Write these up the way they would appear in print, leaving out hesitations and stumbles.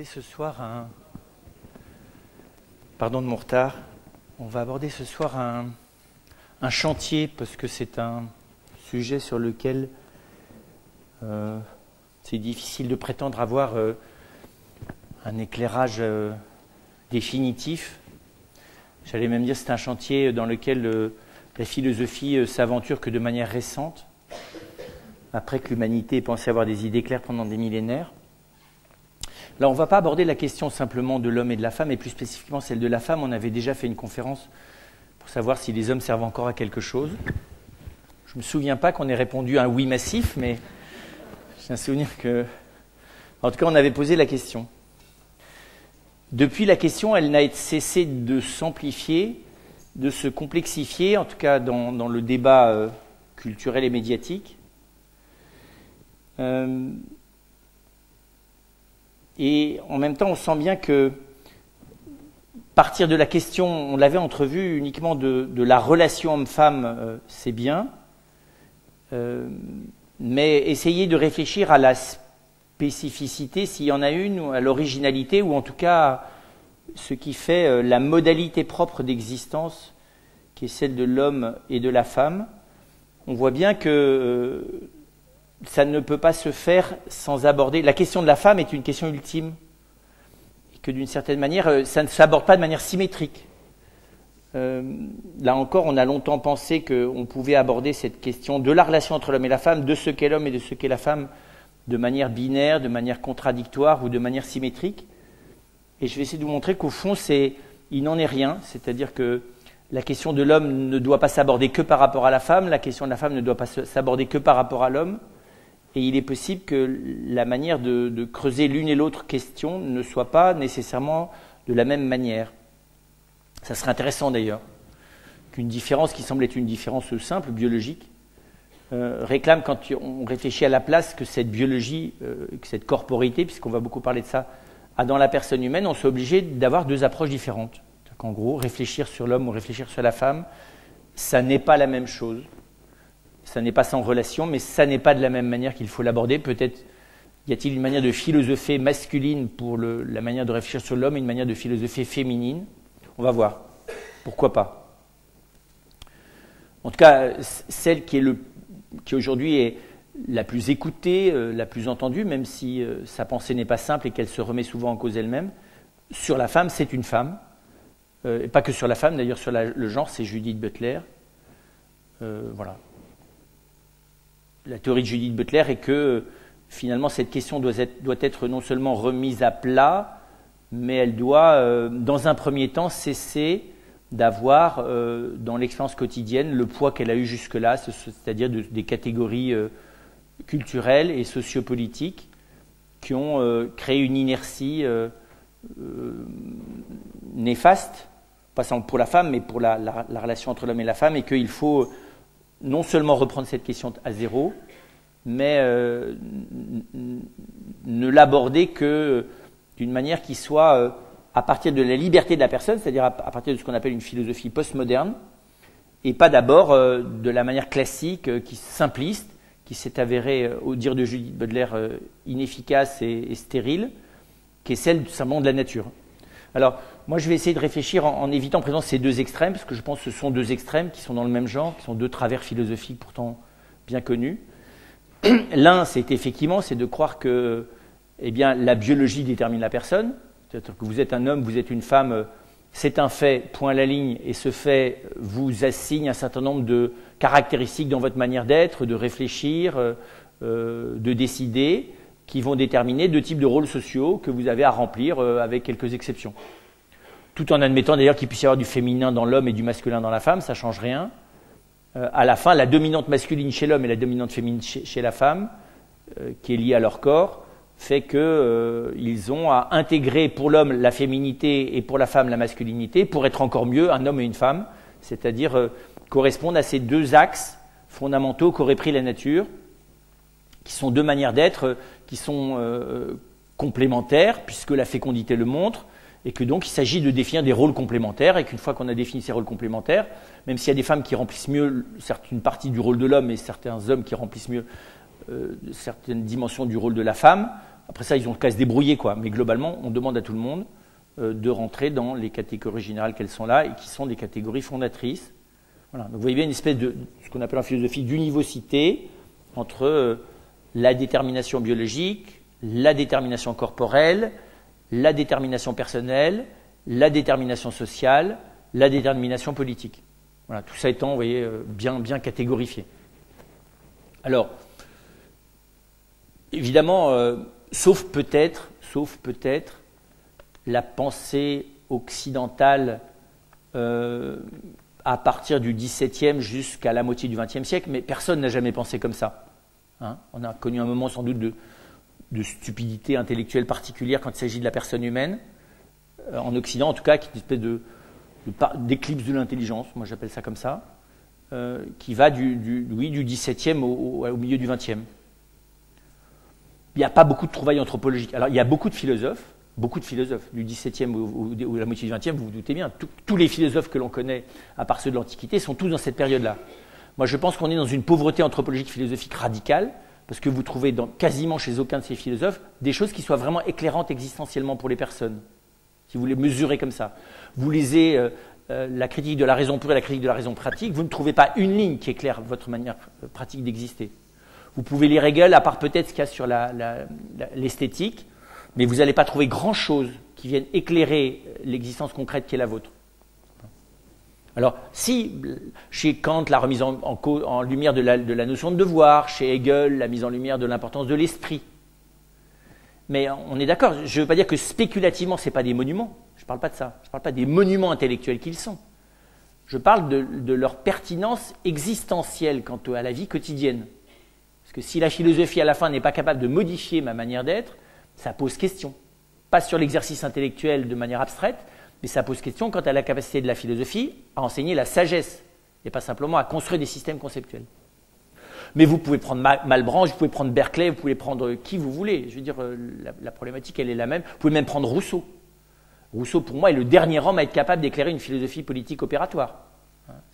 Ce soir pardon de mon retard, on va aborder ce soir un chantier parce que c'est un sujet sur lequel c'est difficile de prétendre avoir un éclairage définitif. J'allais même dire que c'est un chantier dans lequel la philosophie s'aventure que de manière récente, après que l'humanité ait pensé avoir des idées claires pendant des millénaires. Là, on ne va pas aborder la question simplement de l'homme et de la femme, et plus spécifiquement celle de la femme. On avait déjà fait une conférence pour savoir si les hommes servent encore à quelque chose. Je ne me souviens pas qu'on ait répondu à un oui massif, mais j'ai un souvenir que... En tout cas, on avait posé la question. Depuis, la question, elle n'a cessé de s'amplifier, de se complexifier, en tout cas dans le débat culturel et médiatique. Et en même temps, on sent bien que partir de la question, on l'avait entrevue uniquement de la relation homme-femme, c'est bien, mais essayer de réfléchir à la spécificité, s'il y en a une, ou à l'originalité, ou en tout cas ce qui fait la modalité propre d'existence, qui est celle de l'homme et de la femme. On voit bien que ça ne peut pas se faire sans aborder... La question de la femme est une question ultime. Et que d'une certaine manière, ça ne s'aborde pas de manière symétrique. Là encore, on a longtemps pensé qu'on pouvait aborder cette question de la relation entre l'homme et la femme, de ce qu'est l'homme et de ce qu'est la femme, de manière binaire, de manière contradictoire ou de manière symétrique. Et je vais essayer de vous montrer qu'au fond, il n'en est rien. C'est-à-dire que la question de l'homme ne doit pas s'aborder que par rapport à la femme, la question de la femme ne doit pas s'aborder que par rapport à l'homme. Et il est possible que la manière de creuser l'une et l'autre question ne soit pas nécessairement de la même manière. Ça serait intéressant d'ailleurs qu'une différence qui semble être une différence simple, biologique, réclame quand on réfléchit à la place que cette biologie, que cette corporité, puisqu'on va beaucoup parler de ça, a dans la personne humaine, on soit obligé d'avoir deux approches différentes. En gros, réfléchir sur l'homme ou réfléchir sur la femme, ça n'est pas la même chose. Ça n'est pas sans relation, mais ça n'est pas de la même manière qu'il faut l'aborder. Peut-être y a-t-il une manière de philosopher masculine pour la manière de réfléchir sur l'homme et une manière de philosopher féminine. On va voir. Pourquoi pas? En tout cas, celle qui aujourd'hui est la plus écoutée, la plus entendue, même si sa pensée n'est pas simple et qu'elle se remet souvent en cause elle-même, sur la femme, c'est une femme. Et pas que sur la femme, d'ailleurs sur le genre, c'est Judith Butler. Voilà. La théorie de Judith Butler est que finalement cette question doit être non seulement remise à plat, mais elle doit, dans un premier temps, cesser d'avoir dans l'expérience quotidienne le poids qu'elle a eu jusque-là, c'est-à-dire des catégories culturelles et sociopolitiques qui ont créé une inertie néfaste, pas seulement pour la femme, mais pour la relation entre l'homme et la femme, et qu'il faut non seulement reprendre cette question à zéro, mais ne l'aborder que d'une manière qui soit à partir de la liberté de la personne, c'est-à-dire à partir de ce qu'on appelle une philosophie postmoderne, et pas d'abord de la manière classique, simpliste, qui s'est avérée, au dire de Judith Butler, inefficace et stérile, qui est celle tout simplement de la nature. Alors, moi, je vais essayer de réfléchir en évitant présent ces deux extrêmes, parce que je pense que ce sont deux extrêmes qui sont dans le même genre, qui sont deux travers philosophiques pourtant bien connus. L'un, c'est de croire que la biologie détermine la personne, c'est-à-dire que vous êtes un homme, vous êtes une femme, c'est un fait, point à la ligne, et ce fait vous assigne un certain nombre de caractéristiques dans votre manière d'être, de réfléchir, de décider, qui vont déterminer deux types de rôles sociaux que vous avez à remplir avec quelques exceptions. Tout en admettant d'ailleurs qu'il puisse y avoir du féminin dans l'homme et du masculin dans la femme, ça ne change rien. À la fin, la dominante masculine chez l'homme et la dominante féminine chez la femme, qui est liée à leur corps, fait qu'ils ont à intégrer pour l'homme la féminité et pour la femme la masculinité, pour être encore mieux un homme et une femme, c'est-à-dire correspondre à ces deux axes fondamentaux qu'aurait pris la nature, qui sont deux manières d'être, qui sont complémentaires, puisque la fécondité le montre, et que donc il s'agit de définir des rôles complémentaires, et qu'une fois qu'on a défini ces rôles complémentaires, même s'il y a des femmes qui remplissent mieux une partie du rôle de l'homme et certains hommes qui remplissent mieux certaines dimensions du rôle de la femme, Après ça, ils ont qu'à se débrouiller, quoi. Mais globalement, on demande à tout le monde de rentrer dans les catégories générales qu'elles sont là et qui sont des catégories fondatrices. Voilà. Donc vous voyez bien une espèce de ce qu'on appelle en philosophie d'univocité entre la détermination biologique, la détermination corporelle, la détermination personnelle, la détermination sociale, la détermination politique. Voilà, tout ça étant, vous voyez, bien catégorifié. Alors, évidemment, sauf peut-être la pensée occidentale à partir du XVIIe jusqu'à la moitié du XXe siècle, mais personne n'a jamais pensé comme ça. Hein, on a connu un moment sans doute de stupidité intellectuelle particulière quand il s'agit de la personne humaine, en Occident en tout cas, qui est une espèce d'éclipse de l'intelligence, moi j'appelle ça comme ça, qui va du XVIIe au milieu du XXe. Il n'y a pas beaucoup de trouvailles anthropologiques. Alors il y a beaucoup de philosophes du XVIIe ou la moitié du XXe, vous vous doutez bien, tous les philosophes que l'on connaît, à part ceux de l'Antiquité, sont tous dans cette période-là. Moi je pense qu'on est dans une pauvreté anthropologique philosophique radicale, parce que vous trouvez quasiment chez aucun de ces philosophes des choses qui soient vraiment éclairantes existentiellement pour les personnes, si vous les mesurez comme ça. Vous lisez la critique de la raison pure et la critique de la raison pratique, vous ne trouvez pas une ligne qui éclaire votre manière pratique d'exister. Vous pouvez lire Hegel, à part peut-être ce qu'il y a sur l'esthétique, mais vous n'allez pas trouver grand-chose qui vienne éclairer l'existence concrète qui est la vôtre. Alors, si, chez Kant, la remise en lumière de la notion de devoir, chez Hegel, la mise en lumière de l'importance de l'esprit. Mais on est d'accord, je ne veux pas dire que spéculativement, ce n'est pas des monuments. Je ne parle pas de ça. Je ne parle pas des monuments intellectuels qu'ils sont. Je parle de leur pertinence existentielle quant à la vie quotidienne. Parce que si la philosophie, à la fin, n'est pas capable de modifier ma manière d'être, ça pose question. Pas sur l'exercice intellectuel de manière abstraite, mais ça pose question quant à la capacité de la philosophie à enseigner la sagesse, et pas simplement à construire des systèmes conceptuels. Mais vous pouvez prendre Malebranche, vous pouvez prendre Berkeley, vous pouvez prendre qui vous voulez. Je veux dire, la problématique, elle est la même. Vous pouvez même prendre Rousseau. Rousseau, pour moi, est le dernier homme à être capable d'éclairer une philosophie politique opératoire.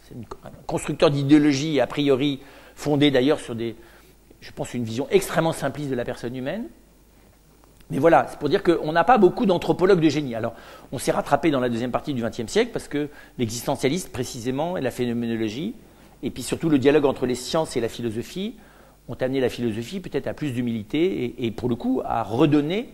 C'est un constructeur d'idéologie, a priori, fondé d'ailleurs sur je pense, une vision extrêmement simpliste de la personne humaine. Mais voilà, c'est pour dire qu'on n'a pas beaucoup d'anthropologues de génie. Alors, on s'est rattrapé dans la deuxième partie du XXe siècle parce que l'existentialiste, précisément, et la phénoménologie, et puis surtout le dialogue entre les sciences et la philosophie, ont amené la philosophie peut-être à plus d'humilité et pour le coup à redonner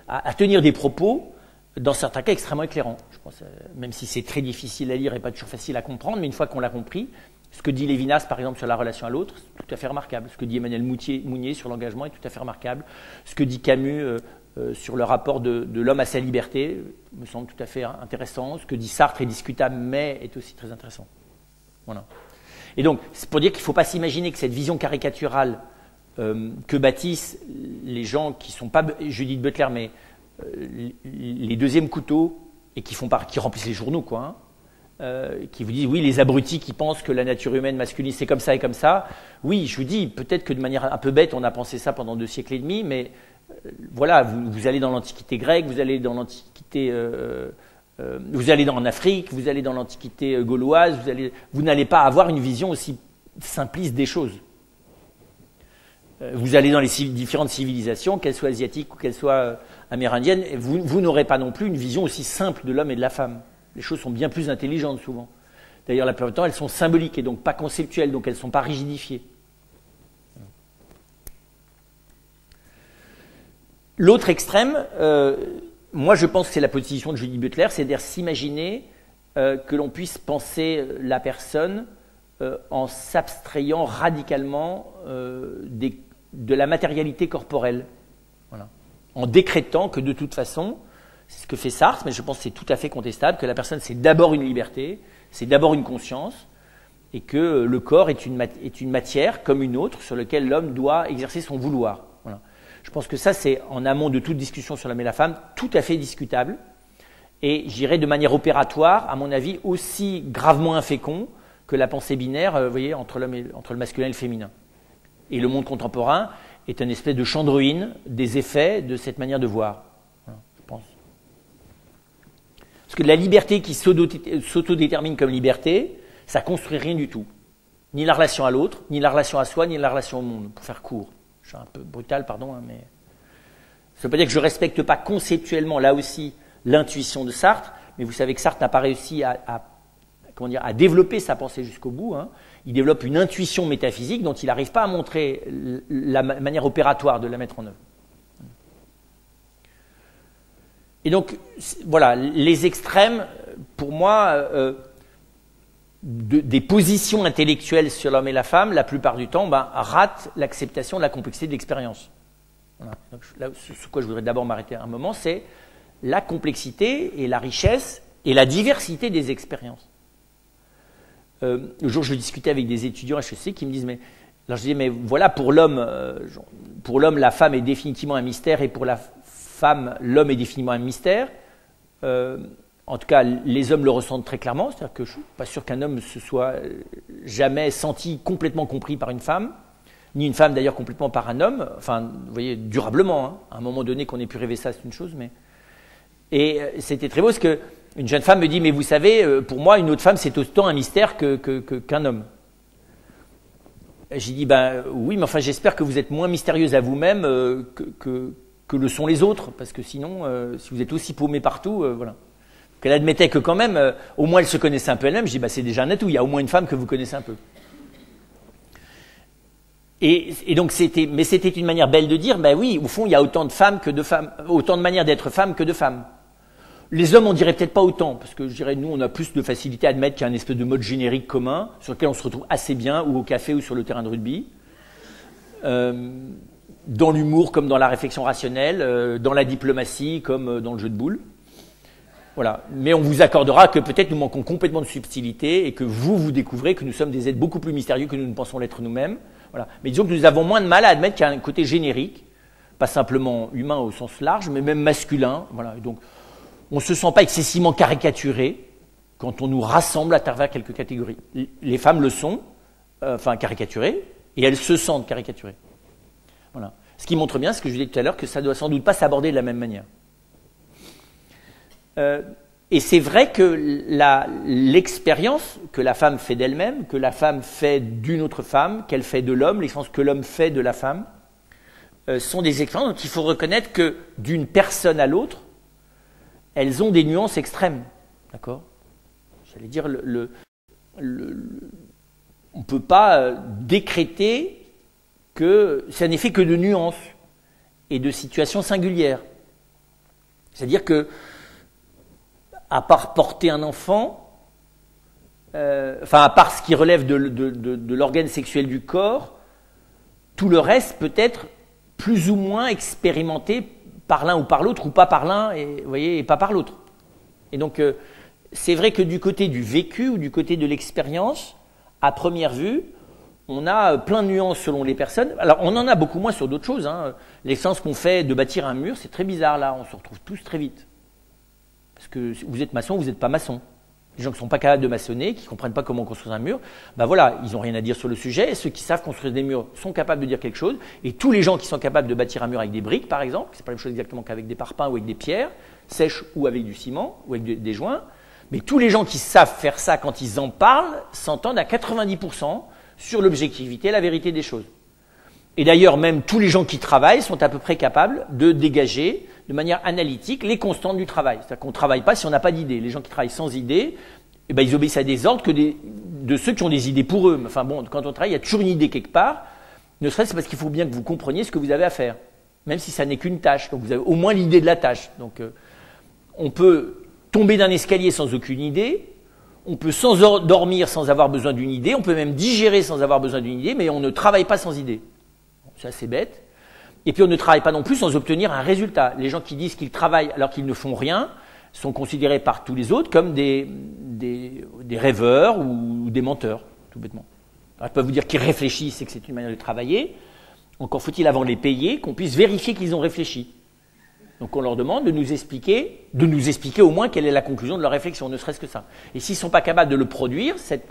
à tenir des propos dans certains cas extrêmement éclairants. Je pense, même si c'est très difficile à lire et pas toujours facile à comprendre, mais une fois qu'on l'a compris, ce que dit Lévinas, par exemple, sur la relation à l'autre, c'est tout à fait remarquable. Ce que dit Emmanuel Mounier sur l'engagement est tout à fait remarquable. Ce que dit Camus sur le rapport de l'homme à sa liberté me semble tout à fait intéressant. Ce que dit Sartre est discutable, mais est aussi très intéressant. Voilà. Et donc, c'est pour dire qu'il ne faut pas s'imaginer que cette vision caricaturale que bâtissent les gens qui ne sont pas Judith Butler, mais les deuxièmes couteaux, et qui remplissent les journaux, quoi, hein, qui vous disent, oui, les abrutis qui pensent que la nature humaine masculine, c'est comme ça et comme ça. Oui, je vous dis, peut-être que de manière un peu bête, on a pensé ça pendant 2 siècles et demi, mais voilà, vous allez dans l'Antiquité grecque, vous allez dans l'Antiquité... vous allez en Afrique, vous allez dans l'Antiquité gauloise, vous n'allez pas avoir une vision aussi simpliste des choses. Vous allez dans les différentes civilisations, qu'elles soient asiatiques ou qu'elles soient amérindiennes, et vous n'aurez pas non plus une vision aussi simple de l'homme et de la femme. Les choses sont bien plus intelligentes souvent. D'ailleurs, la plupart du temps, elles sont symboliques et donc pas conceptuelles, donc elles ne sont pas rigidifiées. L'autre extrême, moi je pense que c'est la position de Judith Butler, c'est-à-dire s'imaginer que l'on puisse penser la personne en s'abstrayant radicalement de la matérialité corporelle. Voilà. En décrétant que de toute façon, c'est ce que fait Sartre, mais je pense que c'est tout à fait contestable, que la personne c'est d'abord une liberté, c'est d'abord une conscience, et que le corps est une matière comme une autre sur laquelle l'homme doit exercer son vouloir. Voilà. Je pense que ça c'est en amont de toute discussion sur l'homme et la femme, tout à fait discutable, et j'irais de manière opératoire, à mon avis, aussi gravement infécond que la pensée binaire, vous voyez, entre le masculin et le féminin. Et le monde contemporain est une espèce de champ de ruines des effets de cette manière de voir, voilà, je pense. Parce que la liberté qui s'autodétermine comme liberté, ça construit rien du tout. Ni la relation à l'autre, ni la relation à soi, ni la relation au monde, pour faire court. Je suis un peu brutal, pardon, hein, mais ça ne veut pas dire que je ne respecte pas conceptuellement, là aussi, l'intuition de Sartre, mais vous savez que Sartre n'a pas réussi à développer sa pensée jusqu'au bout. Hein. Il développe une intuition métaphysique dont il n'arrive pas à montrer la manière opératoire de la mettre en œuvre. Et donc, voilà, les extrêmes, pour moi, des positions intellectuelles sur l'homme et la femme, la plupart du temps, ratent l'acceptation de la complexité de l'expérience. Voilà. Donc, là, sur quoi je voudrais d'abord m'arrêter un moment, c'est la complexité et la richesse et la diversité des expériences. Le jour où je discutais avec des étudiants HEC qui me disent, alors je disais, mais voilà, pour l'homme, la femme est définitivement un mystère, et pour la femme, l'homme est définitivement un mystère. En tout cas, les hommes le ressentent très clairement, c'est-à-dire que je ne suis pas sûr qu'un homme se soit jamais senti complètement compris par une femme, ni une femme d'ailleurs complètement par un homme, enfin, vous voyez, durablement, hein. À un moment donné qu'on ait pu rêver ça, c'est une chose, mais... Et c'était très beau, parce qu'une jeune femme me dit, mais vous savez, pour moi, une autre femme, c'est autant un mystère qu'un homme. J'ai dit, oui, mais enfin, j'espère que vous êtes moins mystérieuse à vous-même que le sont les autres, parce que sinon, si vous êtes aussi paumée partout, voilà. Qu'elle admettait que quand même, au moins elle se connaissait un peu elle-même. Je dis, c'est déjà un atout, il y a au moins une femme que vous connaissez un peu. Et donc c'était une manière belle de dire, oui, au fond, il y a autant de femmes que de femmes, autant de manières d'être femme que de femmes. Les hommes, on dirait peut-être pas autant, parce que je dirais, nous, on a plus de facilité à admettre qu'il y a un espèce de mode générique commun, sur lequel on se retrouve assez bien, ou au café, ou sur le terrain de rugby. Dans l'humour comme dans la réflexion rationnelle, dans la diplomatie comme dans le jeu de boules. Voilà. Mais on vous accordera que peut-être nous manquons complètement de subtilité et que vous découvrez que nous sommes des êtres beaucoup plus mystérieux que nous ne pensons l'être nous-mêmes. Voilà. Mais disons que nous avons moins de mal à admettre qu'il y a un côté générique, pas simplement humain au sens large, mais même masculin. Voilà. Et donc, on ne se sent pas excessivement caricaturé quand on nous rassemble à travers quelques catégories. Les femmes le sont, caricaturées, et elles se sentent caricaturées. Voilà. Ce qui montre bien, ce que je disais tout à l'heure, que ça ne doit sans doute pas s'aborder de la même manière. Et c'est vrai que l'expérience que la femme fait d'elle-même, que la femme fait d'une autre femme, qu'elle fait de l'homme, l'expérience que l'homme fait de la femme, sont des expériences dont il faut reconnaître que d'une personne à l'autre, elles ont des nuances extrêmes. D'accord ? J'allais dire, on ne peut pas décréter que ça n'est fait que de nuances et de situations singulières. C'est-à-dire que, à part porter un enfant, à part ce qui relève de l'organe sexuel du corps, tout le reste peut être plus ou moins expérimenté par l'un ou par l'autre, ou pas par l'un et pas par l'autre. Et donc, c'est vrai que du côté du vécu ou du côté de l'expérience, à première vue, on a plein de nuances selon les personnes. Alors, on en a beaucoup moins sur d'autres choses. Hein. L'expérience qu'on fait de bâtir un mur, c'est très bizarre là, on se retrouve tous très vite. Parce que vous êtes maçon, vous n'êtes pas maçon. Les gens qui ne sont pas capables de maçonner, qui ne comprennent pas comment construire un mur, voilà, ils n'ont rien à dire sur le sujet. Et ceux qui savent construire des murs sont capables de dire quelque chose. Et tous les gens qui sont capables de bâtir un mur avec des briques, par exemple, c'est pas la même chose exactement qu'avec des parpaings ou avec des pierres, sèches ou avec du ciment, ou avec des joints, mais tous les gens qui savent faire ça quand ils en parlent s'entendent à 90% sur l'objectivité et la vérité des choses. Et d'ailleurs, même tous les gens qui travaillent sont à peu près capables de dégager de manière analytique les constantes du travail. C'est-à-dire qu'on ne travaille pas si on n'a pas d'idées. Les gens qui travaillent sans idées, ils obéissent à des ordres de ceux qui ont des idées pour eux. Enfin bon, quand on travaille, il y a toujours une idée quelque part, ne serait-ce parce qu'il faut bien que vous compreniez ce que vous avez à faire, même si ça n'est qu'une tâche. Donc vous avez au moins l'idée de la tâche. Donc on peut tomber d'un escalier sans aucune idée, on peut dormir sans avoir besoin d'une idée, on peut même digérer sans avoir besoin d'une idée, mais on ne travaille pas sans idée. C'est assez bête. Et puis on ne travaille pas non plus sans obtenir un résultat. Les gens qui disent qu'ils travaillent alors qu'ils ne font rien sont considérés par tous les autres comme des rêveurs ou des menteurs, tout bêtement. Alors, ils peuvent vous dire qu'ils réfléchissent et que c'est une manière de travailler. Encore faut-il avant de les payer qu'on puisse vérifier qu'ils ont réfléchi. Donc on leur demande de nous expliquer au moins quelle est la conclusion de leur réflexion, ne serait-ce que ça. Et s'ils ne sont pas capables de le produire, cette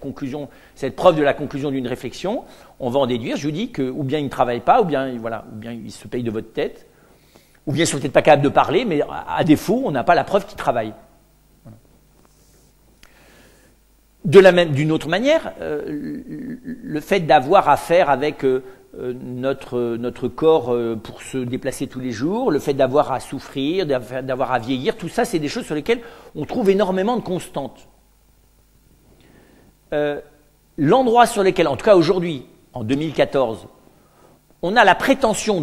preuve de la conclusion d'une réflexion, on va en déduire, je vous dis, que ou bien ils ne travaillent pas, ou bien ils se payent de votre tête, ou bien ils ne sont peut-être pas capables de parler, mais à défaut, on n'a pas la preuve qu'ils travaillent. Voilà. D'une autre manière, le fait d'avoir affaire avec notre corps pour se déplacer tous les jours, le fait d'avoir à souffrir, d'avoir à vieillir, tout ça, c'est des choses sur lesquelles on trouve énormément de constantes. L'endroit sur lequel, en tout cas aujourd'hui, en 2014, on a la prétention,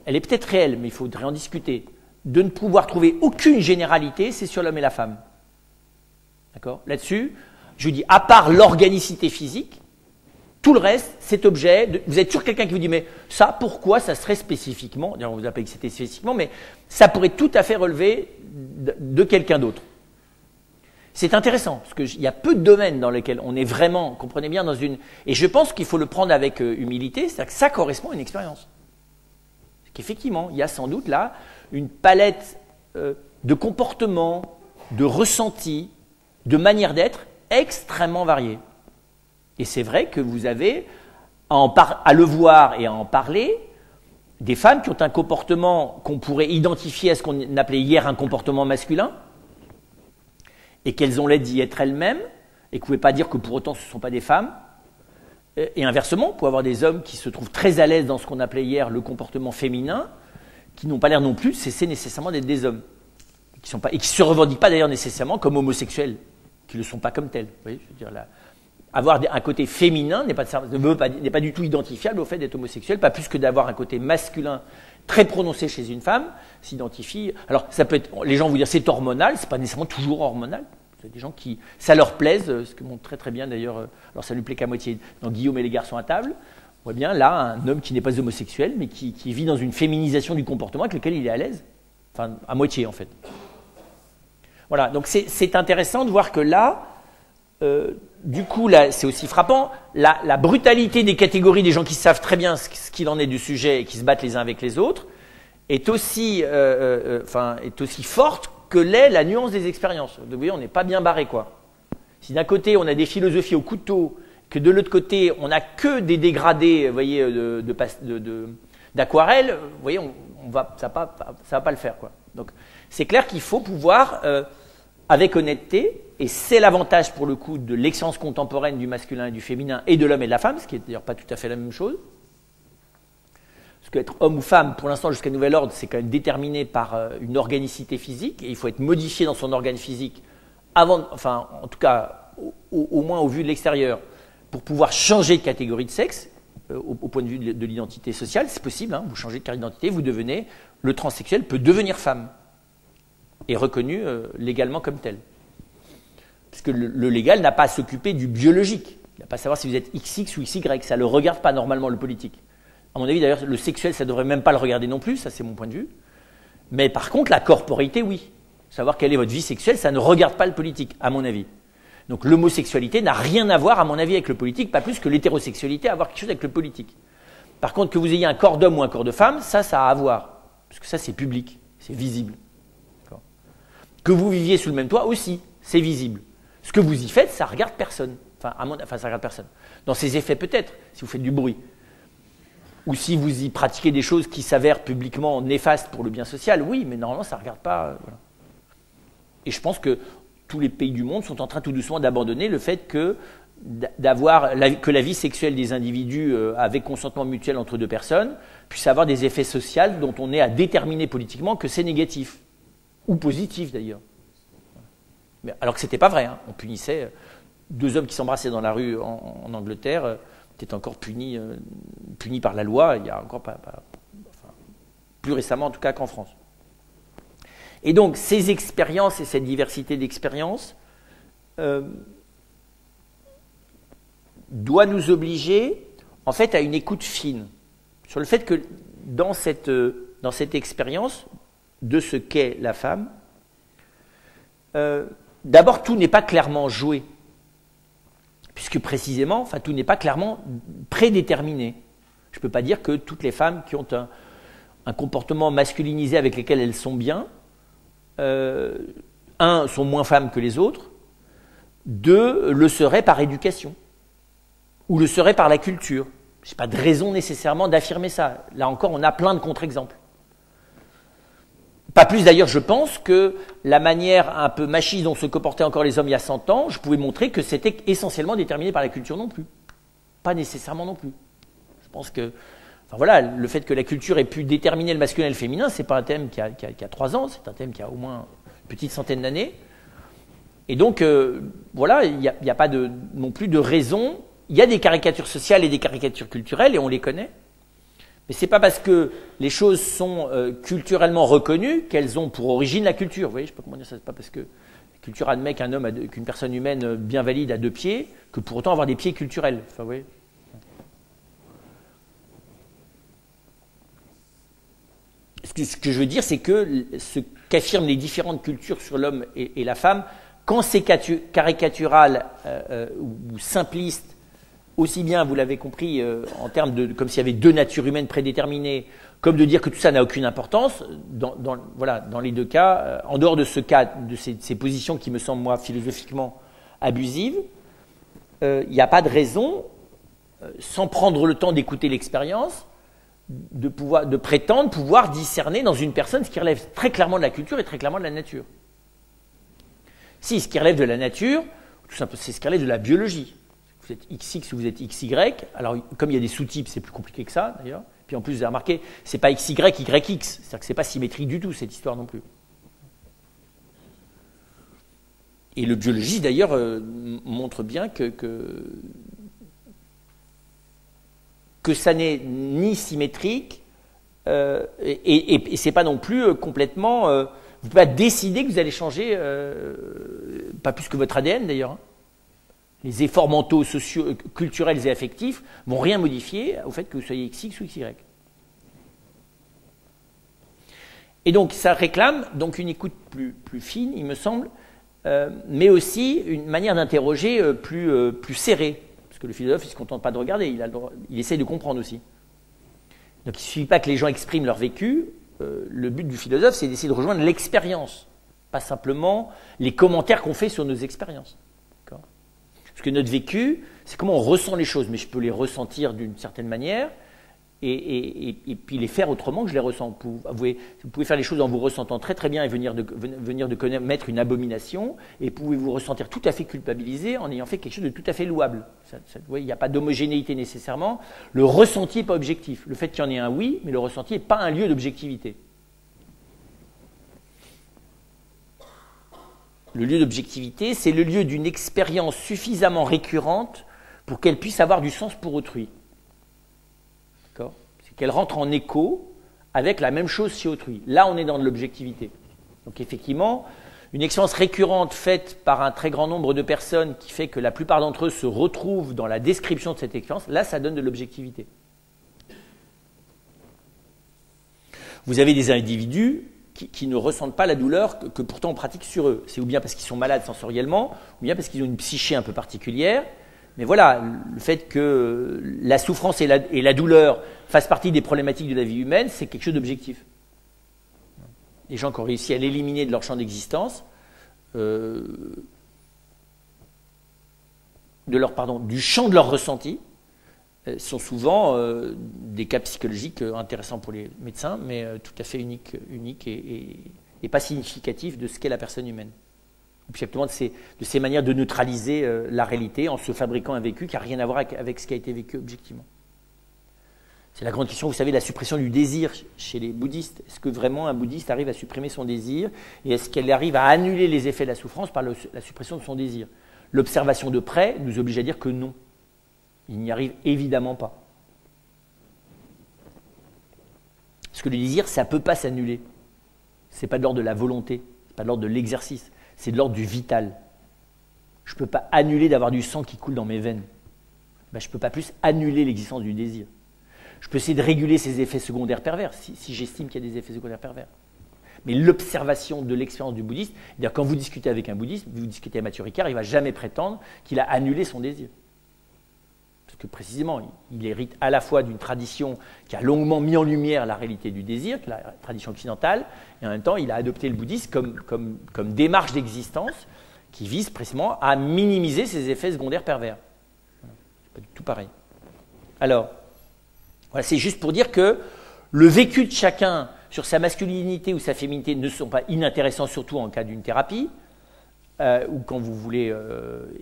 elle est peut-être réelle, mais il faudrait en discuter, de ne pouvoir trouver aucune généralité, c'est sur l'homme et la femme. D'accord ? Là-dessus, je dis, à part l'organicité physique, tout le reste, cet objet, vous êtes sûr quelqu'un qui vous dit, mais ça, pourquoi ça serait spécifiquement, on vous a pas dit que c'était spécifiquement, mais ça pourrait tout à fait relever de quelqu'un d'autre. C'est intéressant, parce qu'il y a peu de domaines dans lesquels on est vraiment, comprenez bien, dans une... Et je pense qu'il faut le prendre avec humilité, c'est-à-dire que ça correspond à une expérience. C'est qu'effectivement, il y a sans doute là une palette de comportements, de ressentis, de manières d'être extrêmement variées. Et c'est vrai que vous avez, à le voir et à en parler, des femmes qui ont un comportement qu'on pourrait identifier à ce qu'on appelait hier un comportement masculin, et qu'elles ont l'air d'y être elles-mêmes, et que vous ne pouvez pas dire que pour autant ce ne sont pas des femmes. Et inversement, on peut avoir des hommes qui se trouvent très à l'aise dans ce qu'on appelait hier le comportement féminin, qui n'ont pas l'air non plus de cesser nécessairement d'être des hommes, et qui ne se revendiquent pas d'ailleurs nécessairement comme homosexuels, qui ne le sont pas comme tels. Vous voyez, je veux dire, là, avoir un côté féminin n'est pas du tout identifiable au fait d'être homosexuel, pas plus que d'avoir un côté masculin très prononcé chez une femme s'identifie. Alors, ça peut être, les gens vont dire c'est hormonal, c'est pas nécessairement toujours hormonal. C'est des gens qui, ça leur plaise, ce que montre très très bien d'ailleurs, alors ça ne lui plaît qu'à moitié dans Guillaume et les garçons à table. On voit bien là un homme qui n'est pas homosexuel, mais qui vit dans une féminisation du comportement avec lequel il est à l'aise. Enfin, à moitié en fait. Voilà, donc c'est intéressant de voir que là, du coup, là, c'est aussi frappant, la brutalité des catégories des gens qui savent très bien ce qu'il en est du sujet et qui se battent les uns avec les autres est aussi forte que l'est la nuance des expériences. Vous voyez, on n'est pas bien barré, quoi. Si d'un côté, on a des philosophies au couteau, que de l'autre côté, on n'a que des dégradés, vous voyez, d'aquarelle, vous voyez, ça va pas le faire, quoi. Donc, c'est clair qu'il faut pouvoir, avec honnêteté, et c'est l'avantage pour le coup de l'expérience contemporaine du masculin et du féminin et de l'homme et de la femme, ce qui est d'ailleurs pas tout à fait la même chose. Parce qu'être homme ou femme, pour l'instant jusqu'à nouvel ordre, c'est quand même déterminé par une organicité physique, et il faut être modifié dans son organe physique avant, enfin en tout cas au moins au vu de l'extérieur, pour pouvoir changer de catégorie de sexe, au point de vue de l'identité sociale, c'est possible, hein, vous changez de carte d'identité, vous devenez, le transsexuel peut devenir femme, et reconnu légalement comme tel. Parce que le légal n'a pas à s'occuper du biologique. Il n'a pas à savoir si vous êtes XX ou XY. Ça ne le regarde pas normalement, le politique. À mon avis, d'ailleurs, le sexuel, ça ne devrait même pas le regarder non plus. Ça, c'est mon point de vue. Mais par contre, la corporité, oui. Savoir quelle est votre vie sexuelle, ça ne regarde pas le politique, à mon avis. Donc l'homosexualité n'a rien à voir, à mon avis, avec le politique, pas plus que l'hétérosexualité a à voir quelque chose avec le politique. Par contre, que vous ayez un corps d'homme ou un corps de femme, ça a à voir. Parce que ça, c'est public, c'est visible. Que vous viviez sous le même toit aussi, c'est visible. Ce que vous y faites, ça ne regarde personne. Ça regarde personne. Dans ses effets, peut-être, si vous faites du bruit. Ou si vous y pratiquez des choses qui s'avèrent publiquement néfastes pour le bien social, oui, mais normalement, ça ne regarde pas. Voilà. Et je pense que tous les pays du monde sont en train tout doucement d'abandonner le fait que la vie sexuelle des individus avec consentement mutuel entre deux personnes puisse avoir des effets sociaux dont on est à déterminer politiquement que c'est négatif. Ou positif d'ailleurs. Alors que ce n'était pas vrai, hein. On punissait deux hommes qui s'embrassaient dans la rue en Angleterre, étaient encore punis par la loi, il y a encore plus récemment en tout cas qu'en France. Et donc ces expériences et cette diversité d'expériences doit nous obliger en fait à une écoute fine sur le fait que dans cette expérience de ce qu'est la femme, d'abord tout n'est pas clairement joué, puisque précisément, tout n'est pas clairement prédéterminé. Je ne peux pas dire que toutes les femmes qui ont un comportement masculinisé avec lesquels elles sont bien, sont moins femmes que les autres, deux, le seraient par éducation, ou le seraient par la culture. Je n'ai pas de raison nécessairement d'affirmer ça. Là encore, on a plein de contre-exemples. Pas plus d'ailleurs, je pense, que la manière un peu machiste dont se comportaient encore les hommes il y a 100 ans, je pouvais montrer que c'était essentiellement déterminé par la culture non plus. Pas nécessairement non plus. Je pense que, enfin voilà, le fait que la culture ait pu déterminer le masculin et le féminin, c'est pas un thème qui a 3 ans, c'est un thème qui a au moins une petite centaine d'années. Et donc, voilà, il n'y a pas non plus de raison. Il y a des caricatures sociales et des caricatures culturelles, et on les connaît. Mais ce n'est pas parce que les choses sont culturellement reconnues qu'elles ont pour origine la culture. Vous voyez, je ne sais pas comment dire ça. Ce n'est pas parce que la culture admet qu'une personne humaine bien valide a 2 pieds que pour autant avoir des pieds culturels. Enfin, vous voyez. Ce que je veux dire, c'est que ce qu'affirment les différentes cultures sur l'homme et la femme, quand c'est caricatural ou simpliste, aussi bien, vous l'avez compris, en termes de comme s'il y avait 2 natures humaines prédéterminées, comme de dire que tout ça n'a aucune importance, voilà, dans les 2 cas, en dehors de ce cas, de ces positions qui me semblent, moi, philosophiquement abusives, il n'y a pas de raison, sans prendre le temps d'écouter l'expérience, de prétendre pouvoir discerner dans une personne ce qui relève très clairement de la culture et très clairement de la nature. Si, ce qui relève de la nature, tout simplement, c'est ce qui relève de la biologie. Vous êtes XX ou vous êtes XY, alors comme il y a des sous-types, c'est plus compliqué que ça d'ailleurs. Puis en plus, vous avez remarqué, c'est pas XY, YX, c'est-à-dire que c'est pas symétrique du tout cette histoire non plus. Et le biologiste d'ailleurs montre bien que ça n'est ni symétrique et c'est pas non plus complètement. Vous pouvez pas décider que vous allez changer, pas plus que votre ADN d'ailleurs. Hein. Les efforts mentaux, sociaux, culturels et affectifs vont rien modifier au fait que vous soyez XX ou XY. Et donc ça réclame donc une écoute plus fine, il me semble, mais aussi une manière d'interroger plus serrée. Parce que le philosophe, il ne se contente pas de regarder, il essaie de comprendre aussi. Donc il ne suffit pas que les gens expriment leur vécu, le but du philosophe, c'est d'essayer de rejoindre l'expérience, pas simplement les commentaires qu'on fait sur nos expériences. Parce que notre vécu, c'est comment on ressent les choses, mais je peux les ressentir d'une certaine manière et puis les faire autrement que je les ressens. Vous pouvez faire les choses en vous ressentant très très bien et venir de commettre une abomination, et pouvez vous ressentir tout à fait culpabilisé en ayant fait quelque chose de tout à fait louable. Vous voyez, il n'y a pas d'homogénéité nécessairement. Le ressenti n'est pas objectif. Le fait qu'il y en ait un, oui, mais le ressenti n'est pas un lieu d'objectivité. Le lieu d'objectivité, c'est le lieu d'une expérience suffisamment récurrente pour qu'elle puisse avoir du sens pour autrui. D'accord ? C'est qu'elle rentre en écho avec la même chose chez autrui. Là, on est dans de l'objectivité. Donc effectivement, une expérience récurrente faite par un très grand nombre de personnes qui fait que la plupart d'entre eux se retrouvent dans la description de cette expérience, là, ça donne de l'objectivité. Vous avez des individus qui ne ressentent pas la douleur que pourtant on pratique sur eux. C'est ou bien parce qu'ils sont malades sensoriellement, ou bien parce qu'ils ont une psyché un peu particulière. Mais voilà, le fait que la souffrance et la douleur fassent partie des problématiques de la vie humaine, c'est quelque chose d'objectif. Les gens qui ont réussi à l'éliminer de leur champ d'existence, du champ de leur ressenti, sont souvent des cas psychologiques intéressants pour les médecins, mais tout à fait uniques et pas significatifs de ce qu'est la personne humaine. Ou puis simplement de ces manières de neutraliser la réalité en se fabriquant un vécu qui n'a rien à voir avec ce qui a été vécu objectivement. C'est la grande question, vous savez, la suppression du désir chez les bouddhistes. Est-ce que vraiment un bouddhiste arrive à supprimer son désir et est-ce qu'elle arrive à annuler les effets de la souffrance par la suppression de son désir? L'observation de près nous oblige à dire que non. Il n'y arrive évidemment pas. Parce que le désir, ça ne peut pas s'annuler. Ce n'est pas de l'ordre de la volonté, ce n'est pas de l'ordre de l'exercice, c'est de l'ordre du vital. Je ne peux pas annuler d'avoir du sang qui coule dans mes veines. Ben, je ne peux pas plus annuler l'existence du désir. Je peux essayer de réguler ces effets secondaires pervers, si j'estime qu'il y a des effets secondaires pervers. Mais l'observation de l'expérience du bouddhiste, c'est-à-dire quand vous discutez avec un bouddhiste, vous discutez à Mathieu Ricard, il ne va jamais prétendre qu'il a annulé son désir. Parce que précisément, il hérite à la fois d'une tradition qui a longuement mis en lumière la réalité du désir, la tradition occidentale, et en même temps, il a adopté le bouddhisme comme démarche d'existence qui vise précisément à minimiser ses effets secondaires pervers. C'est pas du tout pareil. Alors, voilà, c'est juste pour dire que le vécu de chacun sur sa masculinité ou sa féminité ne sont pas inintéressants, surtout en cas d'une thérapie, ou quand vous voulez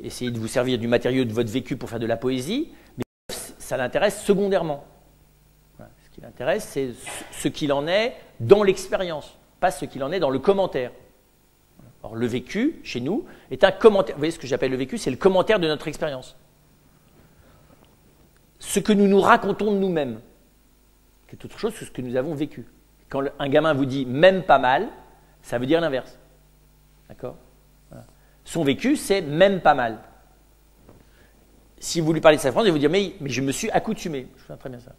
essayer de vous servir du matériau de votre vécu pour faire de la poésie, mais ça l'intéresse secondairement. Ce qui l'intéresse, c'est ce qu'il en est dans l'expérience, pas ce qu'il en est dans le commentaire. Or, le vécu, chez nous, est un commentaire. Vous voyez ce que j'appelle le vécu, c'est le commentaire de notre expérience. Ce que nous nous racontons de nous-mêmes, c'est autre chose que ce que nous avons vécu. Quand un gamin vous dit « même pas mal », ça veut dire l'inverse. D'accord ? Voilà. Son vécu, c'est « même pas mal ». Si vous lui parlez de sa France, il va vous dire « mais je me suis accoutumé ». Je fais très bien ça.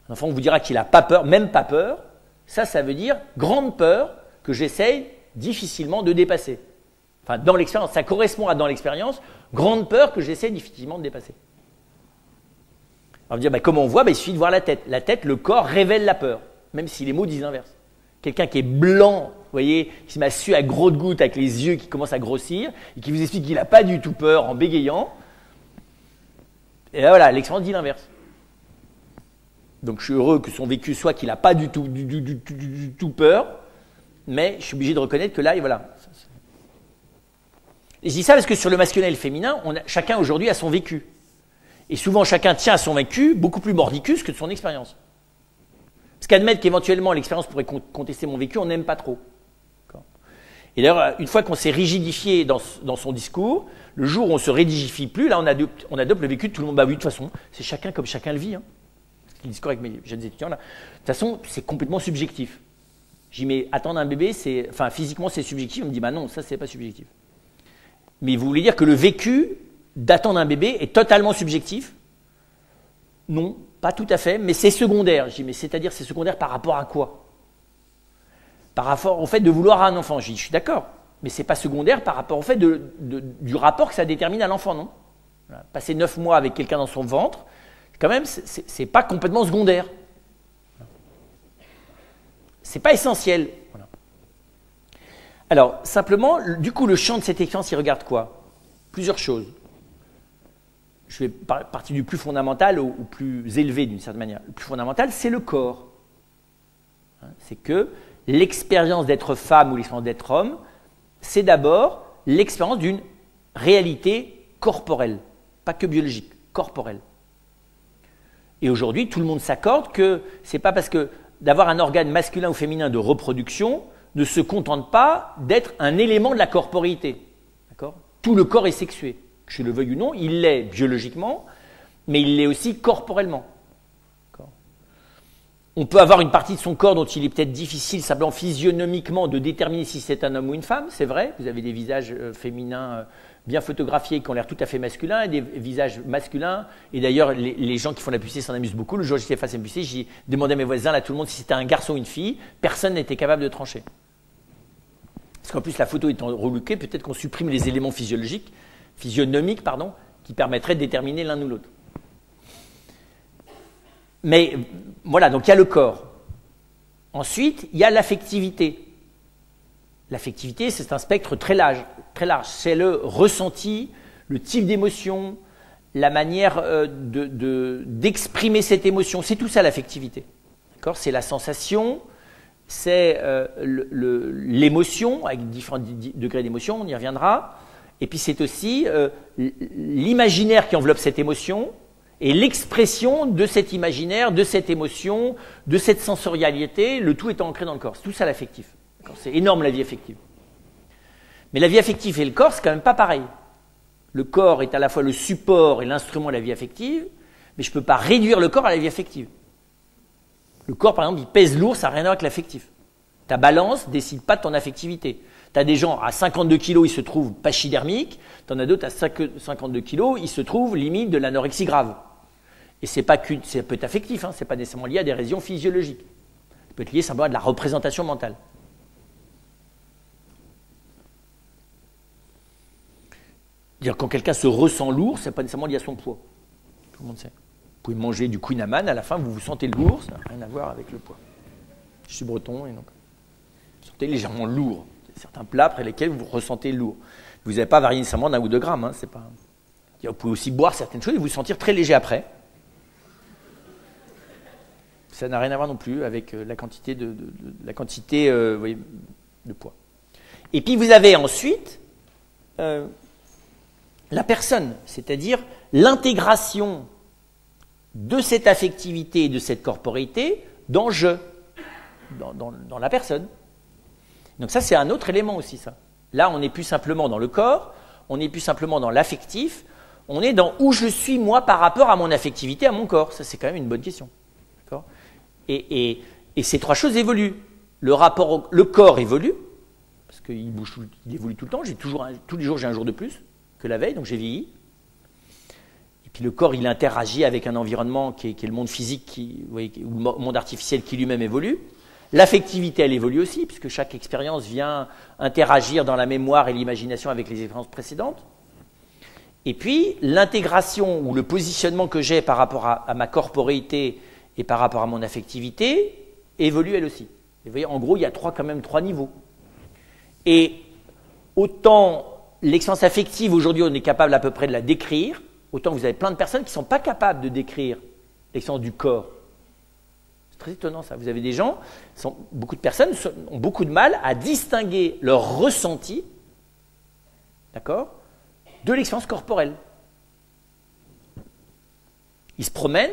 Un enfant vous dira qu'il n'a pas peur, même pas peur. Ça veut dire grande peur que j'essaye difficilement de dépasser. Enfin, dans l'expérience, ça correspond à dans l'expérience, grande peur que j'essaie difficilement de dépasser. On va dire, comment on voit, il suffit de voir la tête. La tête, le corps révèle la peur, même si les mots disent l'inverse. Quelqu'un qui est blanc, vous voyez, qui se met à suer à grosses gouttes avec les yeux qui commencent à grossir, et qui vous explique qu'il n'a pas du tout peur en bégayant, et là, voilà, l'expérience dit l'inverse. Donc je suis heureux que son vécu soit qu'il n'a pas du tout peur, mais je suis obligé de reconnaître que là, et voilà. Et je dis ça parce que sur le masculin et le féminin, chacun aujourd'hui a son vécu. Et souvent, chacun tient à son vécu beaucoup plus mordicus que de son expérience. Parce qu'admettre qu'éventuellement l'expérience pourrait contester mon vécu, on n'aime pas trop. Et d'ailleurs, une fois qu'on s'est rigidifié dans son discours, le jour où on ne se rigidifie plus, là, on adopte le vécu de tout le monde. Bah oui, de toute façon, c'est chacun comme chacun le vit. Hein. Le discours avec mes jeunes étudiants, là. De toute façon, c'est complètement subjectif. Je dis, mais attendre un bébé, physiquement, c'est subjectif. On me dit, bah non, ça, c'est pas subjectif. Mais vous voulez dire que le vécu d'attendre un bébé est totalement subjectif? Non, pas tout à fait, mais c'est secondaire. Je dis, mais c'est-à-dire, c'est secondaire par rapport à quoi? Par rapport au fait de vouloir un enfant. Je dis, je suis d'accord, mais c'est pas secondaire par rapport au fait du rapport que ça détermine à l'enfant, non? Voilà. Passer 9 mois avec quelqu'un dans son ventre, quand même, c'est pas complètement secondaire. C'est pas essentiel. Voilà. Alors, simplement, du coup, le champ de cette expérience, il regarde quoi? Plusieurs choses. Je vais partir du plus fondamental au plus élevé d'une certaine manière. Le plus fondamental, c'est le corps. C'est que l'expérience d'être femme ou l'expérience d'être homme, c'est d'abord l'expérience d'une réalité corporelle, pas que biologique, corporelle. Et aujourd'hui, tout le monde s'accorde que ce n'est pas parce que d'avoir un organe masculin ou féminin de reproduction ne se contente pas d'être un élément de la corporéité. D'accord ? Tout le corps est sexué. Que je le veuille ou non, il l'est biologiquement, mais il l'est aussi corporellement. On peut avoir une partie de son corps dont il est peut-être difficile, simplement physionomiquement, de déterminer si c'est un homme ou une femme, c'est vrai. Vous avez des visages féminins bien photographiés qui ont l'air tout à fait masculins, et des visages masculins. Et d'ailleurs, les gens qui font la PUC s'en amusent beaucoup. Le jour où j'étais face à une PUC, j'ai demandé à mes voisins, là, tout le monde, si c'était un garçon ou une fille. Personne n'était capable de trancher. Parce qu'en plus, la photo étant relookée, peut-être qu'on supprime les éléments physionomiques, qui permettraient de déterminer l'un ou l'autre. Mais voilà, donc il y a le corps. Ensuite, il y a l'affectivité. L'affectivité, c'est un spectre très large. C'est le ressenti, le type d'émotion, la manière d'exprimer cette émotion. C'est tout ça l'affectivité. D'accord ? C'est la sensation, c'est l'émotion, avec différents degrés d'émotion, on y reviendra. Et puis c'est aussi l'imaginaire qui enveloppe cette émotion et l'expression de cet imaginaire, de cette émotion, de cette sensorialité, le tout étant ancré dans le corps. C'est tout ça l'affectif. C'est énorme la vie affective. Mais la vie affective et le corps, c'est quand même pas pareil. Le corps est à la fois le support et l'instrument de la vie affective, mais je ne peux pas réduire le corps à la vie affective. Le corps, par exemple, il pèse lourd, ça n'a rien à voir avec l'affectif. Ta balance ne décide pas de ton affectivité. Tu as des gens à 52 kilos, ils se trouvent pachydermiques. Tu en as d'autres à 52 kilos, ils se trouvent limite de l'anorexie grave. Et ça peut être affectif, ce n'est pas nécessairement lié à des raisons physiologiques. Ça peut être lié simplement à de la représentation mentale. Dire quand quelqu'un se ressent lourd, ce n'est pas nécessairement lié à son poids. Tout le monde sait. Vous pouvez manger du Queen Amman, à la fin vous vous sentez lourd, ça n'a rien à voir avec le poids. Je suis breton et donc vous sentez légèrement lourd. Il y a certains plats après lesquels vous vous ressentez lourd. Vous n'avez pas varié nécessairement d'1 ou 2 grammes. C'est pas... Vous pouvez aussi boire certaines choses et vous sentir très léger après. Ça n'a rien à voir non plus avec la quantité de poids. Et puis vous avez ensuite la personne, c'est-à-dire l'intégration de cette affectivité et de cette corporéité dans je, dans la personne. Donc ça, c'est un autre élément aussi, ça. Là, on n'est plus simplement dans le corps, on n'est plus simplement dans l'affectif, on est dans où je suis, moi, par rapport à mon affectivité, à mon corps. Ça, c'est quand même une bonne question. D'accord ? Et ces trois choses évoluent. Le corps évolue, parce qu'il bouge, il évolue tout le temps. Tous les jours, j'ai un jour de plus que la veille, donc j'ai vieilli. Et puis le corps, il interagit avec un environnement qui est le monde physique, ou le monde artificiel qui lui-même évolue. L'affectivité, elle évolue aussi, puisque chaque expérience vient interagir dans la mémoire et l'imagination avec les expériences précédentes. Et puis, l'intégration ou le positionnement que j'ai par rapport à ma corporéité et par rapport à mon affectivité évolue elle aussi. Et vous voyez, en gros, il y a quand même trois niveaux. Et autant l'expérience affective, aujourd'hui, on est capable à peu près de la décrire, autant vous avez plein de personnes qui ne sont pas capables de décrire l'expérience du corps. C'est très étonnant ça. Vous avez des gens, beaucoup de personnes ont beaucoup de mal à distinguer leur ressenti, d'accord, de l'expérience corporelle. Ils se promènent,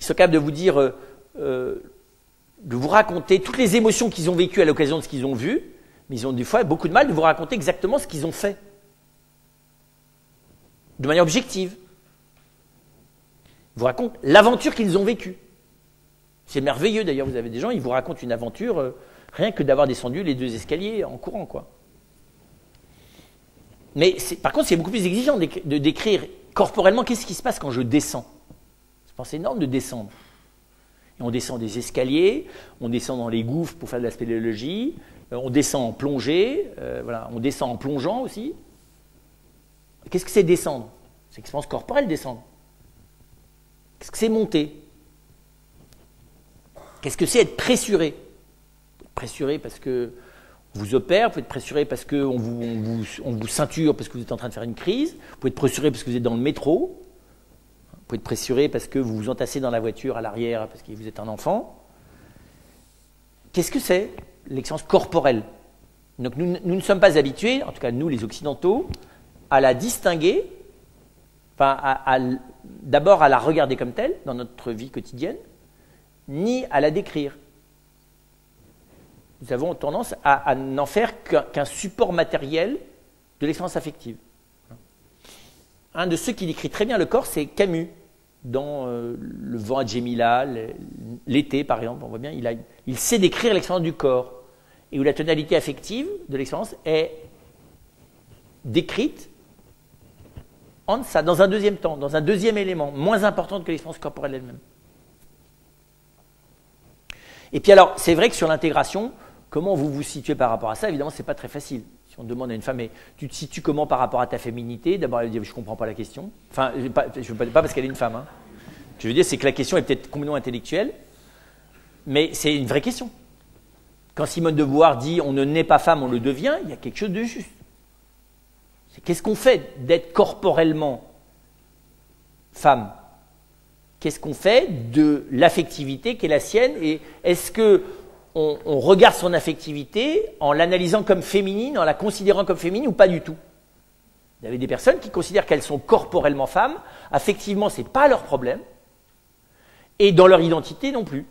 ils sont capables de vous dire, de vous raconter toutes les émotions qu'ils ont vécues à l'occasion de ce qu'ils ont vu, mais ils ont des fois beaucoup de mal de vous raconter exactement ce qu'ils ont fait, de manière objective. Ils vous racontent l'aventure qu'ils ont vécue. C'est merveilleux d'ailleurs, vous avez des gens, ils vous racontent une aventure, rien que d'avoir descendu les 2 escaliers en courant, quoi. Mais par contre, c'est beaucoup plus exigeant de décrire corporellement qu'est-ce qui se passe quand je descends. C'est énorme de descendre. Et on descend des escaliers, on descend dans les gouffres pour faire de la spéléologie, on descend en plongée, voilà, on descend en plongeant aussi. Qu'est-ce que c'est descendre? C'est l'expérience corporelle descendre. Qu'est-ce que c'est monter? Qu'est-ce que c'est être pressuré? Pressuré parce que on vous opère, vous pouvez être pressuré parce qu'on vous ceinture parce que vous êtes en train de faire une crise, vous pouvez être pressuré parce que vous êtes dans le métro, vous pouvez être pressuré parce que vous vous entassez dans la voiture à l'arrière parce que vous êtes un enfant. Qu'est-ce que c'est l'expérience corporelle? Donc nous ne sommes pas habitués, en tout cas nous les Occidentaux, à la distinguer, enfin d'abord à la regarder comme telle dans notre vie quotidienne, ni à la décrire. Nous avons tendance à n'en faire qu'un support matériel de l'expérience affective. Un de ceux qui décrit très bien le corps, c'est Camus, dans Le vent à Djémila, l'été par exemple, on voit bien, il sait décrire l'expérience du corps, et où la tonalité affective de l'expérience est décrite en deçà, dans un deuxième temps, dans un deuxième élément, moins important que l'expérience corporelle elle-même. Et puis alors, c'est vrai que sur l'intégration, comment vous vous situez par rapport à ça? Évidemment, ce n'est pas très facile. Si on demande à une femme, mais tu te situes comment par rapport à ta féminité? D'abord, elle dit, je ne comprends pas la question. Enfin, je ne veux pas parce qu'elle est une femme. Hein. Ce que je veux dire, c'est que la question est peut-être complètement intellectuelle, mais c'est une vraie question. Quand Simone de Beauvoir dit « on ne naît pas femme, on le devient », il y a quelque chose de juste. C'est qu'est-ce qu'on fait d'être corporellement femme? Qu'est-ce qu'on fait de l'affectivité qui est la sienne? Et est-ce qu'on regarde son affectivité en l'analysant comme féminine, en la considérant comme féminine ou pas du tout? Il y avait des personnes qui considèrent qu'elles sont corporellement femmes, affectivement, ce n'est pas leur problème, et dans leur identité non plus.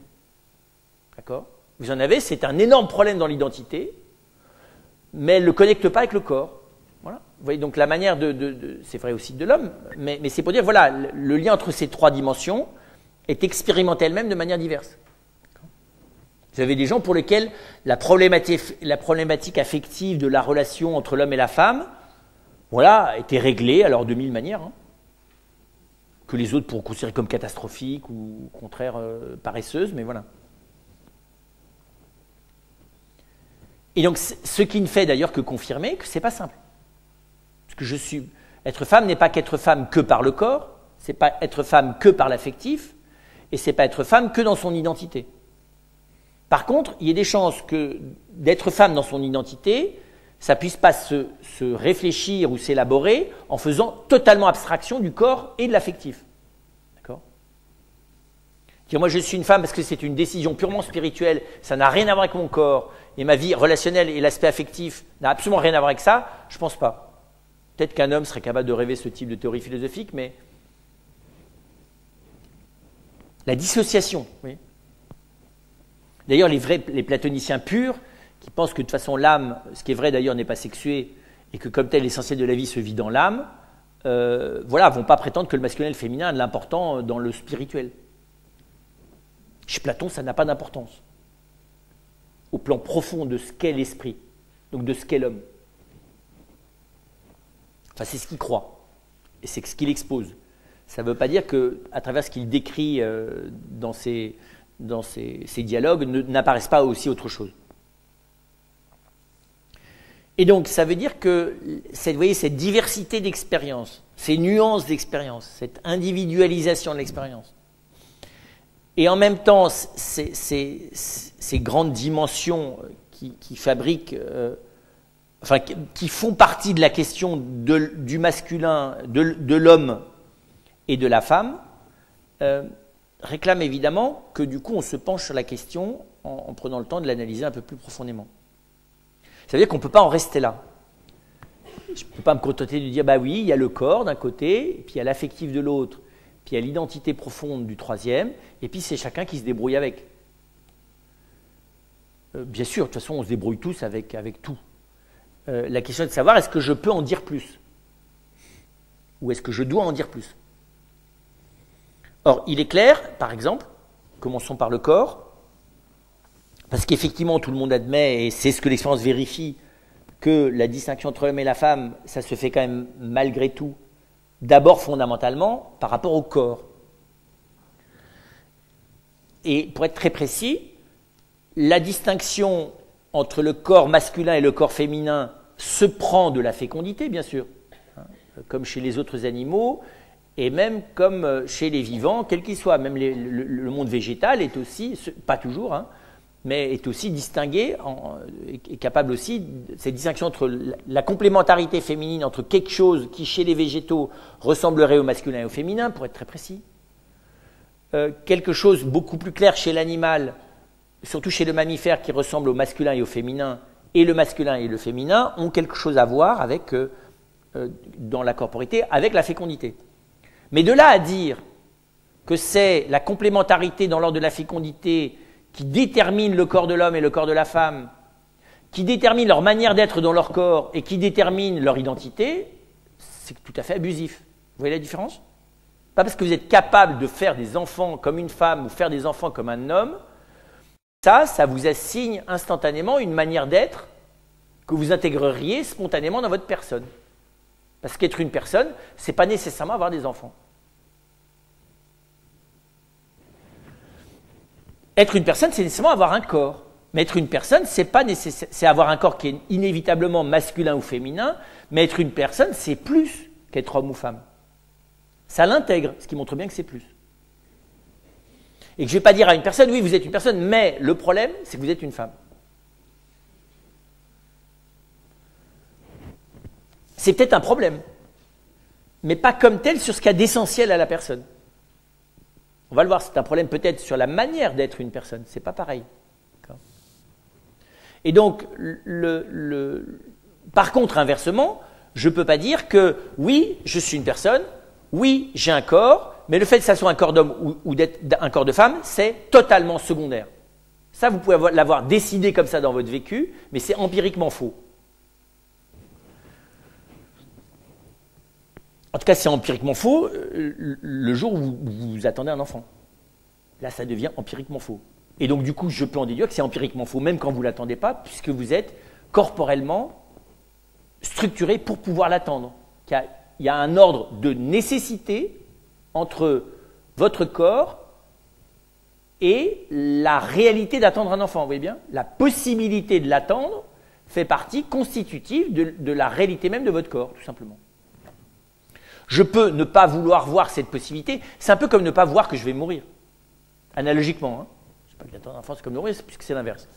D'accord? Vous en avez, c'est un énorme problème dans l'identité, mais elle ne le connecte pas avec le corps. Voilà. Vous voyez, donc la manière c'est vrai aussi de l'homme, mais c'est pour dire, voilà, le lien entre ces trois dimensions est expérimenté elle-même de manière diverse. Vous avez des gens pour lesquels la problématique affective de la relation entre l'homme et la femme, voilà, était réglée alors de mille manières, hein, que les autres pourront considérer comme catastrophiques ou au contraire paresseuses, mais voilà. Et donc, ce qui ne fait d'ailleurs que confirmer que ce n'est pas simple. Parce que être femme n'est pas qu'être femme que par le corps, c'est pas être femme que par l'affectif, et c'est pas être femme que dans son identité. Par contre, il y a des chances que d'être femme dans son identité, ça puisse pas se réfléchir ou s'élaborer en faisant totalement abstraction du corps et de l'affectif. D'accord? Dire moi je suis une femme parce que c'est une décision purement spirituelle, ça n'a rien à voir avec mon corps, et ma vie relationnelle et l'aspect affectif n'a absolument rien à voir avec ça, je pense pas. Peut-être qu'un homme serait capable de rêver ce type de théorie philosophique, mais La dissociation. Oui. D'ailleurs, les platoniciens purs, qui pensent que de toute façon l'âme, ce qui est vrai d'ailleurs, n'est pas sexuée, et que comme tel, l'essentiel de la vie se vit dans l'âme, vont pas prétendre que le masculin et le féminin a de l'important dans le spirituel. Chez Platon, ça n'a pas d'importance. Au plan profond de ce qu'est l'esprit, donc de ce qu'est l'homme. Enfin, c'est ce qu'il croit, et c'est ce qu'il expose. Ça ne veut pas dire qu'à travers ce qu'il décrit dans ses dialogues, n'apparaisse pas aussi autre chose. Et donc, ça veut dire que vous voyez, cette diversité d'expérience, ces nuances d'expérience, cette individualisation de l'expérience, et en même temps, ces grandes dimensions qui fabriquent, qui font partie de la question du masculin, de l'homme et de la femme, réclament évidemment que du coup on se penche sur la question en prenant le temps de l'analyser un peu plus profondément. Ça veut dire qu'on ne peut pas en rester là. Je ne peux pas me contenter de dire, bah oui, il y a le corps d'un côté, puis il y a l'affectif de l'autre, puis il y a l'identité profonde du troisième, et puis c'est chacun qui se débrouille avec. Bien sûr, de toute façon, on se débrouille tous avec tout. La question est de savoir, est-ce que je peux en dire plus? Ou est-ce que je dois en dire plus? Or, il est clair, par exemple, commençons par le corps, parce qu'effectivement, tout le monde admet, et c'est ce que l'expérience vérifie, que la distinction entre l'homme et la femme, ça se fait quand même malgré tout, d'abord fondamentalement par rapport au corps. Et pour être très précis, la distinction entre le corps masculin et le corps féminin se prend de la fécondité, bien sûr, comme chez les autres animaux, et même comme chez les vivants, quels qu'ils soient. Même le monde végétal est aussi, pas toujours, mais est aussi distingué, est capable aussi, cette distinction entre la complémentarité féminine entre quelque chose qui, chez les végétaux, ressemblerait au masculin et au féminin, pour être très précis, quelque chose beaucoup plus clair chez l'animal, surtout chez le mammifère, qui ressemble au masculin et au féminin, et le masculin et le féminin ont quelque chose à voir avec, dans la corporité, avec la fécondité. Mais de là à dire que c'est la complémentarité dans l'ordre de la fécondité qui détermine le corps de l'homme et le corps de la femme, qui détermine leur manière d'être dans leur corps et qui détermine leur identité, c'est tout à fait abusif. Vous voyez la différence? Pas parce que vous êtes capable de faire des enfants comme une femme ou faire des enfants comme un homme, ça vous assigne instantanément une manière d'être que vous intégreriez spontanément dans votre personne. Parce qu'être une personne, ce n'est pas nécessairement avoir des enfants. Être une personne, c'est nécessairement avoir un corps. Mais être une personne, c'est avoir un corps qui est inévitablement masculin ou féminin, mais être une personne, c'est plus qu'être homme ou femme. Ça l'intègre, ce qui montre bien que c'est plus. Et que je ne vais pas dire à une personne, oui, vous êtes une personne, mais le problème, c'est que vous êtes une femme. C'est peut-être un problème, mais pas comme tel sur ce qu'il y a d'essentiel à la personne. On va le voir, c'est un problème peut-être sur la manière d'être une personne, c'est pas pareil. Et donc, par contre, inversement, je ne peux pas dire que oui, je suis une personne, oui, j'ai un corps, mais le fait que ça soit un corps d'homme ou d'être un corps de femme, c'est totalement secondaire. Ça, vous pouvez l'avoir décidé comme ça dans votre vécu, mais c'est empiriquement faux. En tout cas, c'est empiriquement faux le jour où vous attendez un enfant. Là, ça devient empiriquement faux. Et donc, du coup, je peux en déduire que c'est empiriquement faux, même quand vous ne l'attendez pas, puisque vous êtes corporellement structuré pour pouvoir l'attendre. Il y a un ordre de nécessité entre votre corps et la réalité d'attendre un enfant. Vous voyez bien? La possibilité de l'attendre fait partie constitutive de la réalité même de votre corps, tout simplement. Je peux ne pas vouloir voir cette possibilité. C'est un peu comme ne pas voir que je vais mourir. Analogiquement. Je ne sais pas qu'attendre un enfant, c'est comme mourir, puisque c'est l'inverse.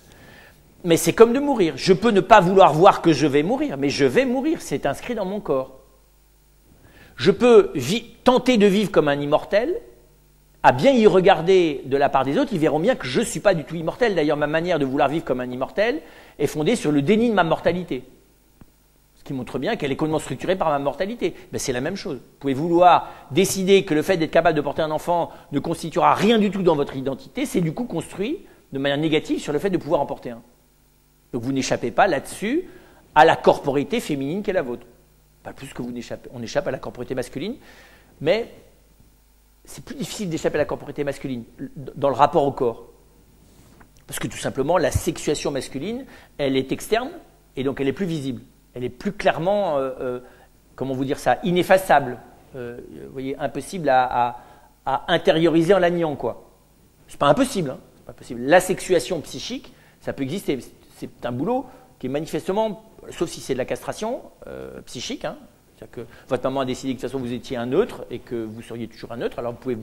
Mais c'est comme de mourir. Je peux ne pas vouloir voir que je vais mourir, mais je vais mourir. C'est inscrit dans mon corps. Je peux tenter de vivre comme un immortel. À bien y regarder de la part des autres, ils verront bien que je ne suis pas du tout immortel. D'ailleurs, ma manière de vouloir vivre comme un immortel est fondée sur le déni de ma mortalité. Ce qui montre bien qu'elle est complètement structurée par ma mortalité. Ben, c'est la même chose. Vous pouvez vouloir décider que le fait d'être capable de porter un enfant ne constituera rien du tout dans votre identité, c'est du coup construit de manière négative sur le fait de pouvoir en porter un. Donc vous n'échappez pas là-dessus à la corporité féminine qui est la vôtre. Pas plus que vous n'échappez. On échappe à la corporité masculine, mais c'est plus difficile d'échapper à la corporité masculine dans le rapport au corps. Parce que tout simplement, la sexuation masculine, elle est externe et donc elle est plus visible. Elle est plus clairement, comment vous dire ça, ineffaçable. Vous voyez, impossible à intérioriser en la niant, quoi. C'est pas impossible, hein. C'est pas possible. La sexuation psychique, ça peut exister. C'est un boulot qui est manifestement, sauf si c'est de la castration psychique, hein. C'est-à-dire que votre maman a décidé que de toute façon vous étiez un neutre et que vous seriez toujours un neutre, alors vous pouvez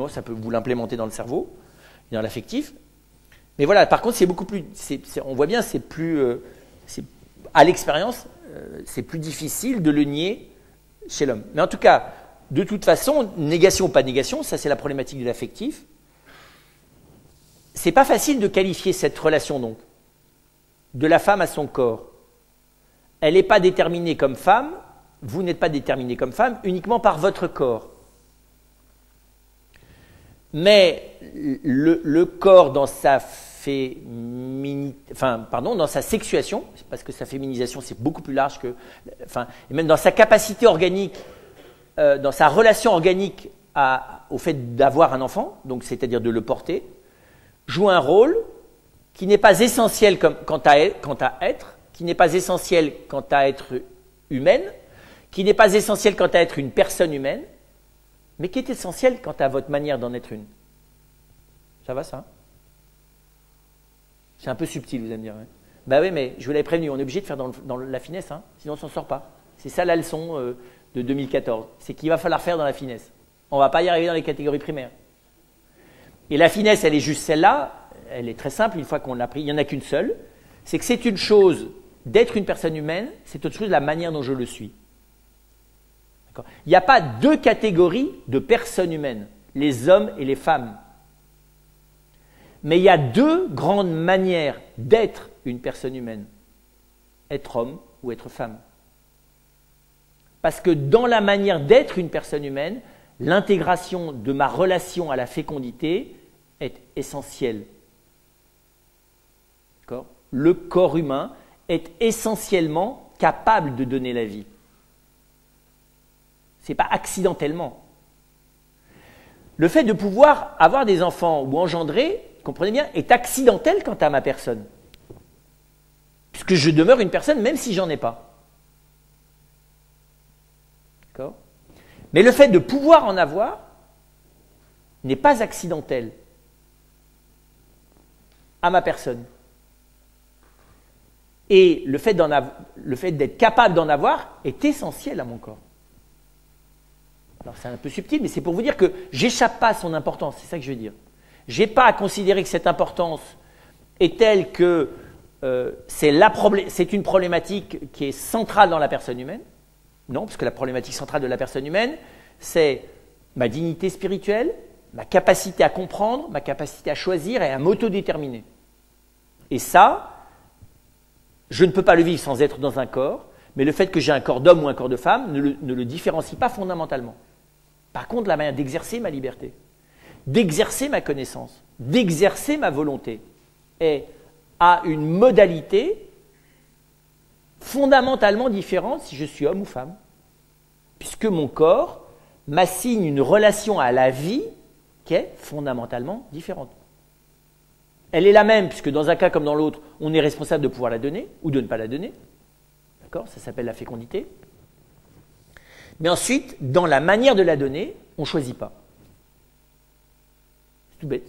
ça peut vous l'implémenter dans le cerveau, dans l'affectif. Mais voilà, par contre, c'est beaucoup plus, on voit bien, c'est plus, à l'expérience, c'est plus difficile de le nier chez l'homme. Mais en tout cas, de toute façon, négation ou pas négation, ça c'est la problématique de l'affectif. C'est pas facile de qualifier cette relation donc de la femme à son corps. Elle n'est pas déterminée comme femme, vous n'êtes pas déterminé comme femme uniquement par votre corps. Mais le corps dans sa dans sa sexuation, parce que sa féminisation c'est beaucoup plus large que, et même dans sa capacité organique, dans sa relation organique au fait d'avoir un enfant, donc c'est-à-dire de le porter, joue un rôle qui n'est pas essentiel quant à être, qui n'est pas essentiel quant à être humaine, qui n'est pas essentiel quant à être une personne humaine, mais qui est essentiel quant à votre manière d'en être une. Ça va, ça? C'est un peu subtil, vous allez me dire. Ouais. Ben oui, mais je vous l'avais prévenu, on est obligé de faire dans la finesse, hein, sinon on ne s'en sort pas. C'est ça la leçon de 2014, c'est qu'il va falloir faire dans la finesse. On ne va pas y arriver dans les catégories primaires. Et la finesse, elle est juste celle-là, elle est très simple, une fois qu'on l'a pris, il n'y en a qu'une seule, c'est que c'est une chose d'être une personne humaine, c'est autre chose de la manière dont je le suis. Il n'y a pas deux catégories de personnes humaines, les hommes et les femmes. Mais il y a deux grandes manières d'être une personne humaine, être homme ou être femme. Parce que dans la manière d'être une personne humaine, l'intégration de ma relation à la fécondité est essentielle. D'accord ? Le corps humain est essentiellement capable de donner la vie. Ce n'est pas accidentellement. Le fait de pouvoir avoir des enfants ou engendrer, comprenez bien, est accidentel quant à ma personne. Puisque je demeure une personne même si j'en ai pas. D'accord ? Mais le fait de pouvoir en avoir n'est pas accidentel à ma personne. Et le fait d'être capable d'en avoir est essentiel à mon corps. Alors c'est un peu subtil, mais c'est pour vous dire que j'échappe pas à son importance, c'est ça que je veux dire. J'ai pas à considérer que cette importance est telle que c'est une problématique qui est centrale dans la personne humaine. Non, parce que la problématique centrale de la personne humaine, c'est ma dignité spirituelle, ma capacité à comprendre, ma capacité à choisir et à m'autodéterminer. Et ça, je ne peux pas le vivre sans être dans un corps, mais le fait que j'ai un corps d'homme ou un corps de femme ne le différencie pas fondamentalement. Par contre, la manière d'exercer ma liberté, d'exercer ma connaissance, d'exercer ma volonté a une modalité fondamentalement différente si je suis homme ou femme. Puisque mon corps m'assigne une relation à la vie qui est fondamentalement différente. Elle est la même, puisque dans un cas comme dans l'autre, on est responsable de pouvoir la donner ou de ne pas la donner. D'accord ? Ça s'appelle la fécondité. Mais ensuite, dans la manière de la donner, on ne choisit pas. C'est tout bête.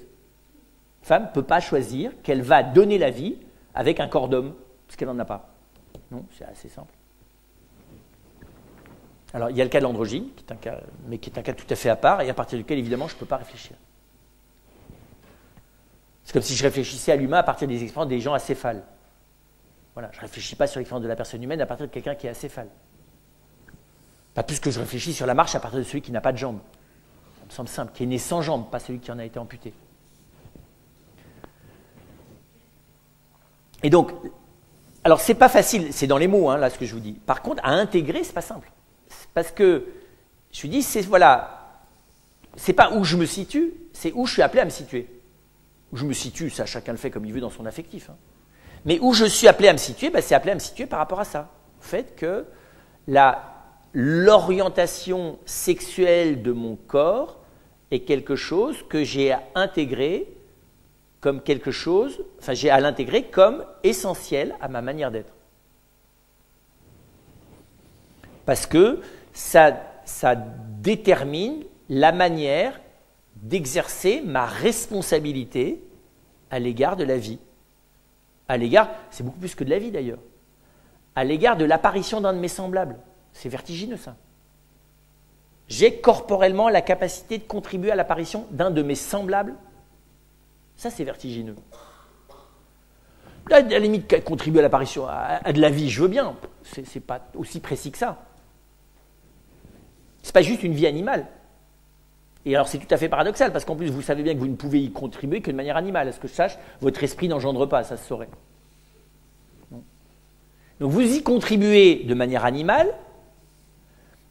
Une femme ne peut pas choisir qu'elle va donner la vie avec un corps d'homme, parce qu'elle n'en a pas. Non, c'est assez simple. Alors, il y a le cas de l'androgyne, qui est un cas tout à fait à part, et à partir duquel, évidemment, je ne peux pas réfléchir. C'est comme si je réfléchissais à l'humain à partir des expériences des gens acéphales. Voilà, je ne réfléchis pas sur l'expérience de la personne humaine à partir de quelqu'un qui est acéphale. Pas plus que je réfléchis sur la marche à partir de celui qui n'a pas de jambes. Ça me semble simple, qui est né sans jambes, pas celui qui en a été amputé. Et donc, Alors, c'est pas facile, c'est dans les mots, hein, là, ce que je vous dis. Par contre, à intégrer, c'est pas simple. Parce que, je vous dis, c'est, voilà, c'est pas où je me situe, c'est où je suis appelé à me situer. Où je me situe, ça, chacun le fait comme il veut dans son affectif. Hein. Mais où je suis appelé à me situer, ben, c'est appelé à me situer par rapport à ça. Au fait que l'orientation sexuelle de mon corps est quelque chose que j'ai à intégrer comme quelque chose, enfin j'ai à l'intégrer comme essentiel à ma manière d'être. Parce que ça détermine la manière d'exercer ma responsabilité à l'égard de la vie. À l'égard, c'est beaucoup plus que de la vie d'ailleurs, à l'égard de l'apparition d'un de mes semblables. C'est vertigineux ça. J'ai corporellement la capacité de contribuer à l'apparition d'un de mes semblables. Ça, c'est vertigineux. À la limite, contribuer à l'apparition à de la vie, je veux bien. C'est pas aussi précis que ça. C'est pas juste une vie animale. Et alors, c'est tout à fait paradoxal, parce qu'en plus, vous savez bien que vous ne pouvez y contribuer que de manière animale. À ce que je sache, votre esprit n'engendre pas, ça se saurait. Donc, vous y contribuez de manière animale,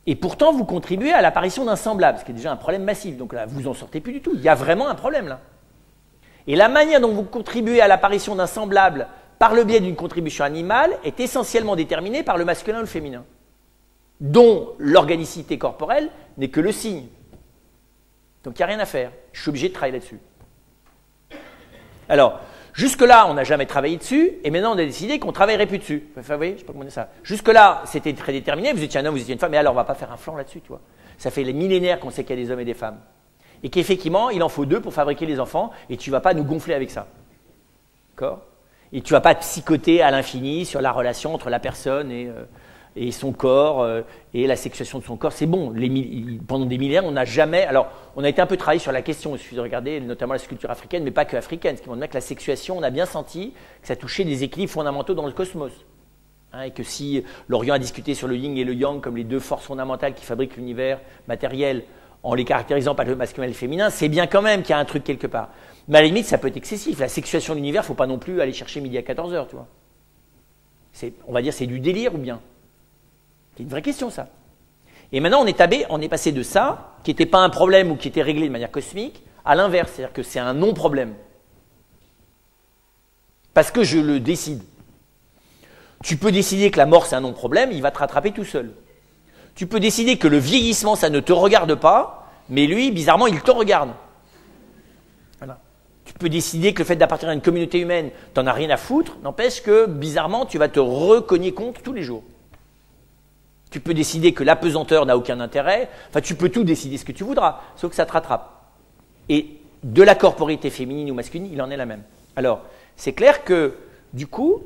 et pourtant, vous contribuez à l'apparition d'un semblable, ce qui est déjà un problème massif. Donc là, vous n'en sortez plus du tout. Il y a vraiment un problème, là. Et la manière dont vous contribuez à l'apparition d'un semblable par le biais d'une contribution animale est essentiellement déterminée par le masculin ou le féminin, dont l'organicité corporelle n'est que le signe. Donc il n'y a rien à faire. Je suis obligé de travailler là-dessus. Alors, jusque-là, on n'a jamais travaillé dessus, et maintenant on a décidé qu'on ne travaillerait plus dessus. Enfin, vous voyez, je ne sais pas comment dire ça. Jusque-là, c'était très déterminé, vous étiez un homme, vous étiez une femme, mais alors on ne va pas faire un flanc là-dessus, tu vois. Ça fait les millénaires qu'on sait qu'il y a des hommes et des femmes. Et qu'effectivement, il en faut deux pour fabriquer les enfants, et tu ne vas pas nous gonfler avec ça. D'accord ? Et tu ne vas pas psychoter à l'infini sur la relation entre la personne et son corps, et la sexuation de son corps. C'est bon, pendant des millénaires, on n'a jamais... Alors, on a été un peu travaillé sur la question, il suffit de regarder notamment la sculpture africaine, mais pas que africaine, ce qui montre bien que la sexuation, on a bien senti que ça touchait des équilibres fondamentaux dans le cosmos. Hein, et que si l'Orient a discuté sur le yin et le yang comme les deux forces fondamentales qui fabriquent l'univers matériel, en les caractérisant par le masculin et le féminin, c'est bien quand même qu'il y a un truc quelque part. Mais à la limite, ça peut être excessif. La sexuation de l'univers, il ne faut pas non plus aller chercher midi à 14h, tu vois. On va dire c'est du délire ou bien. C'est une vraie question, ça. Et maintenant, on est passé de ça, qui n'était pas un problème ou qui était réglé de manière cosmique, à l'inverse, c'est-à-dire que c'est un non-problème. Parce que je le décide. Tu peux décider que la mort, c'est un non-problème, il va te rattraper tout seul. Tu peux décider que le vieillissement, ça ne te regarde pas, mais lui, bizarrement, il te regarde. Voilà. Tu peux décider que le fait d'appartenir à une communauté humaine, tu n'en as rien à foutre, n'empêche que, bizarrement, tu vas te recogner contre tous les jours. Tu peux décider que l'apesanteur n'a aucun intérêt, enfin, tu peux tout décider ce que tu voudras, sauf que ça te rattrape. Et de la corporité féminine ou masculine, il en est la même. Alors, c'est clair que, du coup,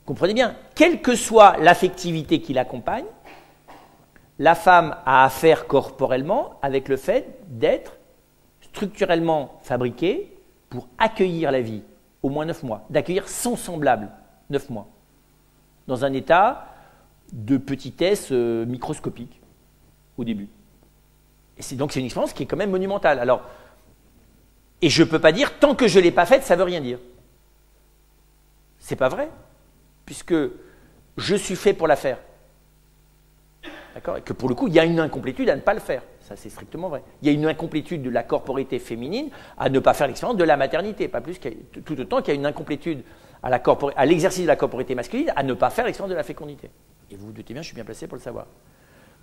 comprenez bien, quelle que soit l'affectivité qui l'accompagne, la femme a affaire corporellement avec le fait d'être structurellement fabriquée pour accueillir la vie, au moins 9 mois, d'accueillir son semblable, 9 mois, dans un état de petitesse microscopique au début. Et donc c'est une expérience qui est quand même monumentale. Alors, et je ne peux pas dire, tant que je ne l'ai pas faite, ça ne veut rien dire. C'est pas vrai, puisque je suis fait pour la faire. D'accord ? Et que pour le coup, il y a une incomplétude à ne pas le faire. Ça, c'est strictement vrai. Il y a une incomplétude de la corporité féminine à ne pas faire l'expérience de la maternité, pas plus tout autant qu'il y a une incomplétude à l'exercice de la corporité masculine à ne pas faire l'expérience de la fécondité. Et vous vous doutez bien, je suis bien placé pour le savoir.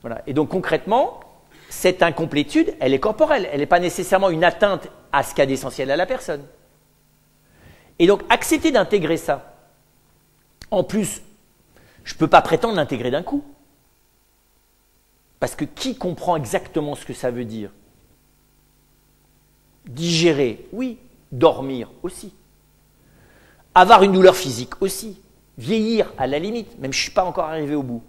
Voilà. Et donc concrètement, cette incomplétude, elle est corporelle. Elle n'est pas nécessairement une atteinte à ce qu'il y a d'essentiel à la personne. Et donc accepter d'intégrer ça. En plus, je ne peux pas prétendre l'intégrer d'un coup. Parce que qui comprend exactement ce que ça veut dire? Digérer, oui. Dormir aussi. Avoir une douleur physique aussi. Vieillir, à la limite, même je ne suis pas encore arrivé au bout.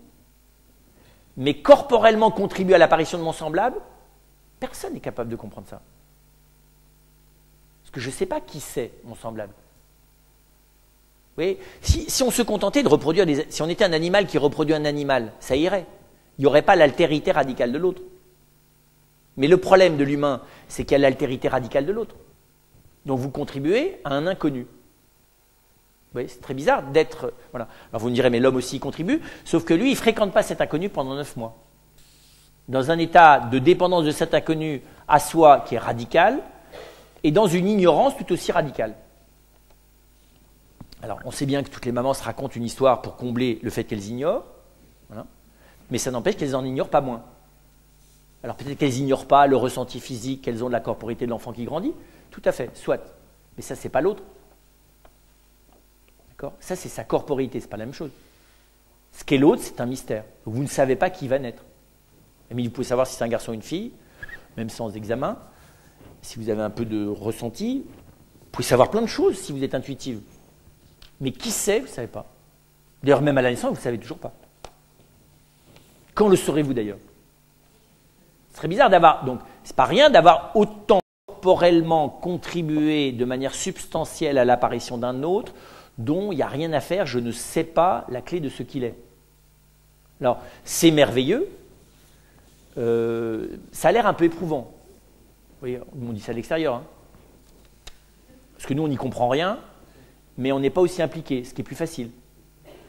Mais corporellement contribuer à l'apparition de mon semblable, personne n'est capable de comprendre ça. Parce que je ne sais pas qui c'est, mon semblable. Vous voyez, si on se contentait de reproduire si on était un animal qui reproduit un animal, ça irait. Il n'y aurait pas l'altérité radicale de l'autre. Mais le problème de l'humain, c'est qu'il y a l'altérité radicale de l'autre. Donc vous contribuez à un inconnu. voyez, c'est très bizarre d'être... Voilà. Alors vous me direz, mais l'homme aussi y contribue, sauf que lui, il ne fréquente pas cet inconnu pendant 9 mois. Dans un état de dépendance de cet inconnu à soi qui est radical, et dans une ignorance tout aussi radicale. Alors, on sait bien que toutes les mamans se racontent une histoire pour combler le fait qu'elles ignorent, voilà. Mais ça n'empêche qu'elles n'en ignorent pas moins. Alors peut-être qu'elles n'ignorent pas le ressenti physique qu'elles ont de la corporité de l'enfant qui grandit, tout à fait, soit. Mais ça, c'est pas l'autre. D'accord ? Ça, c'est sa corporité, c'est pas la même chose. Ce qu'est l'autre, c'est un mystère. Vous ne savez pas qui va naître. Mais vous pouvez savoir si c'est un garçon ou une fille, même sans examen. Si vous avez un peu de ressenti, vous pouvez savoir plein de choses si vous êtes intuitive. Mais qui sait, vous ne savez pas. D'ailleurs, même à la naissance, vous ne savez toujours pas. Quand le saurez-vous d'ailleurs? Ce serait bizarre d'avoir, donc, c'est pas rien d'avoir autant corporellement contribué de manière substantielle à l'apparition d'un autre, dont il n'y a rien à faire, je ne sais pas la clé de ce qu'il est. Alors, c'est merveilleux, ça a l'air un peu éprouvant. Vous voyez, on dit ça à l'extérieur, hein. Parce que nous, on n'y comprend rien, mais on n'est pas aussi impliqué, ce qui est plus facile.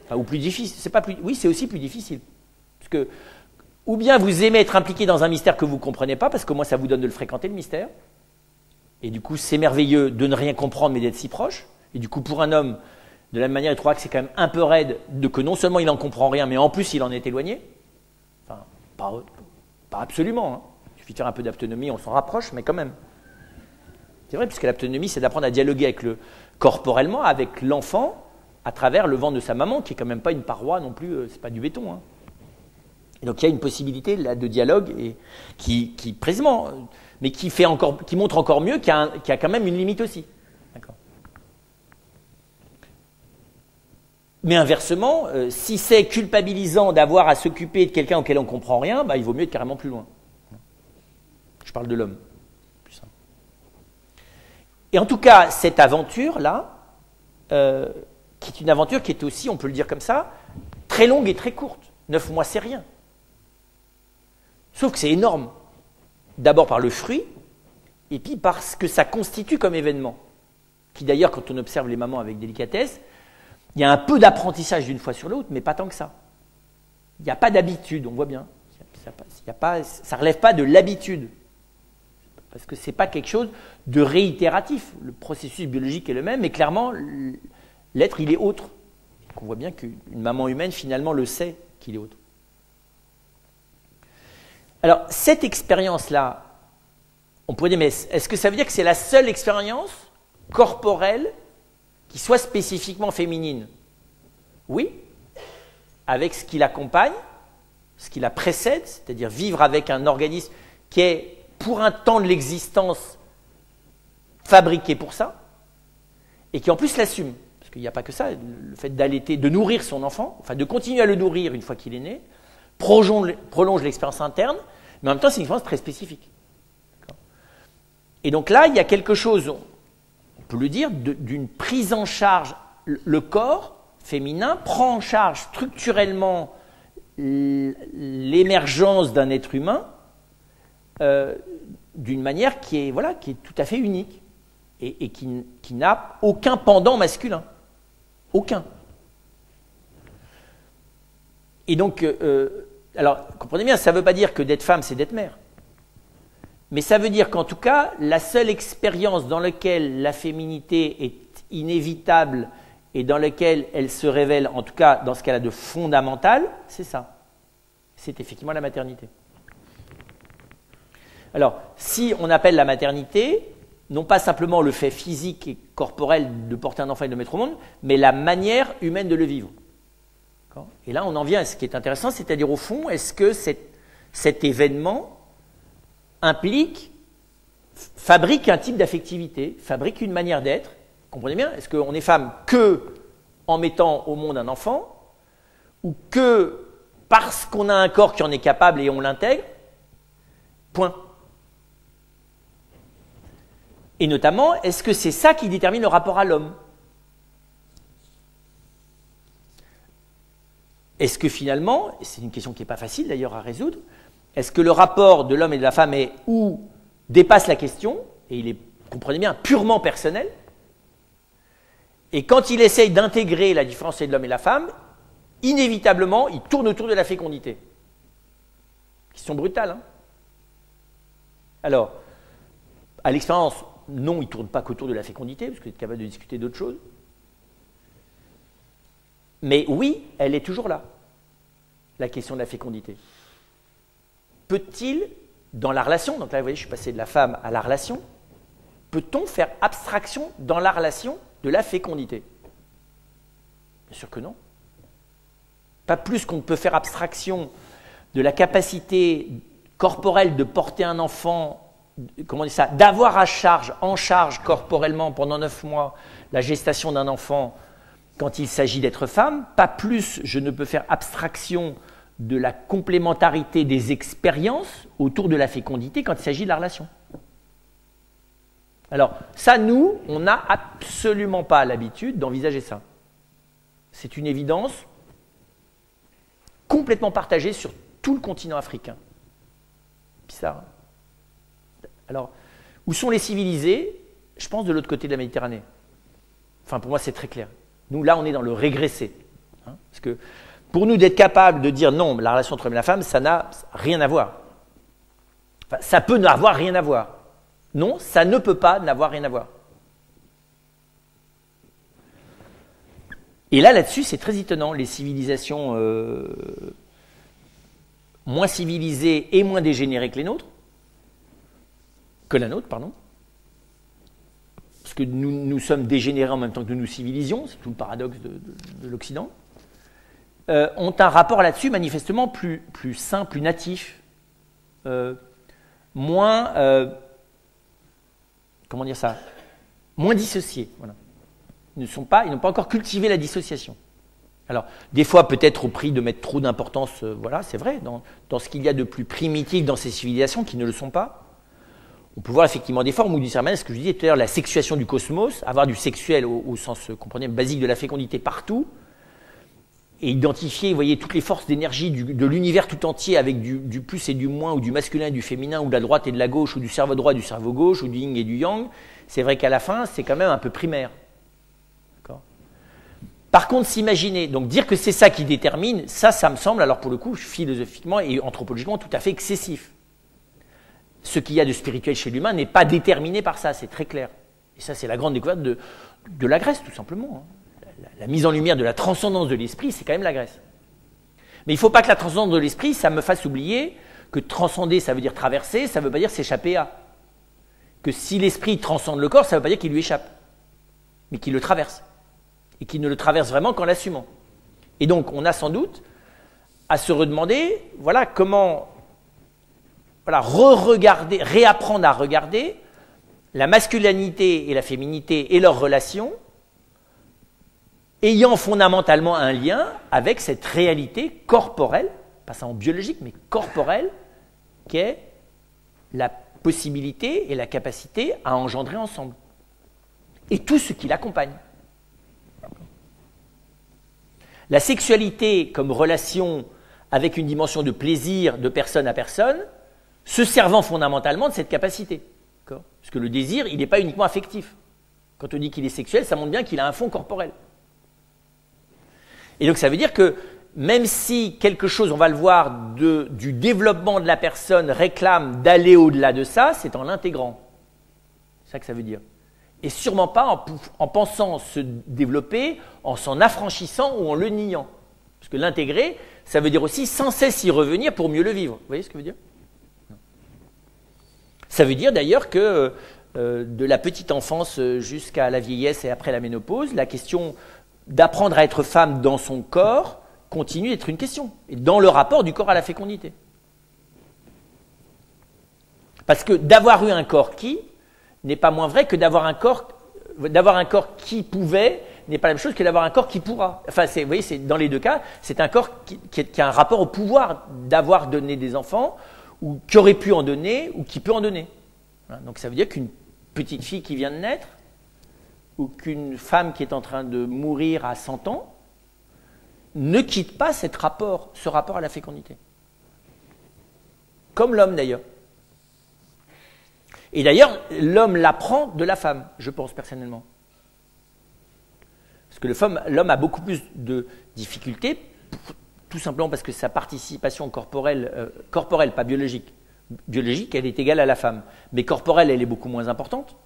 Enfin, ou plus difficile. C'est pas plus, oui, c'est aussi plus difficile. Parce que, ou bien vous aimez être impliqué dans un mystère que vous ne comprenez pas, parce que moi, ça vous donne de le fréquenter, le mystère. Et du coup, c'est merveilleux de ne rien comprendre, mais d'être si proche. Et du coup, pour un homme, de la même manière, il trouvera que c'est quand même un peu raide, de que non seulement il n'en comprend rien, mais en plus, il en est éloigné. Enfin, pas absolument, hein. Il suffit de faire un peu d'autonomie, on s'en rapproche, mais quand même. C'est vrai, puisque l'autonomie, c'est d'apprendre à dialoguer corporellement avec l'enfant à travers le ventre de sa maman, qui est quand même pas une paroi non plus, c'est pas du béton, hein. Et donc il y a une possibilité là de dialogue et qui précisément, mais qui montre encore mieux qu'il y a quand même une limite aussi. D'accord. Mais inversement, si c'est culpabilisant d'avoir à s'occuper de quelqu'un auquel on ne comprend rien, bah, il vaut mieux être carrément plus loin. Je parle de l'homme. Plus simple. Et en tout cas, cette aventure-là, qui est une aventure qui est aussi, on peut le dire comme ça, très longue et très courte. 9 mois, c'est rien. Sauf que c'est énorme. D'abord par le fruit, et puis parce que ça constitue comme événement. Qui d'ailleurs, quand on observe les mamans avec délicatesse, il y a un peu d'apprentissage d'une fois sur l'autre, mais pas tant que ça. Il n'y a pas d'habitude, on voit bien. Ça ne relève pas de l'habitude. Parce que ce n'est pas quelque chose de réitératif. Le processus biologique est le même, mais clairement, l'être, il est autre. On voit bien qu'une maman humaine, finalement, le sait qu'il est autre. Alors, cette expérience-là, on pourrait dire, mais est-ce que ça veut dire que c'est la seule expérience corporelle qui soit spécifiquement féminine? Oui, avec ce qui l'accompagne, ce qui la précède, c'est-à-dire vivre avec un organisme qui est, pour un temps de l'existence, fabriqué pour ça, et qui en plus l'assume. Parce qu'il n'y a pas que ça, le fait d'allaiter, de nourrir son enfant, enfin de continuer à le nourrir une fois qu'il est né, prolonge l'expérience interne, mais en même temps, c'est une expérience très spécifique. Et donc là, il y a quelque chose, on peut le dire, d'une prise en charge. Le corps féminin prend en charge structurellement l'émergence d'un être humain d'une manière qui est tout à fait unique et qui n'a aucun pendant masculin. Aucun. Et donc, alors, comprenez bien, ça ne veut pas dire que d'être femme, c'est d'être mère. Mais ça veut dire qu'en tout cas, la seule expérience dans laquelle la féminité est inévitable et dans laquelle elle se révèle, en tout cas dans ce qu'elle a de fondamental, c'est ça. C'est effectivement la maternité. Alors, si on appelle la maternité, non pas simplement le fait physique et corporel de porter un enfant et de le mettre au monde, mais la manière humaine de le vivre. Et là, on en vient à ce qui est intéressant, c'est-à-dire au fond, est-ce que cet événement fabrique un type d'affectivité, fabrique une manière d'être? Comprenez bien, est-ce qu'on est femme que en mettant au monde un enfant, ou que parce qu'on a un corps qui en est capable et on l'intègre? Point. Et notamment, est-ce que c'est ça qui détermine le rapport à l'homme? Est-ce que finalement, c'est une question qui n'est pas facile d'ailleurs à résoudre, est-ce que le rapport de l'homme et de la femme est ou dépasse la question, et il est, comprenez bien, purement personnel, Et quand il essaye d'intégrer la différence entre l'homme et la femme, inévitablement, il tourne autour de la fécondité. Question brutale, hein? Alors, à l'expérience, non, il ne tourne pas qu'autour de la fécondité, parce qu'il est capable de discuter d'autres choses. Mais oui, elle est toujours là, la question de la fécondité. Peut-il, dans la relation, donc là, vous voyez, je suis passé de la femme à la relation, peut-on faire abstraction dans la relation de la fécondité? Bien sûr que non. Pas plus qu'on ne peut faire abstraction de la capacité corporelle de porter un enfant, comment on dit ça, d'avoir en charge corporellement pendant 9 mois la gestation d'un enfant quand il s'agit d'être femme, pas plus je ne peux faire abstraction de la complémentarité des expériences autour de la fécondité quand il s'agit de la relation. Alors ça, nous, on n'a absolument pas l'habitude d'envisager ça. C'est une évidence complètement partagée sur tout le continent africain. Bizarre. Alors, où sont les civilisés? Je pense de l'autre côté de la Méditerranée. Enfin, pour moi, c'est très clair. Nous, là, on est dans le régressé. Hein, parce que pour nous, d'être capable de dire non, la relation entre l'homme et la femme, ça n'a rien à voir. Enfin, ça peut n'avoir rien à voir. Non, ça ne peut pas n'avoir rien à voir. Et là-dessus, c'est très étonnant. Les civilisations moins civilisées et moins dégénérées que la nôtre, pardon. Parce que nous sommes dégénérés en même temps que nous civilisions, c'est tout le paradoxe de l'Occident, ont un rapport là-dessus manifestement plus sain, plus natif, moins, comment dire ça, moins dissocié. Voilà. Ils n'ont pas encore cultivé la dissociation. Alors, des fois, peut-être au prix de mettre trop d'importance, voilà, c'est vrai, dans ce qu'il y a de plus primitif dans ces civilisations qui ne le sont pas. On peut voir effectivement des formes où du ce que je disais tout à l'heure, la sexuation du cosmos, avoir du sexuel au sens, comprenez, basique de la fécondité partout, et identifier, vous voyez, toutes les forces d'énergie de l'univers tout entier avec du plus et du moins, ou du masculin et du féminin, ou de la droite et de la gauche, ou du cerveau droit et du cerveau gauche, ou du yin et du yang, c'est vrai qu'à la fin, c'est quand même un peu primaire. D'accord ? Par contre, s'imaginer, donc dire que c'est ça qui détermine, ça me semble, alors pour le coup, philosophiquement et anthropologiquement, tout à fait excessif. Ce qu'il y a de spirituel chez l'humain n'est pas déterminé par ça, c'est très clair. Et ça, c'est la grande découverte de la Grèce, tout simplement. La mise en lumière de la transcendance de l'esprit, c'est quand même la Grèce. Mais il ne faut pas que la transcendance de l'esprit, ça me fasse oublier que transcender, ça veut dire traverser, ça ne veut pas dire s'échapper à. Que si l'esprit transcende le corps, ça ne veut pas dire qu'il lui échappe, mais qu'il le traverse. Et qu'il ne le traverse vraiment qu'en l'assumant. Et donc, on a sans doute à se redemander, voilà, comment... Voilà, re-regarder, réapprendre à regarder la masculinité et la féminité et leurs relations ayant fondamentalement un lien avec cette réalité corporelle, pas seulement biologique, mais corporelle, qui est la possibilité et la capacité à engendrer ensemble. Et tout ce qui l'accompagne. La sexualité comme relation avec une dimension de plaisir de personne à personne, se servant fondamentalement de cette capacité. Parce que le désir, il n'est pas uniquement affectif. Quand on dit qu'il est sexuel, ça montre bien qu'il a un fond corporel. Et donc ça veut dire que même si quelque chose, on va le voir, du développement de la personne réclame d'aller au-delà de ça, c'est en l'intégrant. C'est ça que ça veut dire. Et sûrement pas en pensant se développer, en s'en affranchissant ou en le niant. Parce que l'intégrer, ça veut dire aussi sans cesse y revenir pour mieux le vivre. Vous voyez ce que ça veut dire ? Ça veut dire d'ailleurs que de la petite enfance jusqu'à la vieillesse et après la ménopause, la question d'apprendre à être femme dans son corps continue d'être une question, et dans le rapport du corps à la fécondité. Parce que d'avoir eu un corps qui n'est pas moins vrai que d'avoir un corps qui pouvait n'est pas la même chose que d'avoir un corps qui pourra. Enfin, vous voyez, dans les deux cas, c'est un corps qui a un rapport au pouvoir d'avoir donné des enfants, ou qui aurait pu en donner, ou qui peut en donner. Donc ça veut dire qu'une petite fille qui vient de naître, ou qu'une femme qui est en train de mourir à 100 ans, ne quitte pas ce rapport à la fécondité. Comme l'homme d'ailleurs. Et d'ailleurs, l'homme l'apprend de la femme, je pense personnellement. Parce que l'homme a beaucoup plus de difficultés, tout simplement parce que sa participation corporelle, pas biologique, biologique, elle est égale à la femme, mais corporelle, elle est beaucoup moins importante,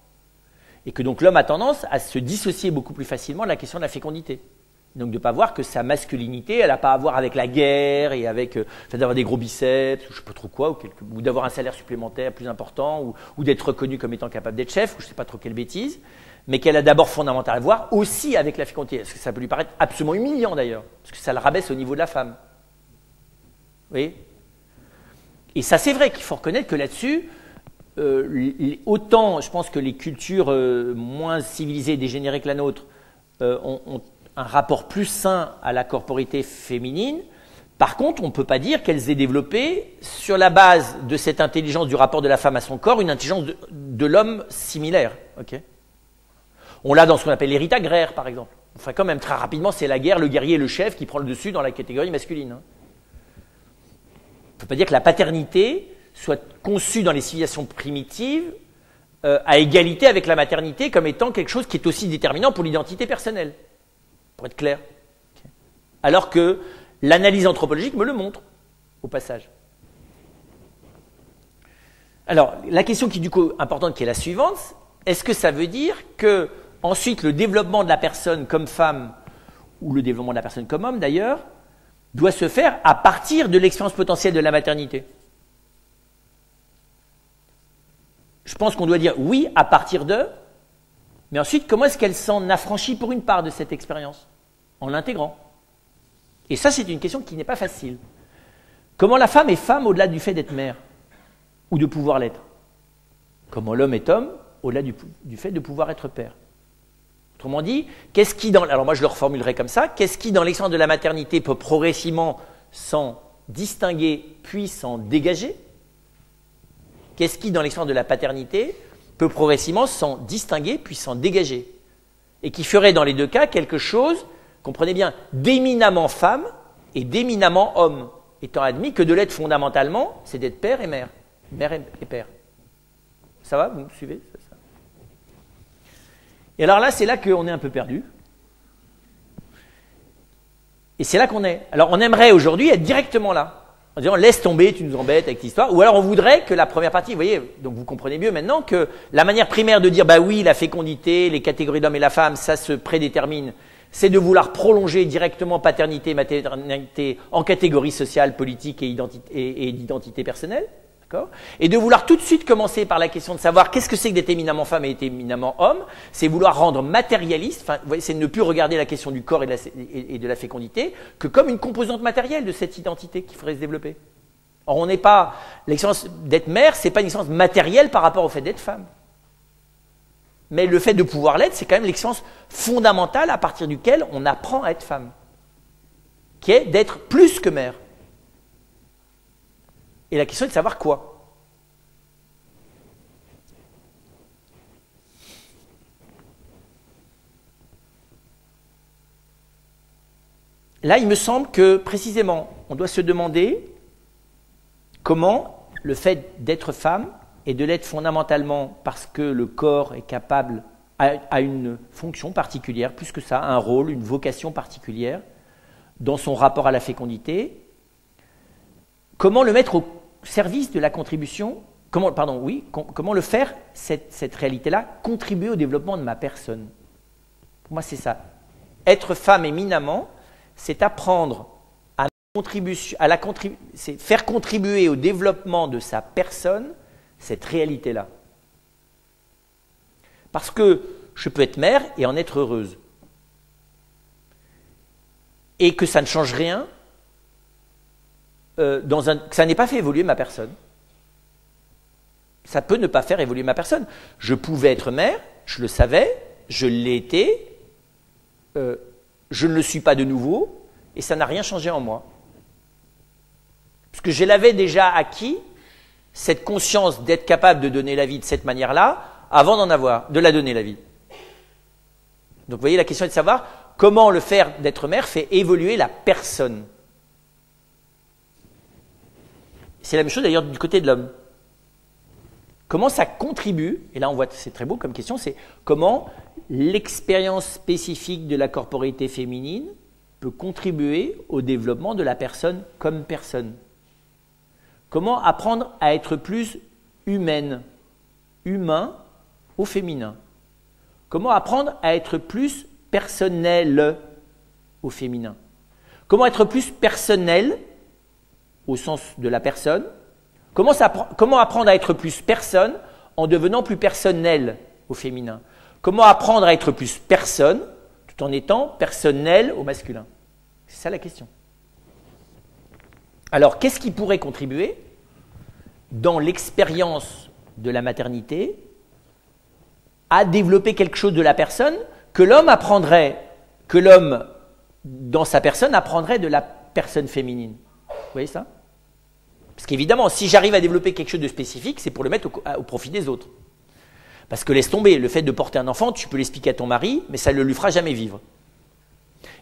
et que donc l'homme a tendance à se dissocier beaucoup plus facilement de la question de la fécondité. Donc de ne pas voir que sa masculinité, elle n'a pas à voir avec la guerre et avec d'avoir des gros biceps, ou je ne sais pas trop quoi, ou d'avoir un salaire supplémentaire plus important, ou d'être reconnu comme étant capable d'être chef, ou je ne sais pas trop quelle bêtise, mais qu'elle a d'abord fondamentalement à voir aussi avec la fécondité. Parce que ça peut lui paraître absolument humiliant d'ailleurs, parce que ça le rabaisse au niveau de la femme. Vous voyez ? Et ça, c'est vrai qu'il faut reconnaître que là-dessus, autant je pense que les cultures moins civilisées et dégénérées que la nôtre ont un rapport plus sain à la corporité féminine. Par contre, on ne peut pas dire qu'elles aient développé, sur la base de cette intelligence du rapport de la femme à son corps, une intelligence de l'homme similaire. Okay, on l'a dans ce qu'on appelle l'hérite agraire, par exemple. Enfin, quand même, très rapidement, c'est la guerre, le guerrier, le chef qui prend le dessus dans la catégorie masculine. On ne peut pas dire que la paternité soit conçue dans les civilisations primitives à égalité avec la maternité comme étant quelque chose qui est aussi déterminant pour l'identité personnelle. Pour être clair. Okay. Alors que l'analyse anthropologique me le montre, au passage. Alors, la question qui est du coup importante, qui est la suivante, est-ce que ça veut dire que ensuite le développement de la personne comme femme, ou le développement de la personne comme homme d'ailleurs, doit se faire à partir de l'expérience potentielle de la maternité? Je pense qu'on doit dire oui à partir de, mais ensuite, comment est-ce qu'elle s'en affranchit pour une part de cette expérience? En l'intégrant. Et ça, c'est une question qui n'est pas facile. Comment la femme est femme au-delà du fait d'être mère? Ou de pouvoir l'être? Comment l'homme est homme au-delà du fait de pouvoir être père? Autrement dit, qu'est-ce qui alors moi je le reformulerai comme ça, qu'est-ce qui dans l'expérience de la maternité peut progressivement s'en distinguer puis s'en dégager? Qu'est-ce qui dans l'expérience de la paternité peut progressivement s'en distinguer puis s'en dégager, et qui ferait dans les deux cas quelque chose, comprenez bien, d'éminemment femme et d'éminemment homme, étant admis que de l'être fondamentalement, c'est d'être père et mère et père. Ça va, vous me suivez? Ça. Et alors là, c'est là qu'on est un peu perdu. Et c'est là qu'on est. Alors on aimerait aujourd'hui être directement là, en disant laisse tomber, tu nous embêtes avec l'histoire. Ou alors on voudrait que la première partie, vous voyez, donc vous comprenez mieux maintenant que la manière primaire de dire bah oui, la fécondité, les catégories d'hommes et la femme, ça se prédétermine, c'est de vouloir prolonger directement paternité et maternité en catégories sociales, politiques et d'identité personnelle, d'accord ? Et de vouloir tout de suite commencer par la question de savoir qu'est-ce que c'est que d'être éminemment femme et d'être éminemment homme, c'est vouloir rendre matérialiste, enfin, vous voyez, c'est ne plus regarder la question du corps et de la fécondité que comme une composante matérielle de cette identité qui ferait se développer. Or, on n'est pas, l'expérience d'être mère, c'est pas une expérience matérielle par rapport au fait d'être femme. Mais le fait de pouvoir l'être, c'est quand même l'expérience fondamentale à partir duquel on apprend à être femme, qui est d'être plus que mère. Et la question est de savoir quoi. Là, il me semble que, précisément, on doit se demander comment le fait d'être femme et de l'être fondamentalement parce que le corps est capable, a une fonction particulière, plus que ça, un rôle, une vocation particulière dans son rapport à la fécondité, comment le mettre au service de la contribution, comment le faire, cette réalité-là, contribuer au développement de ma personne. Pour moi, c'est ça. Être femme éminemment, c'est apprendre c'est faire contribuer au développement de sa personne cette réalité-là. Parce que je peux être mère et en être heureuse. Et que ça ne change rien, que ça n'ait pas fait évoluer ma personne. Ça peut ne pas faire évoluer ma personne. Je pouvais être mère, je le savais, je l'ai été, je ne le suis pas de nouveau, et ça n'a rien changé en moi. Parce que je l'avais déjà acquis, cette conscience d'être capable de donner la vie de cette manière-là, avant de la donner la vie. Donc vous voyez, la question est de savoir comment le faire d'être mère fait évoluer la personne. C'est la même chose d'ailleurs du côté de l'homme. comment ça contribue, et là on voit, c'est très beau comme question, c'est comment l'expérience spécifique de la corporité féminine peut contribuer au développement de la personne comme personne. Comment apprendre à être plus humaine, humain au féminin. Comment apprendre à être plus personnel au féminin. Comment être plus personnel au sens de la personne. Comment apprendre à être plus personne en devenant plus personnel au féminin. Comment apprendre à être plus personne tout en étant personnel au masculin. C'est ça la question. Alors, qu'est-ce qui pourrait contribuer dans l'expérience de la maternité à développer quelque chose de la personne que l'homme dans sa personne apprendrait de la personne féminine. Vous voyez ça? Parce qu'évidemment, si j'arrive à développer quelque chose de spécifique, c'est pour le mettre au profit des autres. Parce que laisse tomber, le fait de porter un enfant, tu peux l'expliquer à ton mari, mais ça ne le lui fera jamais vivre.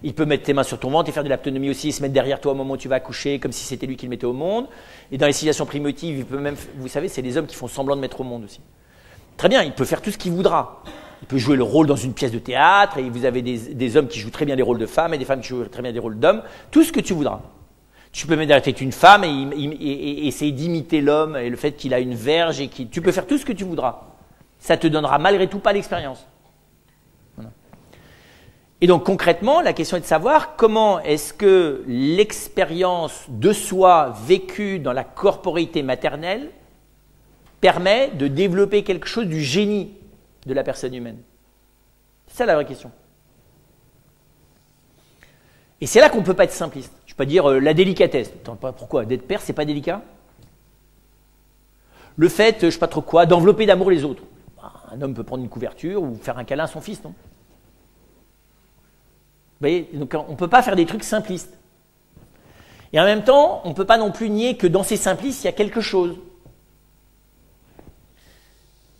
Il peut mettre tes mains sur ton ventre et faire de l'aptonomie aussi, et se mettre derrière toi au moment où tu vas accoucher, comme si c'était lui qui le mettait au monde. Et dans les situations primitives, il peut même, vous savez, c'est les hommes qui font semblant de mettre au monde aussi. Très bien, il peut faire tout ce qu'il voudra. Il peut jouer le rôle dans une pièce de théâtre, et vous avez des hommes qui jouent très bien les rôles de femmes, et des femmes qui jouent très bien des rôles d'hommes. Tout ce que tu voudras. Tu peux mettre derrière une femme et essayer d'imiter l'homme, et le fait qu'il a une verge, et tu peux faire tout ce que tu voudras. Ça te donnera malgré tout pas l'expérience. Voilà. Et donc concrètement, la question est de savoir comment est-ce que l'expérience de soi vécue dans la corporéité maternelle permet de développer quelque chose du génie de la personne humaine. C'est ça la vraie question. Et c'est là qu'on ne peut pas être simpliste. Je ne peux pas dire la délicatesse. Attends, pourquoi? D'être père, c'est pas délicat? Le fait, je ne sais pas trop quoi, d'envelopper d'amour les autres. Un homme peut prendre une couverture ou faire un câlin à son fils, non? Vous voyez, donc on ne peut pas faire des trucs simplistes. Et en même temps, on ne peut pas non plus nier que dans ces simplistes, il y a quelque chose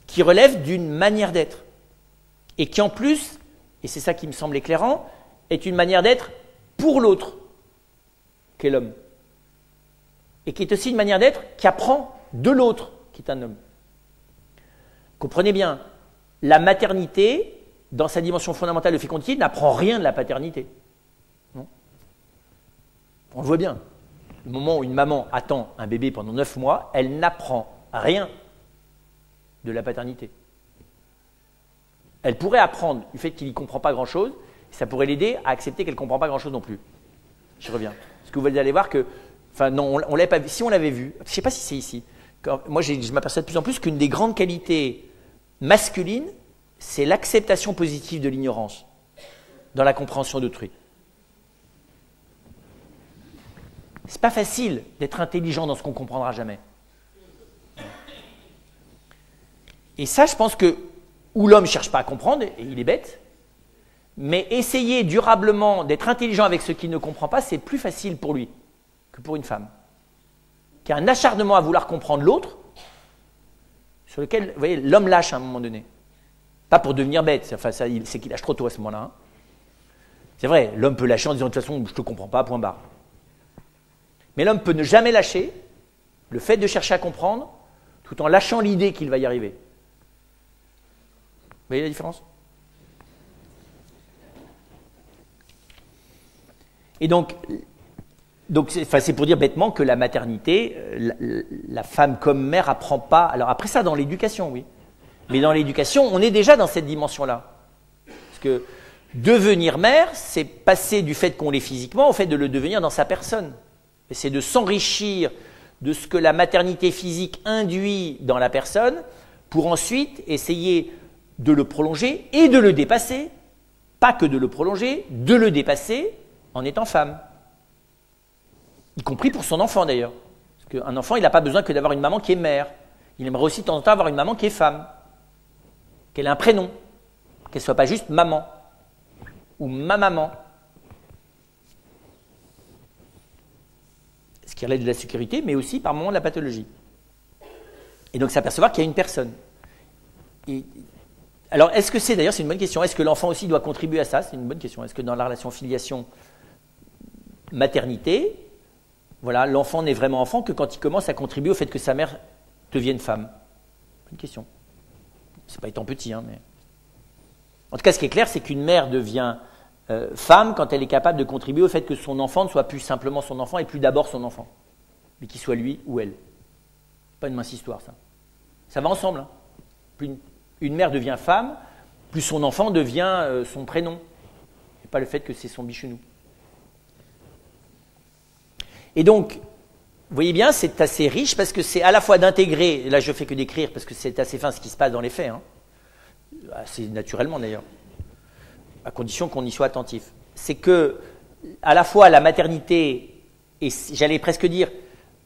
qui relève d'une manière d'être. Et qui en plus, et c'est ça qui me semble éclairant, est une manière d'être pour l'autre, qu'est l'homme. Et qui est aussi une manière d'être qui apprend de l'autre, qui est un homme. Comprenez bien, la maternité, dans sa dimension fondamentale de fécondité, n'apprend rien de la paternité. Non. On le voit bien. Le moment où une maman attend un bébé pendant 9 mois, elle n'apprend rien de la paternité. Elle pourrait apprendre du fait qu'il n'y comprend pas grand-chose, et ça pourrait l'aider à accepter qu'elle ne comprend pas grand-chose non plus. Je reviens. Parce que vous allez voir que, enfin non, on l'avait pas vu. Si on l'avait vu, je ne sais pas si c'est ici. Moi, je m'aperçois de plus en plus qu'une des grandes qualités masculine, c'est l'acceptation positive de l'ignorance dans la compréhension d'autrui. C'est pas facile d'être intelligent dans ce qu'on ne comprendra jamais. Et ça, je pense que où l'homme ne cherche pas à comprendre, et il est bête, mais essayer durablement d'être intelligent avec ce qu'il ne comprend pas, c'est plus facile pour lui que pour une femme. Qui a un acharnement à vouloir comprendre l'autre, sur lequel, vous voyez, l'homme lâche à un moment donné. Pas pour devenir bête, enfin, c'est qu'il lâche trop tôt à ce moment-là. Hein. C'est vrai, l'homme peut lâcher en disant de toute façon, je ne te comprends pas, point barre. Mais l'homme peut ne jamais lâcher le fait de chercher à comprendre, tout en lâchant l'idée qu'il va y arriver. Vous voyez la différence? Et donc c'est pour dire bêtement que la maternité, la femme comme mère apprend pas. Alors après ça, dans l'éducation, oui. Mais dans l'éducation, on est déjà dans cette dimension-là. Parce que devenir mère, c'est passer du fait qu'on l'est physiquement au fait de le devenir dans sa personne. Et c'est de s'enrichir de ce que la maternité physique induit dans la personne pour ensuite essayer de le prolonger et de le dépasser. Pas que de le prolonger, de le dépasser en étant femme. Y compris pour son enfant d'ailleurs. Parce qu'un enfant, il n'a pas besoin que d'avoir une maman qui est mère. Il aimerait aussi de temps en temps avoir une maman qui est femme. Qu'elle ait un prénom. Qu'elle ne soit pas juste maman. Ou ma maman. Ce qui relève de la sécurité, mais aussi par moment de la pathologie. Et donc s'apercevoir qu'il y a une personne. Alors est-ce que c'est une bonne question. Est-ce que l'enfant aussi doit contribuer à ça? C'est une bonne question. Est-ce que dans la relation filiation maternité, voilà, l'enfant n'est vraiment enfant que quand il commence à contribuer au fait que sa mère devienne femme. Bonne question. C'est pas étant petit, hein, mais... En tout cas, ce qui est clair, c'est qu'une mère devient femme quand elle est capable de contribuer au fait que son enfant ne soit plus simplement son enfant et plus d'abord son enfant, mais qu'il soit lui ou elle. Pas une mince histoire, ça. Ça va ensemble. Hein. Plus une mère devient femme, plus son enfant devient son prénom, et pas le fait que c'est son bichounou. Et donc, vous voyez bien, c'est assez riche parce que c'est à la fois d'intégrer, là je fais que d'écrire parce que c'est assez fin ce qui se passe dans les faits, hein, assez naturellement d'ailleurs, à condition qu'on y soit attentif. C'est que, à la fois la maternité, et j'allais presque dire,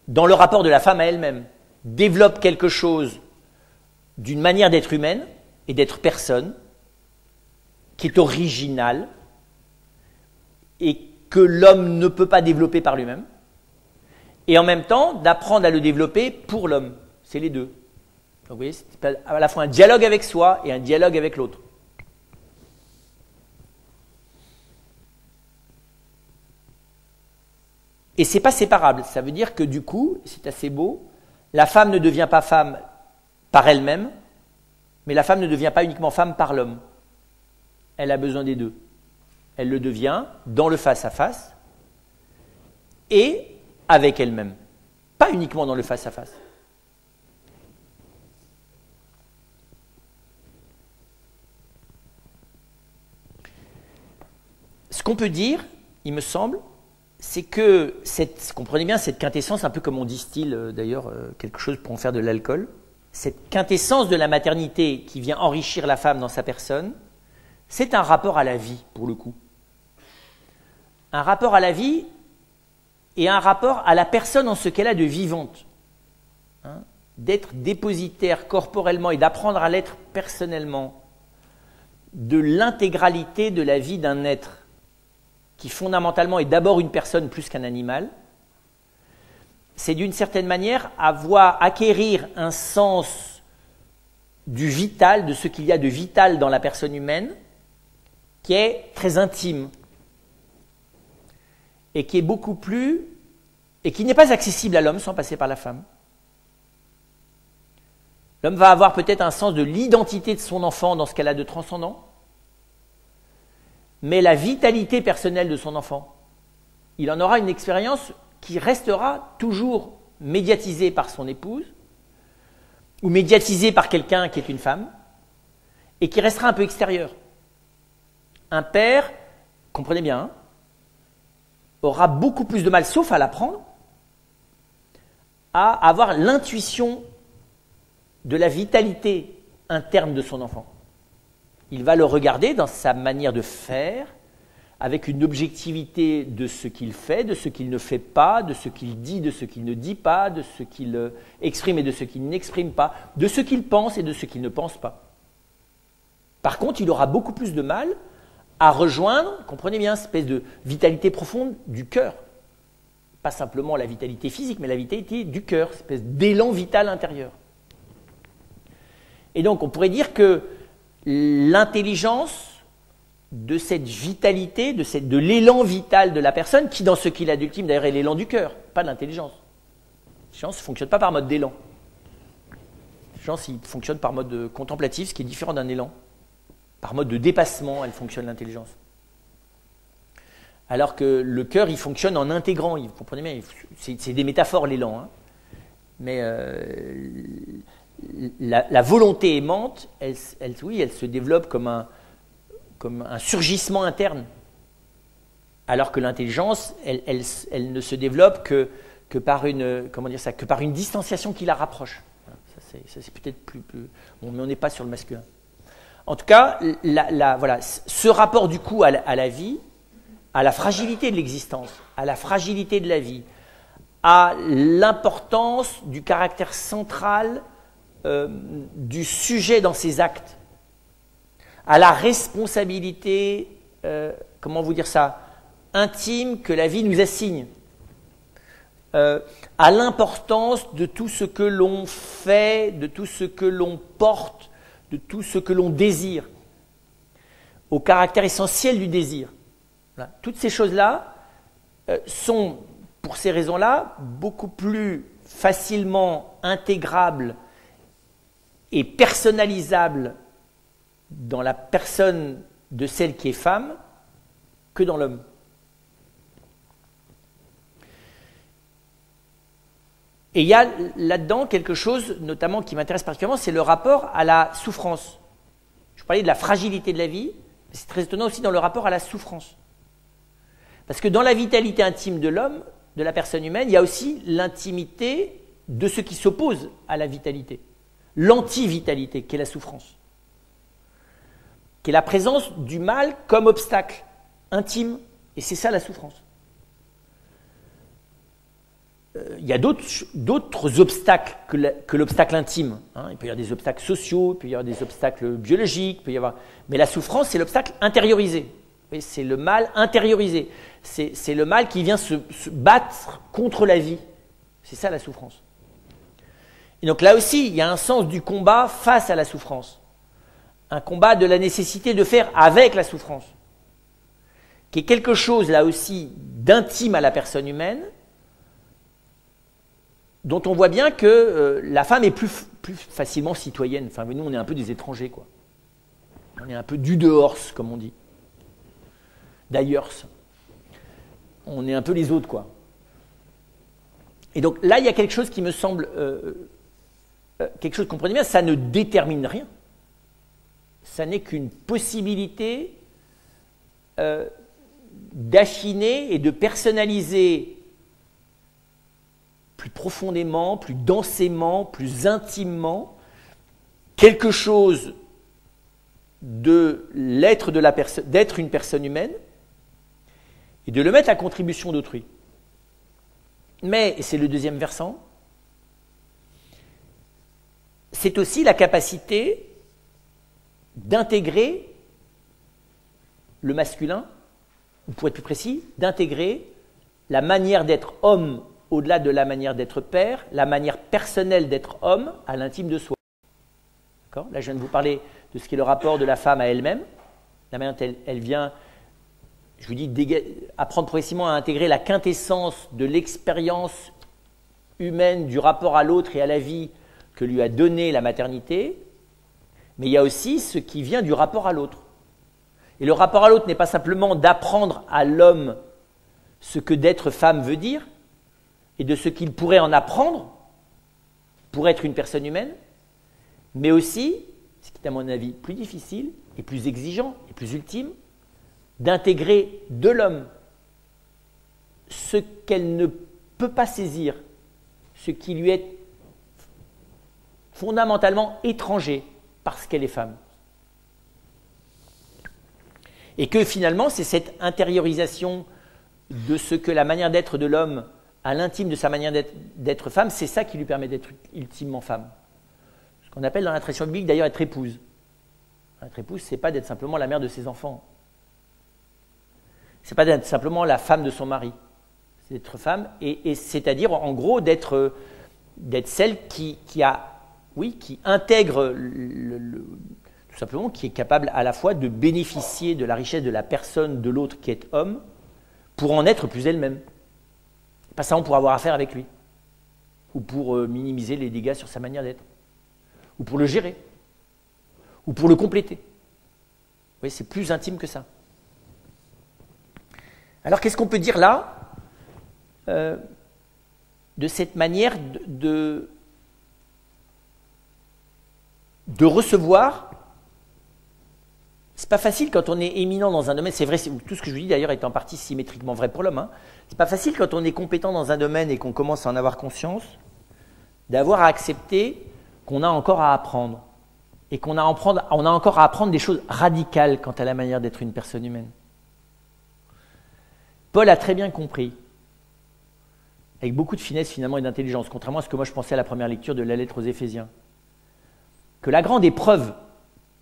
dans le rapport de la femme à elle-même, développe quelque chose d'une manière d'être humaine et d'être personne, qui est originale, et que l'homme ne peut pas développer par lui-même, et en même temps d'apprendre à le développer pour l'homme. C'est les deux. Donc vous voyez, c'est à la fois un dialogue avec soi et un dialogue avec l'autre. Et c'est pas séparable. Ça veut dire que du coup, c'est assez beau, la femme ne devient pas femme par elle-même, mais la femme ne devient pas uniquement femme par l'homme. Elle a besoin des deux. Elle le devient dans le face-à-face et avec elle-même. Pas uniquement dans le face-à-face. Ce qu'on peut dire, il me semble, c'est que, comprenez bien, cette quintessence, un peu comme on distille d'ailleurs quelque chose pour en faire de l'alcool, cette quintessence de la maternité qui vient enrichir la femme dans sa personne, c'est un rapport à la vie, pour le coup. Un rapport à la vie et un rapport à la personne en ce qu'elle a de vivante. Hein, d'être dépositaire corporellement et d'apprendre à l'être personnellement de l'intégralité de la vie d'un être qui fondamentalement est d'abord une personne plus qu'un animal, c'est d'une certaine manière acquérir un sens du vital, de ce qu'il y a de vital dans la personne humaine, qui est très intime et qui est beaucoup plus, et qui n'est pas accessible à l'homme sans passer par la femme. L'homme va avoir peut-être un sens de l'identité de son enfant dans ce qu'elle a de transcendant, mais la vitalité personnelle de son enfant, il en aura une expérience qui restera toujours médiatisée par son épouse ou médiatisée par quelqu'un qui est une femme et qui restera un peu extérieure. Un père, comprenez bien, hein, aura beaucoup plus de mal, sauf à l'apprendre, à avoir l'intuition de la vitalité interne de son enfant. Il va le regarder dans sa manière de faire, avec une objectivité de ce qu'il fait, de ce qu'il ne fait pas, de ce qu'il dit, de ce qu'il ne dit pas, de ce qu'il exprime et de ce qu'il n'exprime pas, de ce qu'il pense et de ce qu'il ne pense pas. Par contre, il aura beaucoup plus de mal à rejoindre, comprenez bien, cette espèce de vitalité profonde du cœur. Pas simplement la vitalité physique, mais la vitalité du cœur, cette espèce d'élan vital intérieur. Et donc, on pourrait dire que l'intelligence de cette vitalité, de l'élan vital de la personne, qui dans ce qu'il a d'ultime d'ailleurs est l'élan du cœur, pas de l'intelligence. L'intelligence ne fonctionne pas par mode d'élan. L'intelligence, il fonctionne par mode contemplatif, ce qui est différent d'un élan. Par mode de dépassement, elle fonctionne l'intelligence. Alors que le cœur, il fonctionne en intégrant, vous comprenez bien, c'est des métaphores l'élan, hein. Mais la volonté aimante, elle se développe comme un surgissement interne. Alors que l'intelligence, elle ne se développe que par une distanciation qui la rapproche. Ça c'est peut-être plus bon, mais on n'est pas sur le masculin. En tout cas, voilà, ce rapport du coup à la vie, à la fragilité de l'existence, à la fragilité de la vie, à l'importance du caractère central du sujet dans ses actes, à la responsabilité, comment vous dire ça, intime que la vie nous assigne, à l'importance de tout ce que l'on fait, de tout ce que l'on porte, de tout ce que l'on désire, au caractère essentiel du désir. Voilà. Toutes ces choses-là sont, pour ces raisons-là, beaucoup plus facilement intégrables est personnalisable dans la personne de celle qui est femme que dans l'homme. Et il y a là-dedans quelque chose, notamment qui m'intéresse particulièrement, c'est le rapport à la souffrance. Je parlais de la fragilité de la vie, mais c'est très étonnant aussi dans le rapport à la souffrance. Parce que dans la vitalité intime de l'homme, de la personne humaine, il y a aussi l'intimité de ce qui s'oppose à la vitalité. L'anti-vitalité, qui est la souffrance. Qui est la présence du mal comme obstacle intime. Et c'est ça la souffrance. Il y a d'autres obstacles que l'obstacle intime. Il peut y avoir des obstacles sociaux, il peut y avoir des obstacles biologiques, mais la souffrance, c'est l'obstacle intériorisé. C'est le mal intériorisé. C'est le mal qui vient se battre contre la vie. C'est ça la souffrance. Et donc là aussi, il y a un sens du combat face à la souffrance. Un combat de la nécessité de faire avec la souffrance. Qui est quelque chose là aussi d'intime à la personne humaine, dont on voit bien que la femme est plus facilement citoyenne. Enfin, nous, on est un peu des étrangers, quoi. On est un peu du dehors, comme on dit. D'ailleurs. On est un peu les autres, quoi. Et donc là, il y a quelque chose qui me semble... quelque chose, comprenez bien, ça ne détermine rien. Ça n'est qu'une possibilité d'affiner et de personnaliser plus profondément, plus densément, plus intimement, quelque chose de l'être de la personne, d'être une personne humaine, et de le mettre à contribution d'autrui. Mais, et c'est le deuxième versant, c'est aussi la capacité d'intégrer le masculin, ou pour être plus précis, d'intégrer la manière d'être homme au-delà de la manière d'être père, la manière personnelle d'être homme à l'intime de soi. D'accord ? Là, je viens de vous parler de ce qui est le rapport de la femme à elle-même, la manière dont elle vient, je vous dis, apprendre progressivement à intégrer la quintessence de l'expérience humaine, du rapport à l'autre et à la vie que lui a donné la maternité, mais il y a aussi ce qui vient du rapport à l'autre. Et le rapport à l'autre n'est pas simplement d'apprendre à l'homme ce que d'être femme veut dire, et de ce qu'il pourrait en apprendre pour être une personne humaine, mais aussi, ce qui est à mon avis plus difficile et plus exigeant et plus ultime, d'intégrer de l'homme ce qu'elle ne peut pas saisir, ce qui lui est fondamentalement étranger parce qu'elle est femme. Et que finalement, c'est cette intériorisation de ce que la manière d'être de l'homme à l'intime de sa manière d'être femme, c'est ça qui lui permet d'être ultimement femme. Ce qu'on appelle dans la tradition biblique d'ailleurs être épouse. Être épouse, ce n'est pas d'être simplement la mère de ses enfants. Ce n'est pas d'être simplement la femme de son mari. C'est d'être femme, et c'est-à-dire en gros d'être celle qui intègre tout simplement, qui est capable à la fois de bénéficier de la richesse de la personne de l'autre qui est homme, pour en être plus elle-même. Pas seulement pour avoir affaire avec lui, ou pour minimiser les dégâts sur sa manière d'être, ou pour le gérer, ou pour le compléter. Vous voyez, c'est plus intime que ça. Alors qu'est-ce qu'on peut dire là de cette manière de recevoir? C'est pas facile quand on est éminent dans un domaine, c'est vrai, tout ce que je vous dis d'ailleurs est en partie symétriquement vrai pour l'homme. C'est pas facile quand on est compétent dans un domaine et qu'on commence à en avoir conscience, d'avoir à accepter qu'on a encore à apprendre. Et on a encore à apprendre des choses radicales quant à la manière d'être une personne humaine. Paul a très bien compris, avec beaucoup de finesse finalement et d'intelligence, contrairement à ce que moi je pensais à la première lecture de la lettre aux Éphésiens, que la grande épreuve,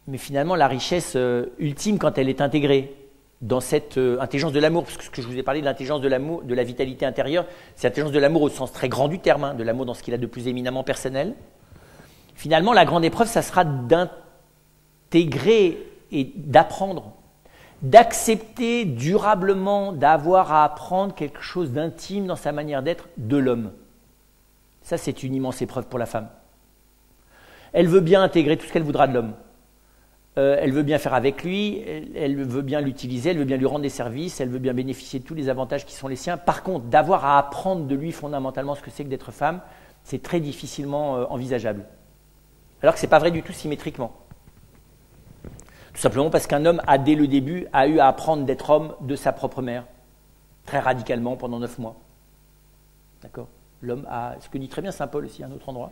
mais finalement la richesse ultime quand elle est intégrée dans cette intelligence de l'amour, parce que ce que je vous ai parlé de l'intelligence de l'amour, de la vitalité intérieure, c'est l'intelligence de l'amour au sens très grand du terme, de l'amour dans ce qu'il a de plus éminemment personnel. Finalement, la grande épreuve, ça sera d'intégrer et d'apprendre, d'accepter durablement d'avoir à apprendre quelque chose d'intime dans sa manière d'être de l'homme. Ça, c'est une immense épreuve pour la femme. Elle veut bien intégrer tout ce qu'elle voudra de l'homme. Elle veut bien faire avec lui, elle veut bien l'utiliser, elle veut bien lui rendre des services, elle veut bien bénéficier de tous les avantages qui sont les siens. Par contre, d'avoir à apprendre de lui fondamentalement ce que c'est que d'être femme, c'est très difficilement envisageable. Alors que ce n'est pas vrai du tout symétriquement. Tout simplement parce qu'un homme a dès le début eu à apprendre d'être homme de sa propre mère, très radicalement pendant 9 mois. D'accord ? L'homme a, ce que dit très bien saint Paul aussi à un autre endroit,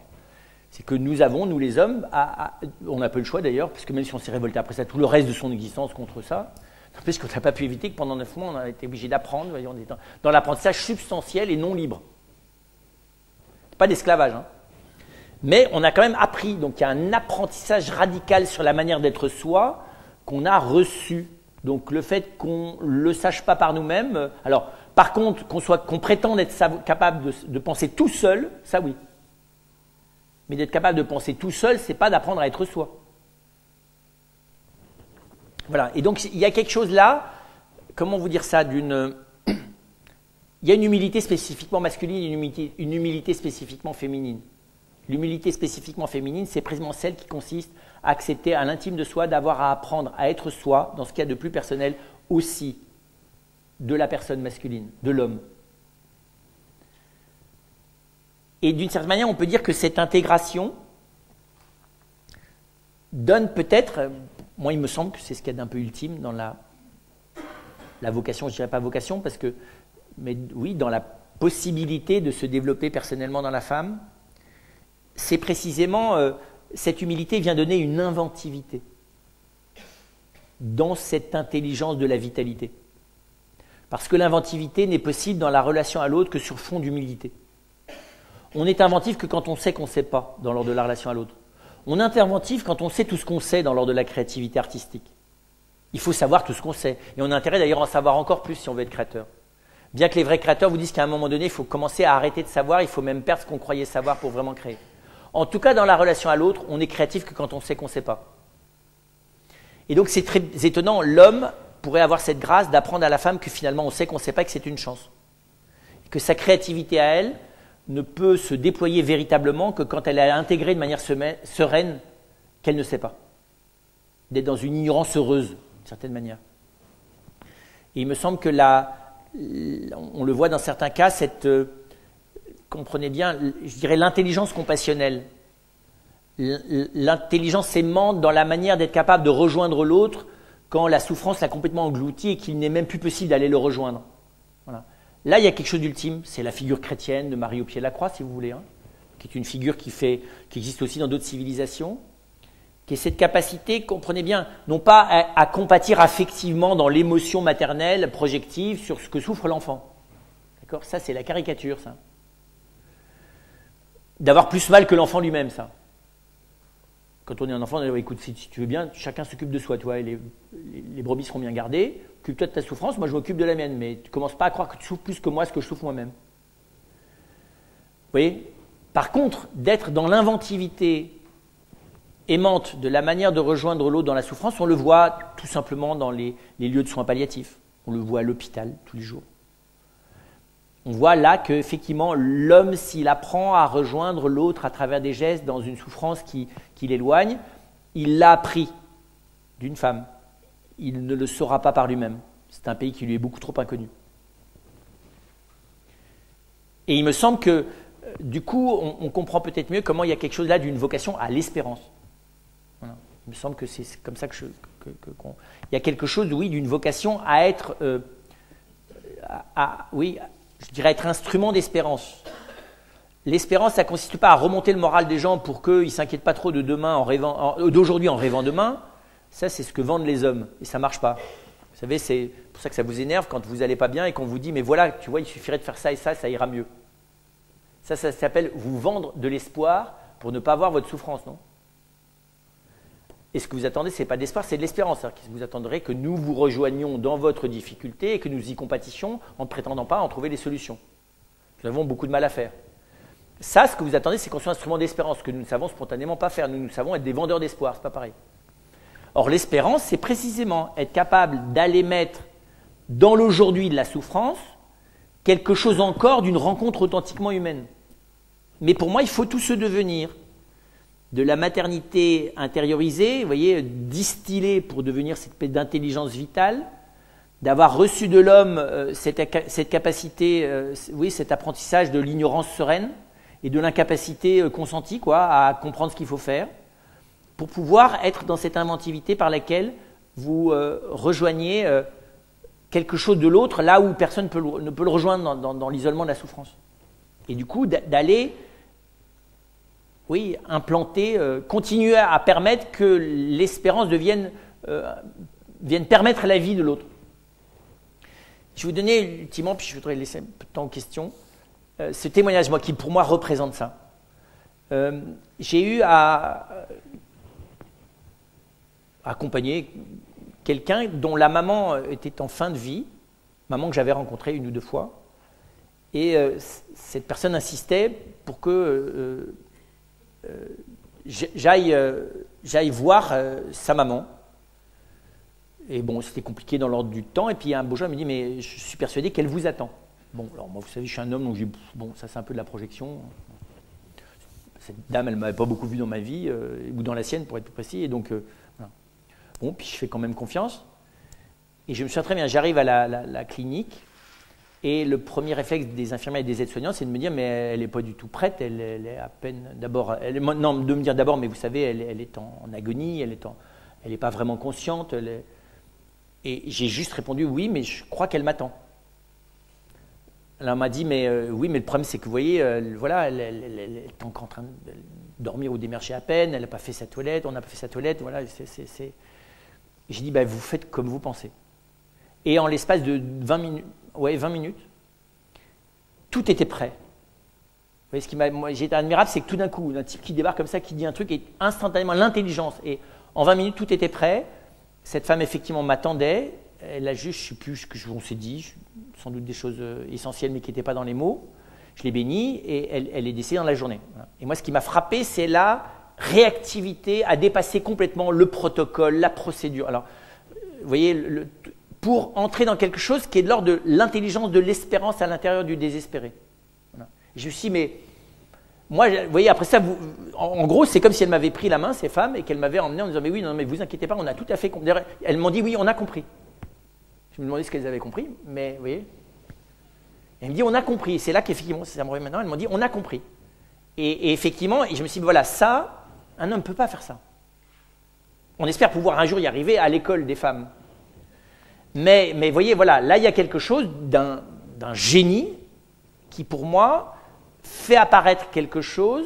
c'est que nous avons, nous les hommes, on n'a pas le choix d'ailleurs, parce que même si on s'est révolté après ça, tout le reste de son existence contre ça, parce qu'on n'a pas pu éviter que pendant 9 mois, on a été obligé d'apprendre, on est dans l'apprentissage substantiel et non libre. Pas d'esclavage, hein. Mais on a quand même appris, donc il y a un apprentissage radical sur la manière d'être soi qu'on a reçu. Donc le fait qu'on ne le sache pas par nous-mêmes, alors par contre qu'on prétende être capable de penser tout seul, ça oui. Mais d'être capable de penser tout seul, ce n'est pas d'apprendre à être soi. Voilà, et donc il y a quelque chose là, comment vous dire ça, il y a une humilité spécifiquement masculine et une humilité spécifiquement féminine. L'humilité spécifiquement féminine, c'est précisément celle qui consiste à accepter à l'intime de soi d'avoir à apprendre à être soi, dans ce qu'il y a de plus personnel aussi, de la personne masculine, de l'homme. Et d'une certaine manière, on peut dire que cette intégration donne peut-être, moi il me semble que c'est ce qu'il y a d'un peu ultime dans la vocation, je ne dirais pas vocation, parce que, mais oui, dans la possibilité de se développer personnellement dans la femme, c'est précisément, cette humilité vient donner une inventivité dans cette intelligence de la vitalité. Parce que l'inventivité n'est possible dans la relation à l'autre que sur fond d'humilité. On n'est inventif que quand on sait qu'on ne sait pas dans l'ordre de la relation à l'autre. On est inventif quand on sait tout ce qu'on sait dans l'ordre de la créativité artistique. Il faut savoir tout ce qu'on sait. Et on a intérêt d'ailleurs à en savoir encore plus si on veut être créateur. Bien que les vrais créateurs vous disent qu'à un moment donné, il faut commencer à arrêter de savoir, il faut même perdre ce qu'on croyait savoir pour vraiment créer. En tout cas, dans la relation à l'autre, on est créatif que quand on sait qu'on ne sait pas. Et donc c'est très étonnant, l'homme pourrait avoir cette grâce d'apprendre à la femme que finalement on sait qu'on ne sait pas, que c'est une chance. Et que sa créativité à elle ne peut se déployer véritablement que quand elle est intégrée de manière sereine qu'elle ne sait pas. D'être dans une ignorance heureuse, d'une certaine manière. Et il me semble que on le voit dans certains cas, comprenez bien, je dirais l'intelligence compassionnelle. L'intelligence aimante dans la manière d'être capable de rejoindre l'autre quand la souffrance l'a complètement englouti et qu'il n'est même plus possible d'aller le rejoindre. Voilà. Là, il y a quelque chose d'ultime, c'est la figure chrétienne de Marie au pied de la croix, si vous voulez, hein, qui est une figure qui existe aussi dans d'autres civilisations, qui est cette capacité, comprenez bien, non pas à compatir affectivement dans l'émotion maternelle, projective, sur ce que souffre l'enfant. D'accord ? Ça, c'est la caricature, ça. D'avoir plus mal que l'enfant lui-même, ça. Quand on est un enfant, on dit, écoute, si tu veux bien, chacun s'occupe de soi, tu vois, et les brebis seront bien gardées, occupe-toi de ta souffrance, moi je m'occupe de la mienne, mais tu ne commences pas à croire que tu souffres plus que moi ce que je souffre moi-même. Vous voyez ? Par contre, d'être dans l'inventivité aimante de la manière de rejoindre l'autre dans la souffrance, on le voit tout simplement dans les lieux de soins palliatifs, on le voit à l'hôpital tous les jours. On voit là qu'effectivement, l'homme, s'il apprend à rejoindre l'autre à travers des gestes dans une souffrance qui l'éloigne, il l'a appris d'une femme. Il ne le saura pas par lui-même. C'est un pays qui lui est beaucoup trop inconnu. Et il me semble que, du coup, on comprend peut-être mieux comment il y a quelque chose là d'une vocation à l'espérance. Voilà. Il me semble que c'est comme ça il y a quelque chose, oui, d'une vocation à être, je dirais être instrument d'espérance. L'espérance, ça ne consiste pas à remonter le moral des gens pour qu'ils ne s'inquiètent pas trop de demain d'aujourd'hui en rêvant demain. Ça, c'est ce que vendent les hommes et ça ne marche pas. Vous savez, c'est pour ça que ça vous énerve quand vous n'allez pas bien et qu'on vous dit « mais voilà, tu vois, il suffirait de faire ça et ça ira mieux ». Ça s'appelle vous vendre de l'espoir pour ne pas voir votre souffrance, non ? Et ce que vous attendez, ce n'est pas d'espoir, c'est de l'espérance. C'est-à-dire que vous attendrez que nous vous rejoignions dans votre difficulté et que nous y compatissions en ne prétendant pas en trouver des solutions. Nous avons beaucoup de mal à faire. Ça, ce que vous attendez, c'est qu'on soit un instrument d'espérance, que nous ne savons spontanément pas faire. Nous savons être des vendeurs d'espoir, c'est pas pareil. Or, l'espérance, c'est précisément être capable d'aller mettre dans l'aujourd'hui de la souffrance quelque chose encore d'une rencontre authentiquement humaine. Mais pour moi, il faut tout se devenir. de la maternité intériorisée, vous voyez, distillée pour devenir cette espèce d'intelligence vitale, d'avoir reçu de l'homme cette capacité, oui, cet apprentissage de l'ignorance sereine et de l'incapacité consentie, quoi, à comprendre ce qu'il faut faire, pour pouvoir être dans cette inventivité par laquelle vous rejoignez quelque chose de l'autre, là où personne ne peut le rejoindre dans l'isolement de la souffrance. Et du coup, d'aller, oui, implanter, continuer à permettre que l'espérance vienne permettre la vie de l'autre. Je vais vous donner ultimement, puis je voudrais laisser un peu de temps aux questions, ce témoignage, moi, qui pour moi représente ça. J'ai eu à accompagner quelqu'un dont la maman était en fin de vie, maman que j'avais rencontrée 1 ou 2 fois, et cette personne insistait pour que j'aille voir sa maman. Et bon, c'était compliqué dans l'ordre du temps, et puis un beau jour, elle me dit, mais je suis persuadé qu'elle vous attend. Bon, alors moi, vous savez, je suis un homme, donc je dis, bon, ça c'est un peu de la projection. Cette dame, elle ne m'avait pas beaucoup vu dans ma vie, ou dans la sienne, pour être plus précis, et donc, voilà. Bon, puis je fais quand même confiance. Et je me souviens très bien, j'arrive à la clinique, et le premier réflexe des infirmières et des aides-soignants, c'est de me dire, mais elle n'est pas du tout prête, elle est à peine, d'abord, non, de me dire d'abord, mais vous savez, elle est en agonie, elle n'est pas vraiment consciente, et j'ai juste répondu, oui, mais je crois qu'elle m'attend. Alors, elle m'a dit, mais oui, mais le problème, c'est que vous voyez, voilà, elle est encore en train de dormir ou d'émerger à peine, elle n'a pas fait sa toilette, on n'a pas fait sa toilette, voilà. J'ai dit, vous faites comme vous pensez. Et en l'espace de 20 minutes, tout était prêt. Vous voyez, j'ai été admirable, c'est que tout d'un coup, un type qui débarque comme ça, qui dit un truc, et instantanément, l'intelligence, et en 20 minutes, tout était prêt. Cette femme, effectivement, m'attendait. Elle a juste, je ne sais plus ce qu'on s'est dit, sans doute des choses essentielles, mais qui n'étaient pas dans les mots. Je l'ai bénie et elle est décédée dans la journée. Voilà. Et moi, ce qui m'a frappé, c'est la réactivité à dépasser complètement le protocole, la procédure. Alors, vous voyez, pour entrer dans quelque chose qui est de l'ordre de l'intelligence, de l'espérance à l'intérieur du désespéré. Voilà. Et je me suis dit, mais moi, vous voyez, après ça, en gros, c'est comme si elle m'avait pris la main, ces femmes, et qu'elle m'avait emmené en disant, mais oui, non, mais vous inquiétez pas, on a tout à fait compris. Elles m'ont dit, oui, on a compris. Je me demandais ce qu'elles avaient compris, mais vous voyez. Et elle me dit, on a compris. Et c'est là qu'effectivement, ça me revient maintenant, elles m'ont dit, on a compris. Et effectivement, je me suis dit, voilà, ça, un homme ne peut pas faire ça. On espère pouvoir un jour y arriver à l'école des femmes. Mais vous voyez, voilà, là, il y a quelque chose d'un génie qui, pour moi, fait apparaître quelque chose.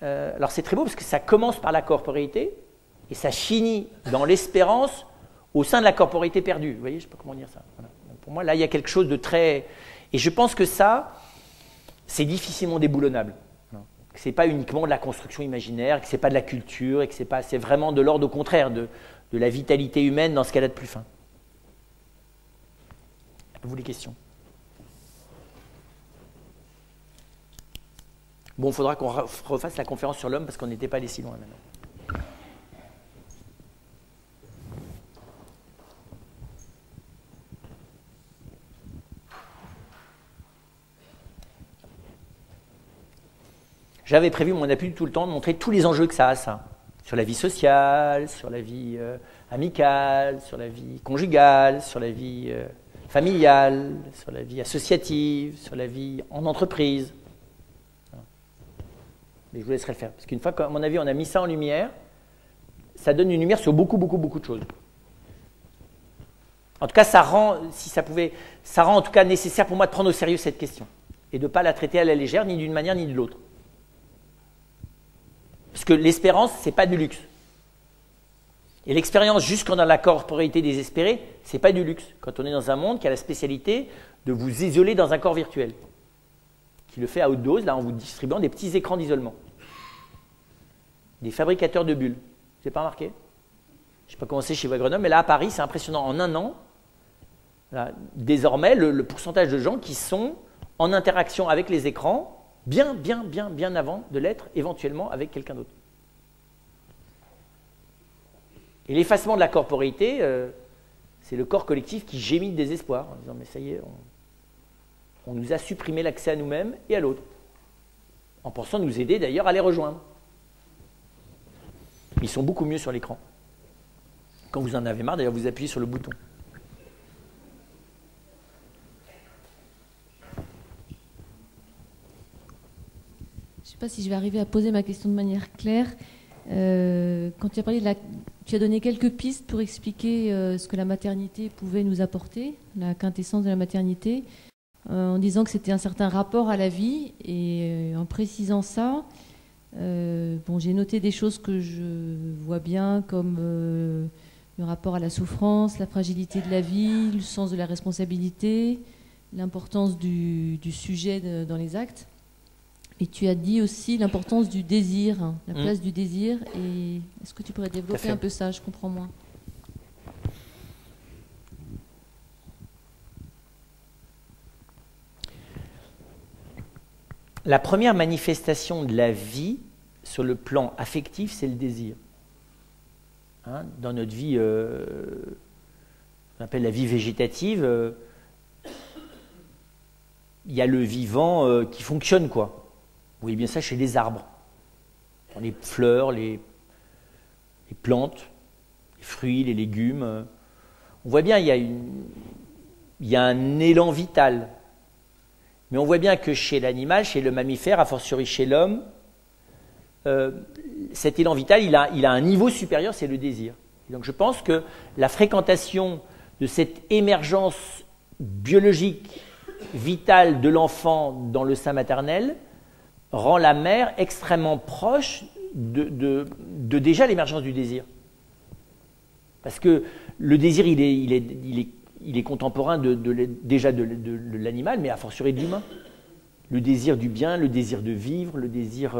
Alors c'est très beau parce que ça commence par la corporéité et ça finit dans l'espérance au sein de la corporéité perdue. Vous voyez, je ne sais pas comment dire ça. Voilà. Pour moi, là, il y a quelque chose de très... Et je pense que ça, c'est difficilement déboulonnable. Que ce n'est pas uniquement de la construction imaginaire, que ce n'est pas de la culture, et que c'est vraiment de l'ordre au contraire, de la vitalité humaine dans ce qu'elle a de plus fin. À vous les questions. Bon, il faudra qu'on refasse la conférence sur l'homme parce qu'on n'était pas allé si loin maintenant. J'avais prévu, mais on n'a plus du tout le temps de montrer tous les enjeux que ça a, ça. Sur la vie sociale, sur la vie amicale, sur la vie conjugale, sur la vie familiale, sur la vie associative, sur la vie en entreprise. Mais je vous laisserai le faire. Parce qu'une fois qu'à mon avis, on a mis ça en lumière, ça donne une lumière sur beaucoup de choses. En tout cas, ça rend en tout cas nécessaire pour moi de prendre au sérieux cette question. Et de ne pas la traiter à la légère, ni d'une manière ni de l'autre. Parce que l'espérance, ce n'est pas du luxe. Et l'expérience jusqu'en dans la corporéité désespérée, ce n'est pas du luxe. Quand on est dans un monde qui a la spécialité de vous isoler dans un corps virtuel. Qui le fait à haute dose, là, en vous distribuant des petits écrans d'isolement. Des fabricateurs de bulles. Vous n'avez pas remarqué? Je n'ai pas commencé chez vous à Grenoble, mais là, à Paris, c'est impressionnant. En un an, là, désormais, le pourcentage de gens qui sont en interaction avec les écrans, bien avant de l'être éventuellement avec quelqu'un d'autre. Et l'effacement de la corporéité, c'est le corps collectif qui gémit de désespoir, en disant mais ça y est, on nous a supprimé l'accès à nous-mêmes et à l'autre, en pensant nous aider d'ailleurs à les rejoindre. Ils sont beaucoup mieux sur l'écran. Quand vous en avez marre, d'ailleurs, vous appuyez sur le bouton. Je ne sais pas si je vais arriver à poser ma question de manière claire. Quand tu as parlé tu as donné quelques pistes pour expliquer ce que la maternité pouvait nous apporter, la quintessence de la maternité, en disant que c'était un certain rapport à la vie. Et en précisant ça, j'ai noté des choses que je vois bien, comme le rapport à la souffrance, la fragilité de la vie, le sens de la responsabilité, l'importance du sujet dans les actes. Et tu as dit aussi l'importance du désir, la place du désir. Et est-ce que tu pourrais développer un peu ça? Je comprends moins. La première manifestation de la vie sur le plan affectif, c'est le désir. Dans notre vie, on appelle la vie végétative, il y a le vivant qui fonctionne, quoi. Vous voyez bien ça chez les arbres. Dans les fleurs, les plantes, les fruits, les légumes. On voit bien, il y a un élan vital. Mais on voit bien que chez l'animal, chez le mammifère, a fortiori chez l'homme, cet élan vital, il a un niveau supérieur, c'est le désir. Et donc je pense que la fréquentation de cette émergence biologique, vitale de l'enfant dans le sein maternel, rend la mère extrêmement proche de déjà l'émergence du désir. Parce que le désir, il est contemporain déjà de l'animal, mais a fortiori de l'humain. Le désir du bien, le désir de vivre, le désir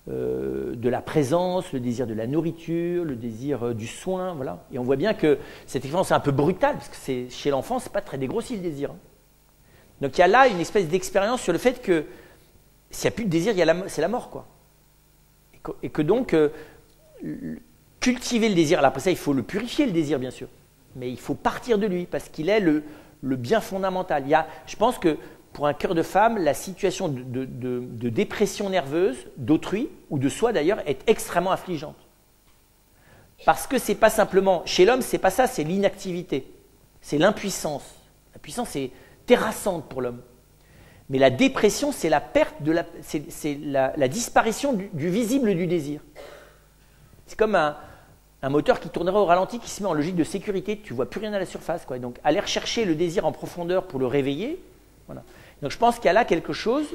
de la présence, le désir de la nourriture, le désir du soin, voilà. Et on voit bien que cette expérience est un peu brutale, parce que chez l'enfant, c'est pas très dégrossi le désir. Donc il y a là une espèce d'expérience sur le fait que s'il n'y a plus de désir, c'est la mort, quoi. Et que donc, cultiver le désir, alors après ça, il faut le purifier, le désir, bien sûr. Mais il faut partir de lui, parce qu'il est le bien fondamental. Je pense que pour un cœur de femme, la situation de dépression nerveuse d'autrui, ou de soi d'ailleurs, est extrêmement affligeante. Parce que c'est pas simplement, chez l'homme, c'est pas ça, c'est l'inactivité, c'est l'impuissance. La puissance est terrassante pour l'homme. Mais la dépression, c'est la perte c'est la disparition du visible du désir. C'est comme un moteur qui tournerait au ralenti, qui se met en logique de sécurité, tu ne vois plus rien à la surface, quoi. Donc aller rechercher le désir en profondeur pour le réveiller, voilà. Donc je pense qu'il y a là quelque chose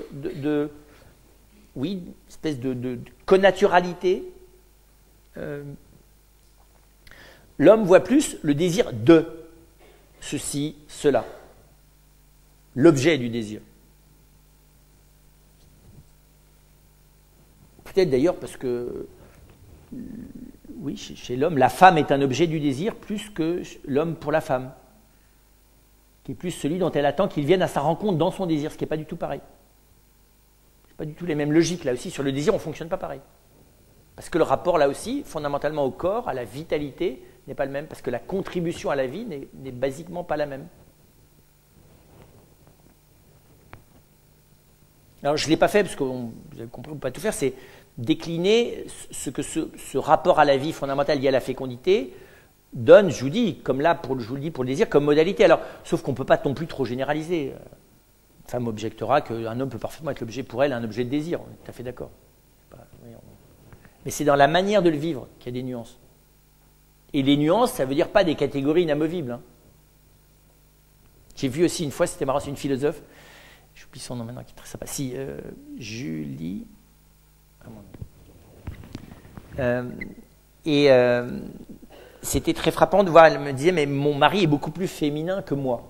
oui, une espèce de connaturalité. L'homme voit plus le désir de ceci, cela. L'objet du désir. Peut-être d'ailleurs parce que, oui, chez l'homme, la femme est un objet du désir plus que l'homme pour la femme, qui est plus celui dont elle attend qu'il vienne à sa rencontre dans son désir, ce qui n'est pas du tout pareil. Ce n'est pas du tout les mêmes logiques. Là aussi, sur le désir, on ne fonctionne pas pareil. Parce que le rapport, là aussi, fondamentalement au corps, à la vitalité, n'est pas le même, parce que la contribution à la vie n'est basiquement pas la même. Alors, je ne l'ai pas fait, parce que vous avez compris, on ne peut pas tout faire, c'est décliner ce que ce rapport à la vie fondamental lié à la fécondité donne, je vous dis, comme là, je vous le dis pour le désir, comme modalité. Alors, sauf qu'on ne peut pas non plus trop généraliser. Une femme objectera qu'un homme peut parfaitement être l'objet pour elle, un objet de désir. On est tout à fait d'accord. Mais c'est dans la manière de le vivre qu'il y a des nuances. Et les nuances, ça ne veut dire pas des catégories inamovibles. J'ai vu aussi une fois, c'était marrant, c'est une philosophe, j'oublie son nom maintenant, qui est très sympa. Si, Julie. C'était très frappant de voir, elle me disait, mais mon mari est beaucoup plus féminin que moi.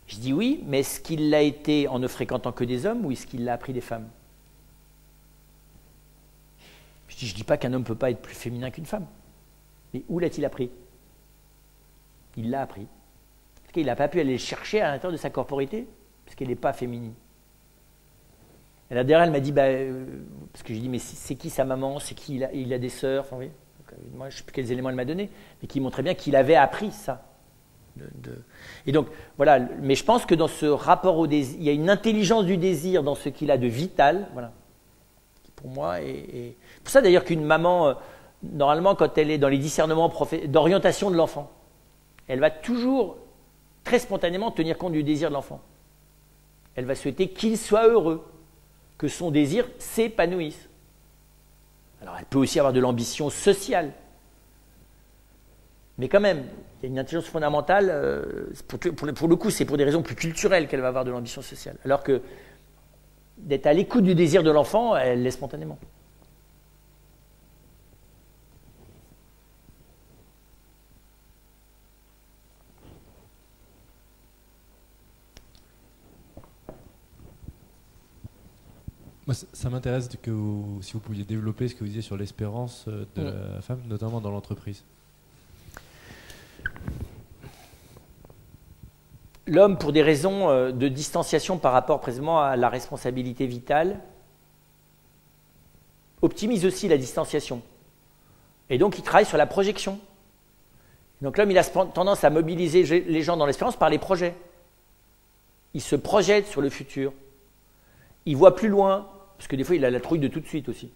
Je dis oui, mais est-ce qu'il l'a été en ne fréquentant que des hommes ou est-ce qu'il l'a appris des femmes? Je ne dis pas qu'un homme ne peut pas être plus féminin qu'une femme. Mais où l'a-t-il appris? Il l'a appris. Parce qu'il n'a pas pu aller le chercher à l'intérieur de sa corporité, parce qu'elle n'est pas féminine. Et là, derrière, elle m'a dit, parce que je lui ai dit, mais c'est qui sa maman? C'est qui il a des sœurs? Enfin, oui. Donc, moi, je ne sais plus quels éléments elle m'a donné, mais qui montraient bien qu'il avait appris ça. Et donc, voilà. Mais je pense que dans ce rapport au désir, il y a une intelligence du désir dans ce qu'il a de vital, voilà, qui pour moi. Et pour ça d'ailleurs qu'une maman, normalement, quand elle est dans les discernements d'orientation de l'enfant, elle va toujours très spontanément tenir compte du désir de l'enfant. Elle va souhaiter qu'il soit heureux, que son désir s'épanouisse. Alors elle peut aussi avoir de l'ambition sociale. Mais quand même, il y a une intelligence fondamentale, pour le coup, c'est pour des raisons plus culturelles qu'elle va avoir de l'ambition sociale. Alors que d'être à l'écoute du désir de l'enfant, elle l'est spontanément. Moi, ça m'intéresse si vous pouviez développer ce que vous disiez sur l'espérance de la femme, notamment dans l'entreprise. L'homme, pour des raisons de distanciation par rapport précisément à la responsabilité vitale, optimise aussi la distanciation. Et donc, il travaille sur la projection. Donc, l'homme, il a tendance à mobiliser les gens dans l'espérance par les projets. Il se projette sur le futur. Il voit plus loin, parce que des fois, il a la trouille de tout de suite aussi.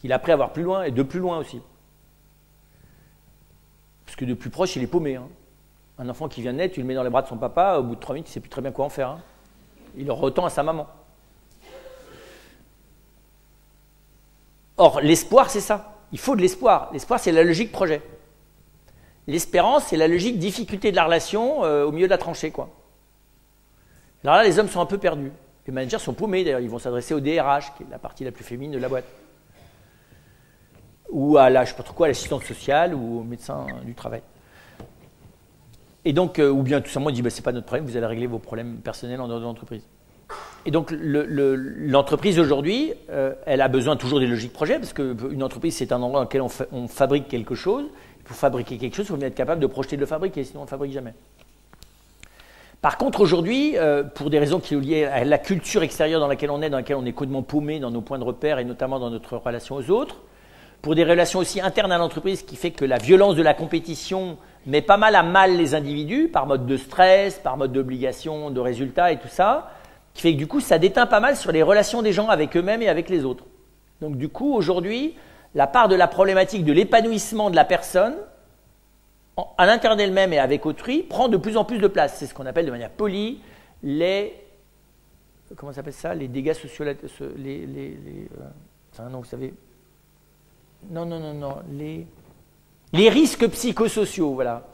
Il a appris à voir plus loin et de plus loin aussi. Parce que de plus proche, il est paumé. Hein. Un enfant qui vient de naître, tu le mets dans les bras de son papa, au bout de 3 minutes, il ne sait plus très bien quoi en faire. Hein. Il aura autant à sa maman. Or, l'espoir, c'est ça. Il faut de l'espoir. L'espoir, c'est la logique projet. L'espérance, c'est la logique difficulté de la relation au milieu de la tranchée, quoi. Alors là, les hommes sont un peu perdus. Les managers sont paumés, d'ailleurs. Ils vont s'adresser au DRH, qui est la partie la plus féminine de la boîte. Ou à je sais pas trop quoi, à l'assistante sociale ou au médecin du travail. Et donc, ou bien tout simplement, il dit, c'est pas notre problème, vous allez régler vos problèmes personnels en dehors de l'entreprise. Et donc, l'entreprise aujourd'hui, elle a besoin toujours des logiques projets, parce qu'une entreprise, c'est un endroit dans lequel on fabrique quelque chose. Pour fabriquer quelque chose, il faut bien être capable de projeter de le fabriquer, sinon on ne le fabrique jamais. Par contre, aujourd'hui, pour des raisons qui sont liées à la culture extérieure dans laquelle on est complètement paumé dans nos points de repère, et notamment dans notre relation aux autres, pour des relations aussi internes à l'entreprise, qui fait que la violence de la compétition met pas mal à mal les individus, par mode de stress, par mode d'obligation, de résultats et tout ça, qui fait que du coup, ça déteint pas mal sur les relations des gens avec eux-mêmes et avec les autres. Donc du coup, aujourd'hui, la part de la problématique de l'épanouissement de la personne, à l'intérieur d'elle-même et avec autrui, prend de plus en plus de place. C'est ce qu'on appelle de manière polie comment ça s'appelle ça, les dégâts sociaux, non, vous savez, les risques psychosociaux, voilà.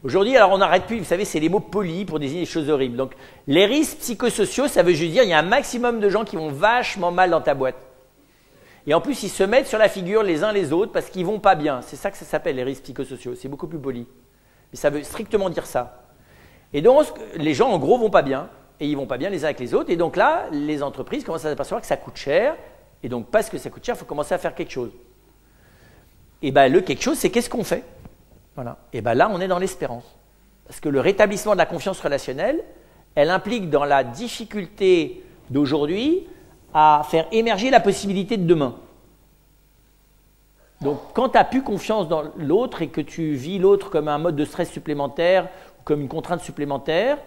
Aujourd'hui, alors on n'arrête plus, vous savez, c'est les mots polis pour désigner des choses horribles. Donc, les risques psychosociaux, ça veut juste dire qu'il y a un maximum de gens qui vont vachement mal dans ta boîte. Et en plus, ils se mettent sur la figure les uns les autres parce qu'ils vont pas bien. C'est ça que ça s'appelle, les risques psychosociaux. C'est beaucoup plus poli. Mais ça veut strictement dire ça. Et donc, les gens, en gros, vont pas bien. Et ils vont pas bien les uns avec les autres. Et donc là, les entreprises commencent à s'apercevoir que ça coûte cher. Et donc, parce que ça coûte cher, il faut commencer à faire quelque chose. Et bien, le quelque chose, c'est qu'est-ce qu'on fait? Voilà. Et bien là, on est dans l'espérance. Parce que le rétablissement de la confiance relationnelle, elle implique dans la difficulté d'aujourd'hui à faire émerger la possibilité de demain. Donc, quand tu n'as plus confiance dans l'autre et que tu vis l'autre comme un mode de stress supplémentaire ou comme une contrainte supplémentaire,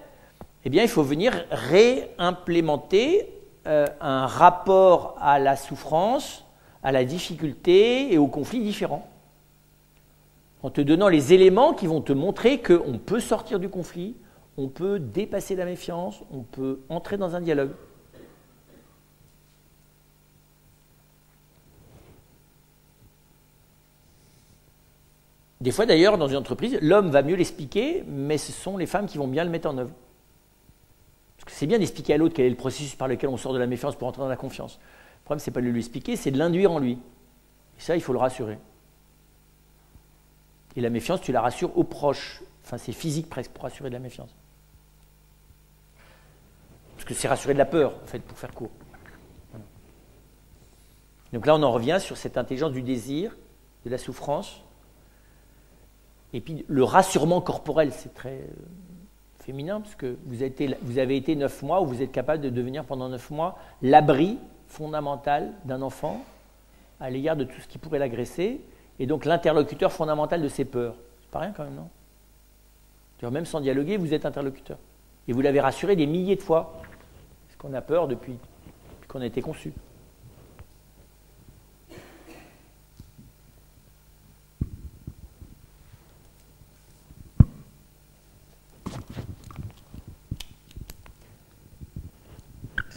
eh bien, il faut venir réimplémenter un rapport à la souffrance, à la difficulté et au conflit différent. En te donnant les éléments qui vont te montrer qu'on peut sortir du conflit, on peut dépasser la méfiance, on peut entrer dans un dialogue. Des fois d'ailleurs, dans une entreprise, l'homme va mieux l'expliquer, mais ce sont les femmes qui vont bien le mettre en œuvre. Parce que c'est bien d'expliquer à l'autre quel est le processus par lequel on sort de la méfiance pour entrer dans la confiance. Le problème, ce n'est pas de lui expliquer, c'est de l'induire en lui. Et ça, il faut le rassurer. Et la méfiance, tu la rassures aux proches. Enfin, c'est physique presque pour rassurer de la méfiance. Parce que c'est rassurer de la peur, en fait, pour faire court. Voilà. Donc là, on en revient sur cette intelligence du désir, de la souffrance. Et puis, le rassurement corporel, c'est très féminin, parce que vous avez été 9 mois, ou vous êtes capable de devenir pendant 9 mois l'abri fondamental d'un enfant à l'égard de tout ce qui pourrait l'agresser, et donc l'interlocuteur fondamental de ses peurs. C'est pas rien quand même, non? Même sans dialoguer, vous êtes interlocuteur. Et vous l'avez rassuré des milliers de fois, parce qu'on a peur depuis qu'on a été conçu.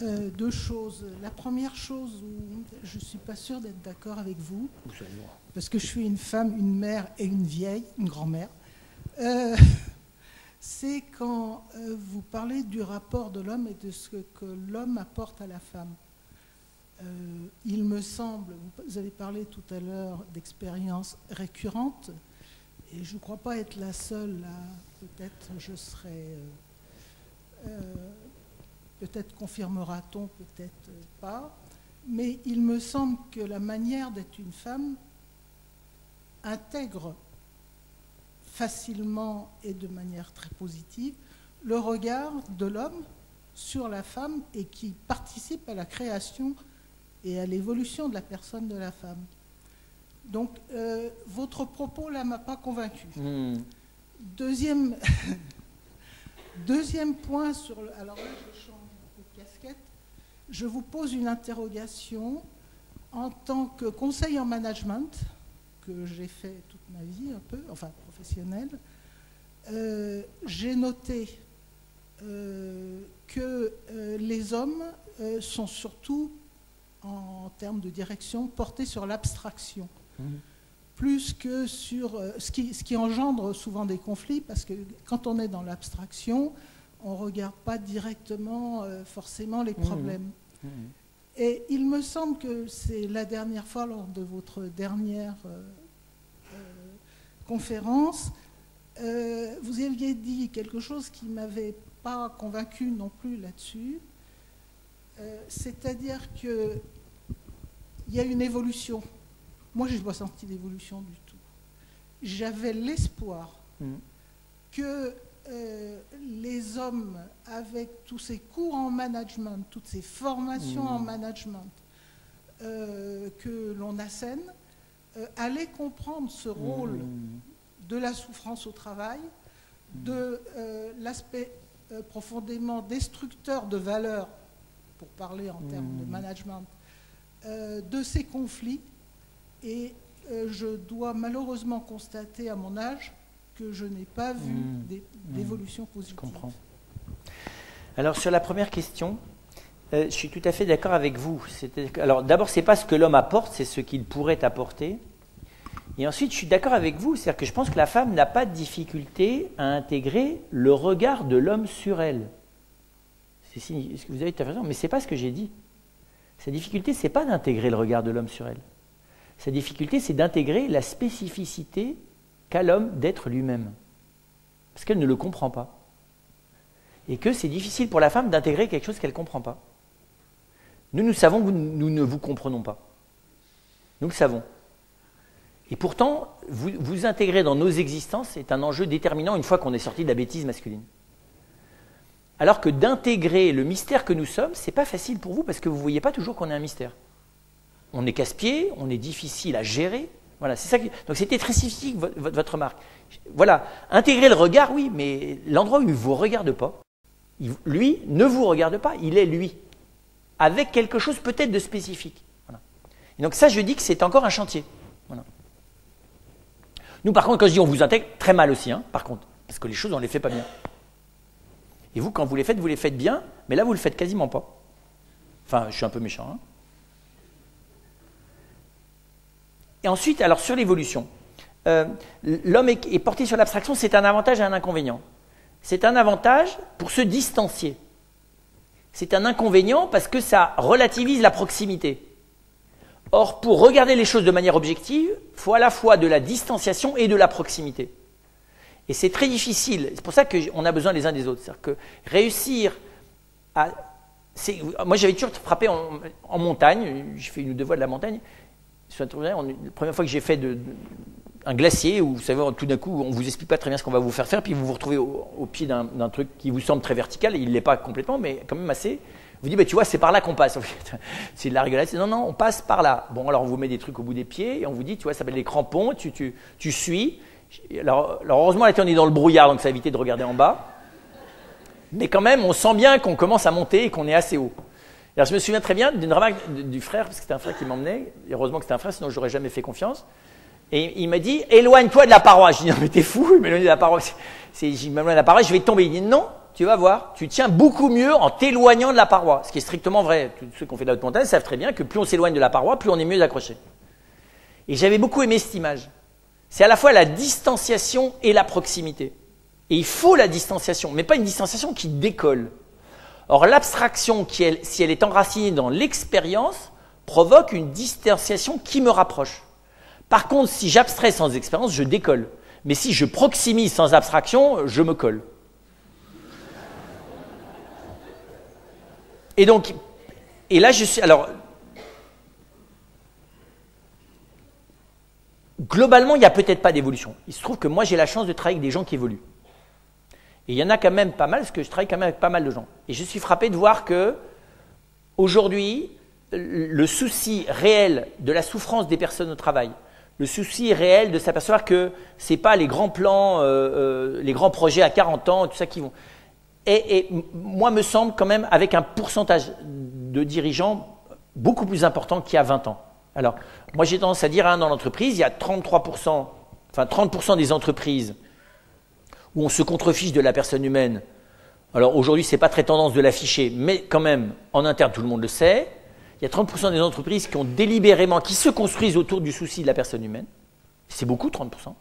Deux choses. La première chose où je ne suis pas sûre d'être d'accord avec vous, parce que je suis une femme, une mère et une vieille, une grand-mère, c'est quand vous parlez du rapport de l'homme et de ce que l'homme apporte à la femme. Il me semble, vous avez parlé tout à l'heure d'expériences récurrentes, et je ne crois pas être la seule, peut-être je serai... peut-être confirmera-t-on, peut-être pas, mais il me semble que la manière d'être une femme intègre facilement et de manière très positive le regard de l'homme sur la femme et qui participe à la création et à l'évolution de la personne de la femme. Donc, votre propos là m'a pas convaincu. Deuxième point sur le... Alors là, je change de casquette. Je vous pose une interrogation en tant que conseiller en management, que j'ai fait toute ma vie un peu, enfin professionnelle. J'ai noté que les hommes sont surtout, en termes de direction, portés sur l'abstraction. Plus que sur ce qui engendre souvent des conflits, parce que quand on est dans l'abstraction, on ne regarde pas directement forcément les problèmes. Et il me semble que c'est la dernière fois, lors de votre dernière conférence, vous aviez dit quelque chose qui ne m'avait pas convaincu non plus là-dessus, c'est-à-dire qu'il y a une évolution. Moi, je n'ai pas senti d'évolution du tout. J'avais l'espoir que les hommes, avec tous ces cours en management, toutes ces formations en management que l'on assène, allaient comprendre ce rôle de la souffrance au travail, de l'aspect profondément destructeur de valeur, pour parler en termes de management, de ces conflits. Et je dois malheureusement constater à mon âge que je n'ai pas vu d'évolution positive. Je comprends. Alors sur la première question, je suis tout à fait d'accord avec vous. Alors d'abord, ce n'est pas ce que l'homme apporte, c'est ce qu'il pourrait apporter. Et ensuite, je suis d'accord avec vous, c'est-à-dire que je pense que la femme n'a pas de difficulté à intégrer le regard de l'homme sur elle. Est-ce que vous avez tout à fait raison, mais ce n'est pas ce que j'ai dit. Sa difficulté, ce n'est pas d'intégrer le regard de l'homme sur elle. Sa difficulté, c'est d'intégrer la spécificité qu'a l'homme d'être lui-même. Parce qu'elle ne le comprend pas. Et que c'est difficile pour la femme d'intégrer quelque chose qu'elle ne comprend pas. Nous savons que nous ne vous comprenons pas. Nous le savons. Et pourtant, vous intégrer dans nos existences est un enjeu déterminant une fois qu'on est sorti de la bêtise masculine. Alors que d'intégrer le mystère que nous sommes, ce n'est pas facile pour vous parce que vous ne voyez pas toujours qu'on est un mystère. On est casse-pied, on est difficile à gérer. Voilà, c'est ça. Donc c'était très spécifique votre remarque. Voilà, intégrer le regard, oui, mais l'endroit où il ne vous regarde pas, lui ne vous regarde pas, il est lui, avec quelque chose peut-être de spécifique. Voilà. Et donc ça, je dis que c'est encore un chantier. Voilà. Nous, par contre, quand je dis on vous intègre, très mal aussi, hein, par contre, parce que les choses, on ne les fait pas bien. Et vous, quand vous les faites bien, mais là, vous ne le faites quasiment pas. Enfin, je suis un peu méchant, hein. Et ensuite, alors sur l'évolution, l'homme est porté sur l'abstraction, c'est un avantage et un inconvénient. C'est un avantage pour se distancier. C'est un inconvénient parce que ça relativise la proximité. Or, pour regarder les choses de manière objective, il faut à la fois de la distanciation et de la proximité. Et c'est très difficile. C'est pour ça qu'on a besoin les uns des autres. C'est-à-dire que réussir à... Moi, j'avais toujours frappé en montagne. J'ai fait une ou deux fois de la montagne. La première fois que j'ai fait un glacier, où vous savez, tout d'un coup, on ne vous explique pas très bien ce qu'on va vous faire faire, puis vous vous retrouvez au pied d'un truc qui vous semble très vertical, et il ne l'est pas complètement, mais quand même assez. Vous dites, bah, tu vois, c'est par là qu'on passe. C'est de la rigolade. Non, on passe par là. Bon, alors on vous met des trucs au bout des pieds, et on vous dit, tu vois, ça s'appelle des crampons, tu suis. Alors heureusement, là, on est dans le brouillard, donc ça a évité de regarder en bas. Mais quand même, on sent bien qu'on commence à monter et qu'on est assez haut. Alors, je me souviens très bien d'une remarque du frère, parce que c'était un frère qui m'emmenait. Heureusement que c'était un frère, sinon je n'aurais jamais fait confiance. Et il m'a dit, éloigne-toi de la paroi. Je dis, non, mais t'es fou, il m'éloigne de la paroi. Il m'éloigne de la paroi, je vais tomber. Il dit, non, tu vas voir, tu tiens beaucoup mieux en t'éloignant de la paroi, ce qui est strictement vrai. Tous ceux qui ont fait de la haute montagne savent très bien que plus on s'éloigne de la paroi, plus on est mieux accroché. Et j'avais beaucoup aimé cette image. C'est à la fois la distanciation et la proximité. Et il faut la distanciation, mais pas une distanciation qui décolle. Or, l'abstraction, si elle est enracinée dans l'expérience, provoque une distanciation qui me rapproche. Par contre, si j'abstrais sans expérience, je décolle. Mais si je proximise sans abstraction, je me colle. Et donc, et là je suis... Alors, globalement, il n'y a peut-être pas d'évolution. Il se trouve que moi, j'ai la chance de travailler avec des gens qui évoluent. Et il y en a quand même pas mal, parce que je travaille quand même avec pas mal de gens. Et je suis frappé de voir que, aujourd'hui, le souci réel de la souffrance des personnes au travail, le souci réel de s'apercevoir que ce n'est pas les grands plans, les grands projets à 40 ans, tout ça qui vont... Et moi, me semble quand même avec un pourcentage de dirigeants beaucoup plus important qu'il y a 20 ans. Alors, moi j'ai tendance à dire, dans l'entreprise, il y a 33%, enfin 30% des entreprises où on se contrefiche de la personne humaine. Alors aujourd'hui, ce n'est pas très tendance de l'afficher, mais quand même, en interne, tout le monde le sait. Il y a 30% des entreprises qui ont délibérément, qui se construisent autour du souci de la personne humaine. C'est beaucoup, 30%.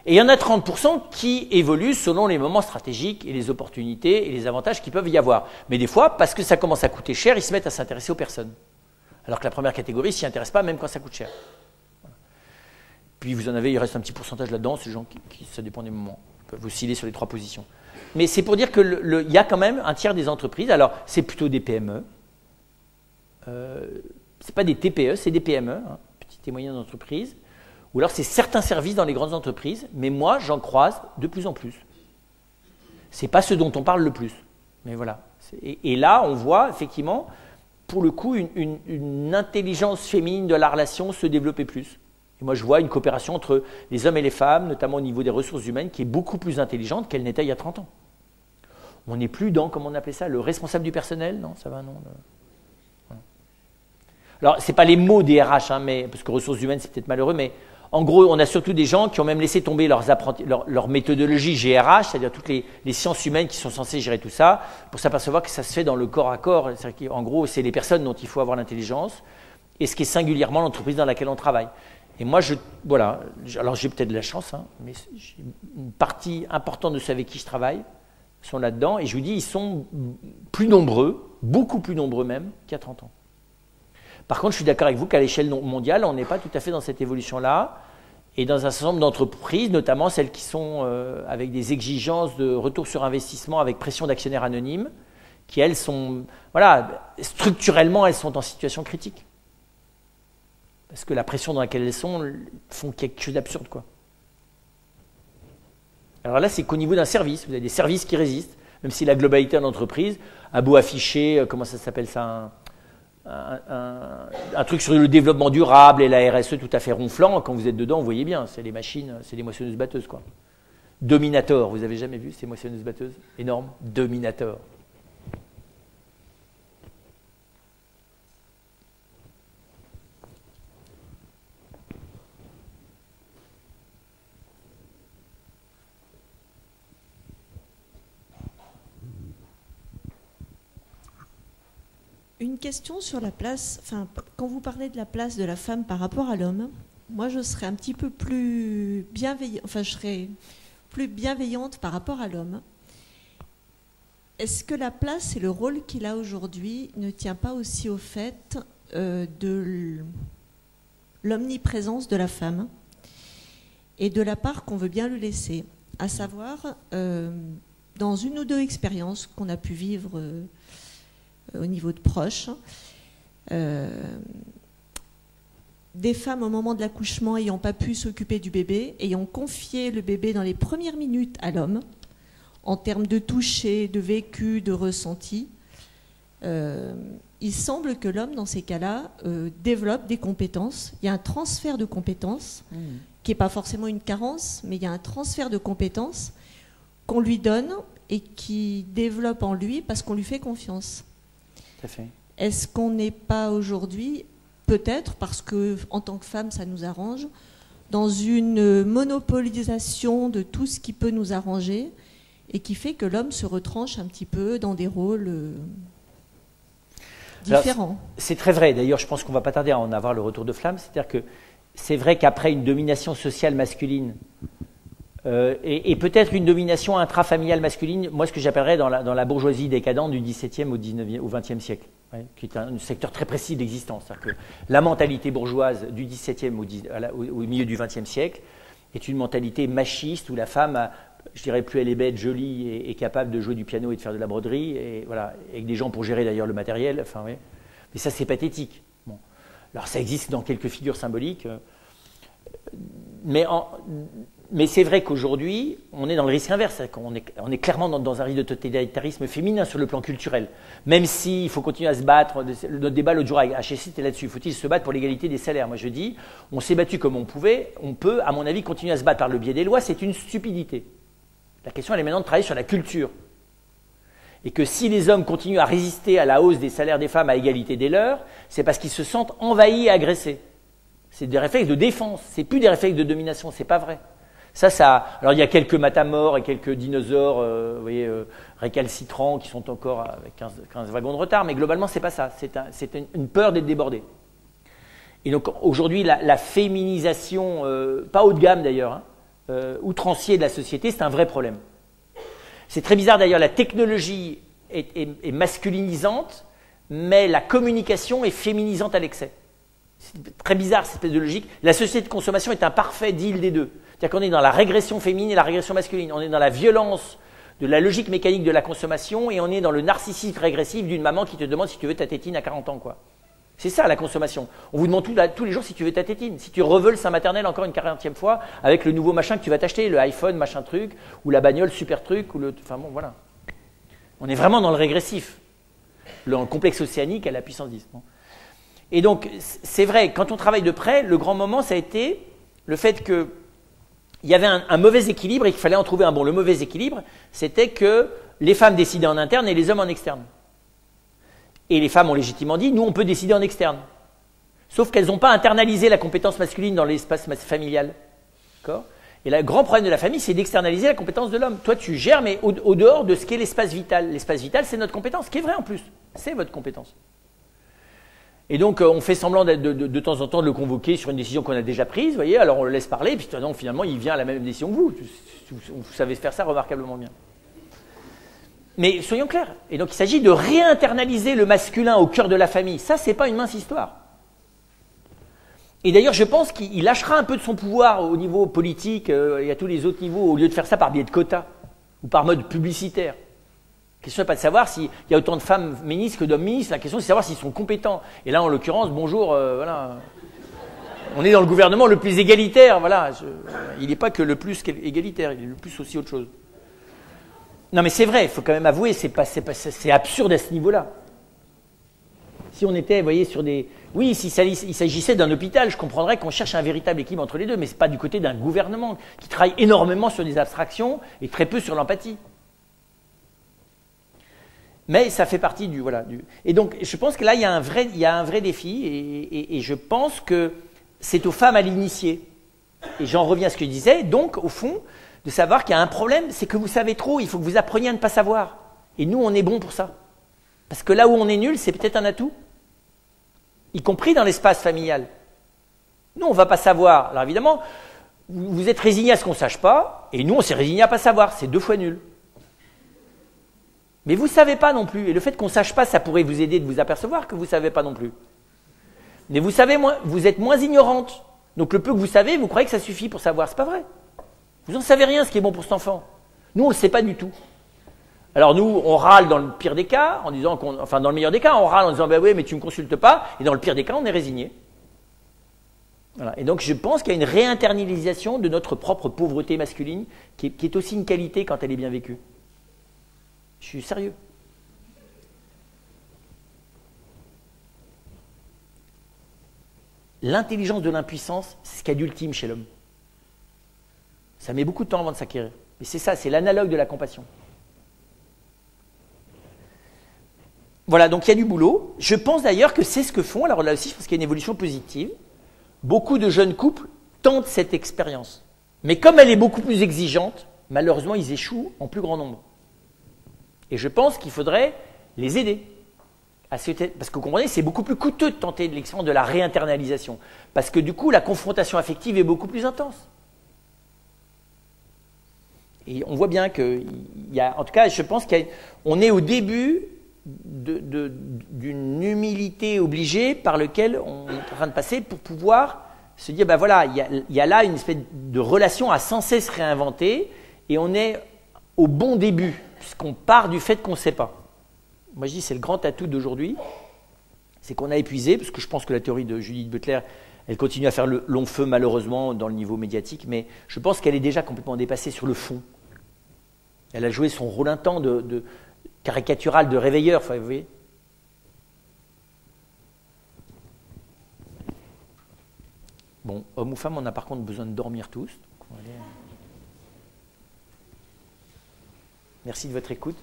Et il y en a 30% qui évoluent selon les moments stratégiques et les opportunités et les avantages qu'il peuvent y avoir. Mais des fois, parce que ça commence à coûter cher, ils se mettent à s'intéresser aux personnes. Alors que la première catégorie ne s'y intéresse pas, même quand ça coûte cher. Voilà. Puis vous en avez, il reste un petit pourcentage là-dedans, c'est les gens qui, ça dépend des moments, peuvent osciller sur les 3 positions. Mais c'est pour dire qu'il y a quand même un tiers des entreprises, alors c'est plutôt des PME, c'est pas des TPE, c'est des PME, petites et moyennes entreprises, ou alors c'est certains services dans les grandes entreprises, mais moi j'en croise de plus en plus. C'est pas ce dont on parle le plus, mais voilà. Et là on voit effectivement, pour le coup, une intelligence féminine de la relation se développer plus. Et moi je vois une coopération entre les hommes et les femmes, notamment au niveau des ressources humaines, qui est beaucoup plus intelligente qu'elle n'était il y a 30 ans. On n'est plus dans, comment on appelait ça, le responsable du personnel, non, ça va, non. Alors, ce n'est pas les mots des RH, mais, parce que ressources humaines, c'est peut-être malheureux, mais en gros, on a surtout des gens qui ont même laissé tomber leur méthodologie GRH, c'est-à-dire toutes les sciences humaines qui sont censées gérer tout ça, pour s'apercevoir que ça se fait dans le corps à corps. En gros, c'est les personnes dont il faut avoir l'intelligence, et ce qui est singulièrement l'entreprise dans laquelle on travaille. Et moi, voilà, alors j'ai peut-être de la chance, mais une partie importante de ceux avec qui je travaille sont là-dedans, et je vous dis, ils sont plus nombreux, beaucoup plus nombreux même, qu'il y a 30 ans. Par contre, je suis d'accord avec vous qu'à l'échelle mondiale, on n'est pas tout à fait dans cette évolution-là. Et dans un certain nombre d'entreprises, notamment celles qui sont avec des exigences de retour sur investissement avec pression d'actionnaires anonymes, qui elles sont, voilà, structurellement, elles sont en situation critique. Parce que la pression dans laquelle elles sont font quelque chose d'absurde, quoi. Alors là, c'est qu'au niveau d'un service, vous avez des services qui résistent, même si la globalité de l'entreprise a beau afficher, comment ça s'appelle ça, un truc sur le développement durable et la RSE tout à fait ronflant, quand vous êtes dedans, vous voyez bien, c'est les machines, c'est les moissonneuses-batteuses, quoi. Dominator, vous avez jamais vu ces moissonneuses-batteuses? Énorme, Dominator. Une question sur la place, enfin, quand vous parlez de la place de la femme par rapport à l'homme, moi je serais un petit peu plus bienveillante, enfin je serais plus bienveillante par rapport à l'homme. Est-ce que la place et le rôle qu'il a aujourd'hui ne tient pas aussi au fait de l'omniprésence de la femme et de la part qu'on veut bien lui laisser, à savoir dans une ou deux expériences qu'on a pu vivre au niveau de proches, des femmes au moment de l'accouchement ayant pas pu s'occuper du bébé, ayant confié le bébé dans les premières minutes à l'homme, en termes de toucher, de vécu, de ressenti. Il semble que l'homme, dans ces cas-là, développe des compétences. Il y a un transfert de compétences, qui n'est pas forcément une carence, mais il y a un transfert de compétences qu'on lui donne et qui développe en lui parce qu'on lui fait confiance. Est-ce qu'on n'est pas aujourd'hui, peut-être parce que en tant que femme ça nous arrange, dans une monopolisation de tout ce qui peut nous arranger et qui fait que l'homme se retranche un petit peu dans des rôles Alors, différents. c'est très vrai. D'ailleurs, je pense qu'on ne va pas tarder à en avoir le retour de flamme. C'est-à-dire que c'est vrai qu'après une domination sociale masculine et peut-être une domination intrafamiliale masculine, moi ce que j'appellerais dans la bourgeoisie décadente du XVIIe au XXe siècle, qui est un secteur très précis d'existence. C'est-à-dire que la mentalité bourgeoise du XVIIe au milieu du XXe siècle est une mentalité machiste où la femme, je dirais plus elle est bête, jolie et capable de jouer du piano et de faire de la broderie, et voilà, avec des gens pour gérer d'ailleurs le matériel. Enfin, ouais. Mais ça c'est pathétique. Bon. Alors ça existe dans quelques figures symboliques, mais c'est vrai qu'aujourd'hui, on est dans le risque inverse. On est clairement dans un risque de totalitarisme féminin sur le plan culturel. Même s'il faut continuer à se battre, notre débat l'autre jour avec HSI était là-dessus. Faut-il se battre pour l'égalité des salaires? Moi je dis, on s'est battu comme on pouvait, on peut, à mon avis, continuer à se battre par le biais des lois, c'est une stupidité. La question elle est maintenant de travailler sur la culture. Et que si les hommes continuent à résister à la hausse des salaires des femmes à égalité des leurs, c'est parce qu'ils se sentent envahis et agressés. C'est des réflexes de défense, c'est plus des réflexes de domination, c'est pas vrai. Alors il y a quelques matamores et quelques dinosaures, vous voyez, récalcitrants qui sont encore avec 15 wagons de retard, mais globalement c'est pas ça, c'est une peur d'être débordé. Et donc aujourd'hui la féminisation, pas haut de gamme d'ailleurs, outrancier de la société, c'est un vrai problème. C'est très bizarre d'ailleurs, la technologie est masculinisante, mais la communication est féminisante à l'excès. C'est très bizarre cette espèce de logique. La société de consommation est un parfait deal des deux. C'est-à-dire qu'on est dans la régression féminine et la régression masculine. On est dans la violence de la logique mécanique de la consommation et on est dans le narcissisme régressif d'une maman qui te demande si tu veux ta tétine à 40 ans, quoi. C'est ça la consommation. On vous demande tous les jours si tu veux ta tétine, si tu reveulles sein maternel encore une 40e fois avec le nouveau machin que tu vas t'acheter, le iPhone machin truc, ou la bagnole super truc, enfin bon voilà. On est vraiment dans le régressif, dans le complexe océanique à la puissance 10. Bon. Et donc c'est vrai, quand on travaille de près, le grand moment ça a été le fait qu'il y avait un mauvais équilibre et qu'il fallait en trouver un bon. Le mauvais équilibre, c'était que les femmes décidaient en interne et les hommes en externe. Et les femmes ont légitimement dit, nous on peut décider en externe. Sauf qu'elles n'ont pas internalisé la compétence masculine dans l'espace familial. D'accord ? Et le grand problème de la famille, c'est d'externaliser la compétence de l'homme. Toi tu gères, mais au dehors de ce qu'est l'espace vital. L'espace vital, c'est notre compétence, ce qui est vrai en plus. C'est votre compétence. Et donc on fait semblant de temps en temps de le convoquer sur une décision qu'on a déjà prise, vous voyez, alors on le laisse parler, et puis non, finalement il vient à la même décision que vous. Vous savez faire ça remarquablement bien. Mais soyons clairs, et donc il s'agit de réinternaliser le masculin au cœur de la famille. Ça, c'est pas une mince histoire. Et d'ailleurs, je pense qu'il lâchera un peu de son pouvoir au niveau politique et à tous les autres niveaux, au lieu de faire ça par biais de quotas ou par mode publicitaire. La question n'est pas de savoir s'il y a autant de femmes ministres que d'hommes ministres, la question c'est de savoir s'ils sont compétents. Et là, en l'occurrence, bonjour, voilà. On est dans le gouvernement le plus égalitaire, voilà. Il n'est pas que le plus égalitaire, il est le plus aussi autre chose. Non mais c'est vrai, il faut quand même avouer, c'est absurde à ce niveau-là. Si on était, vous voyez, sur des... Oui, s'il s'agissait d'un hôpital, je comprendrais qu'on cherche un véritable équilibre entre les deux, mais ce n'est pas du côté d'un gouvernement qui travaille énormément sur des abstractions et très peu sur l'empathie. Mais ça fait partie du... Voilà, Et donc, je pense que là, il y a un vrai défi, et je pense que c'est aux femmes à l'initier. Et j'en reviens à ce que je disais, donc, au fond, de savoir qu'il y a un problème, c'est que vous savez trop, il faut que vous appreniez à ne pas savoir. Et nous, on est bons pour ça. Parce que là où on est nul, c'est peut-être un atout. Y compris dans l'espace familial. Nous, on ne va pas savoir. Alors évidemment, vous êtes résigné à ce qu'on ne sache pas, et nous, on s'est résigné à ne pas savoir. C'est 2 fois nul. Mais vous ne savez pas non plus. Et le fait qu'on ne sache pas, ça pourrait vous aider de vous apercevoir que vous ne savez pas non plus. Mais vous savez moins, vous êtes moins ignorante. Donc le peu que vous savez, vous croyez que ça suffit pour savoir. Ce n'est pas vrai. Vous n'en savez rien, ce qui est bon pour cet enfant. Nous, on ne le sait pas du tout. Alors nous, on râle dans le pire des cas, en disant enfin dans le meilleur des cas, on râle en disant, ben oui, mais tu ne me consultes pas. Et dans le pire des cas, on est résigné. Voilà. Et donc je pense qu'il y a une réinternalisation de notre propre pauvreté masculine, qui est aussi une qualité quand elle est bien vécue. Je suis sérieux. L'intelligence de l'impuissance, c'est ce qu'il y a d'ultime chez l'homme. Ça met beaucoup de temps avant de s'acquérir. Mais c'est ça, c'est l'analogue de la compassion. Voilà, donc il y a du boulot. Je pense d'ailleurs que c'est ce que font, alors là aussi je pense qu'il y a une évolution positive. Beaucoup de jeunes couples tentent cette expérience. Mais comme elle est beaucoup plus exigeante, malheureusement, ils échouent en plus grand nombre. Et je pense qu'il faudrait les aider. Parce que vous comprenez, c'est beaucoup plus coûteux de tenter l'expérience de la réinternalisation. Parce que du coup, la confrontation affective est beaucoup plus intense. Et on voit bien qu'il y a, en tout cas, je pense qu'on est au début d'une humilité obligée par laquelle on est en train de passer pour pouvoir se dire, ben voilà, il y a là une espèce de relation à sans cesse réinventer et on est au bon début, puisqu'on part du fait qu'on ne sait pas. Moi je dis c'est le grand atout d'aujourd'hui, c'est qu'on a épuisé, parce que je pense que la théorie de Judith Butler, elle continue à faire le long feu malheureusement dans le niveau médiatique, mais je pense qu'elle est déjà complètement dépassée sur le fond. Elle a joué son rôle un temps de caricatural, de réveilleur, vous voyez. Bon, homme ou femme, on a par contre besoin de dormir tous. Donc on va aller... Merci de votre écoute.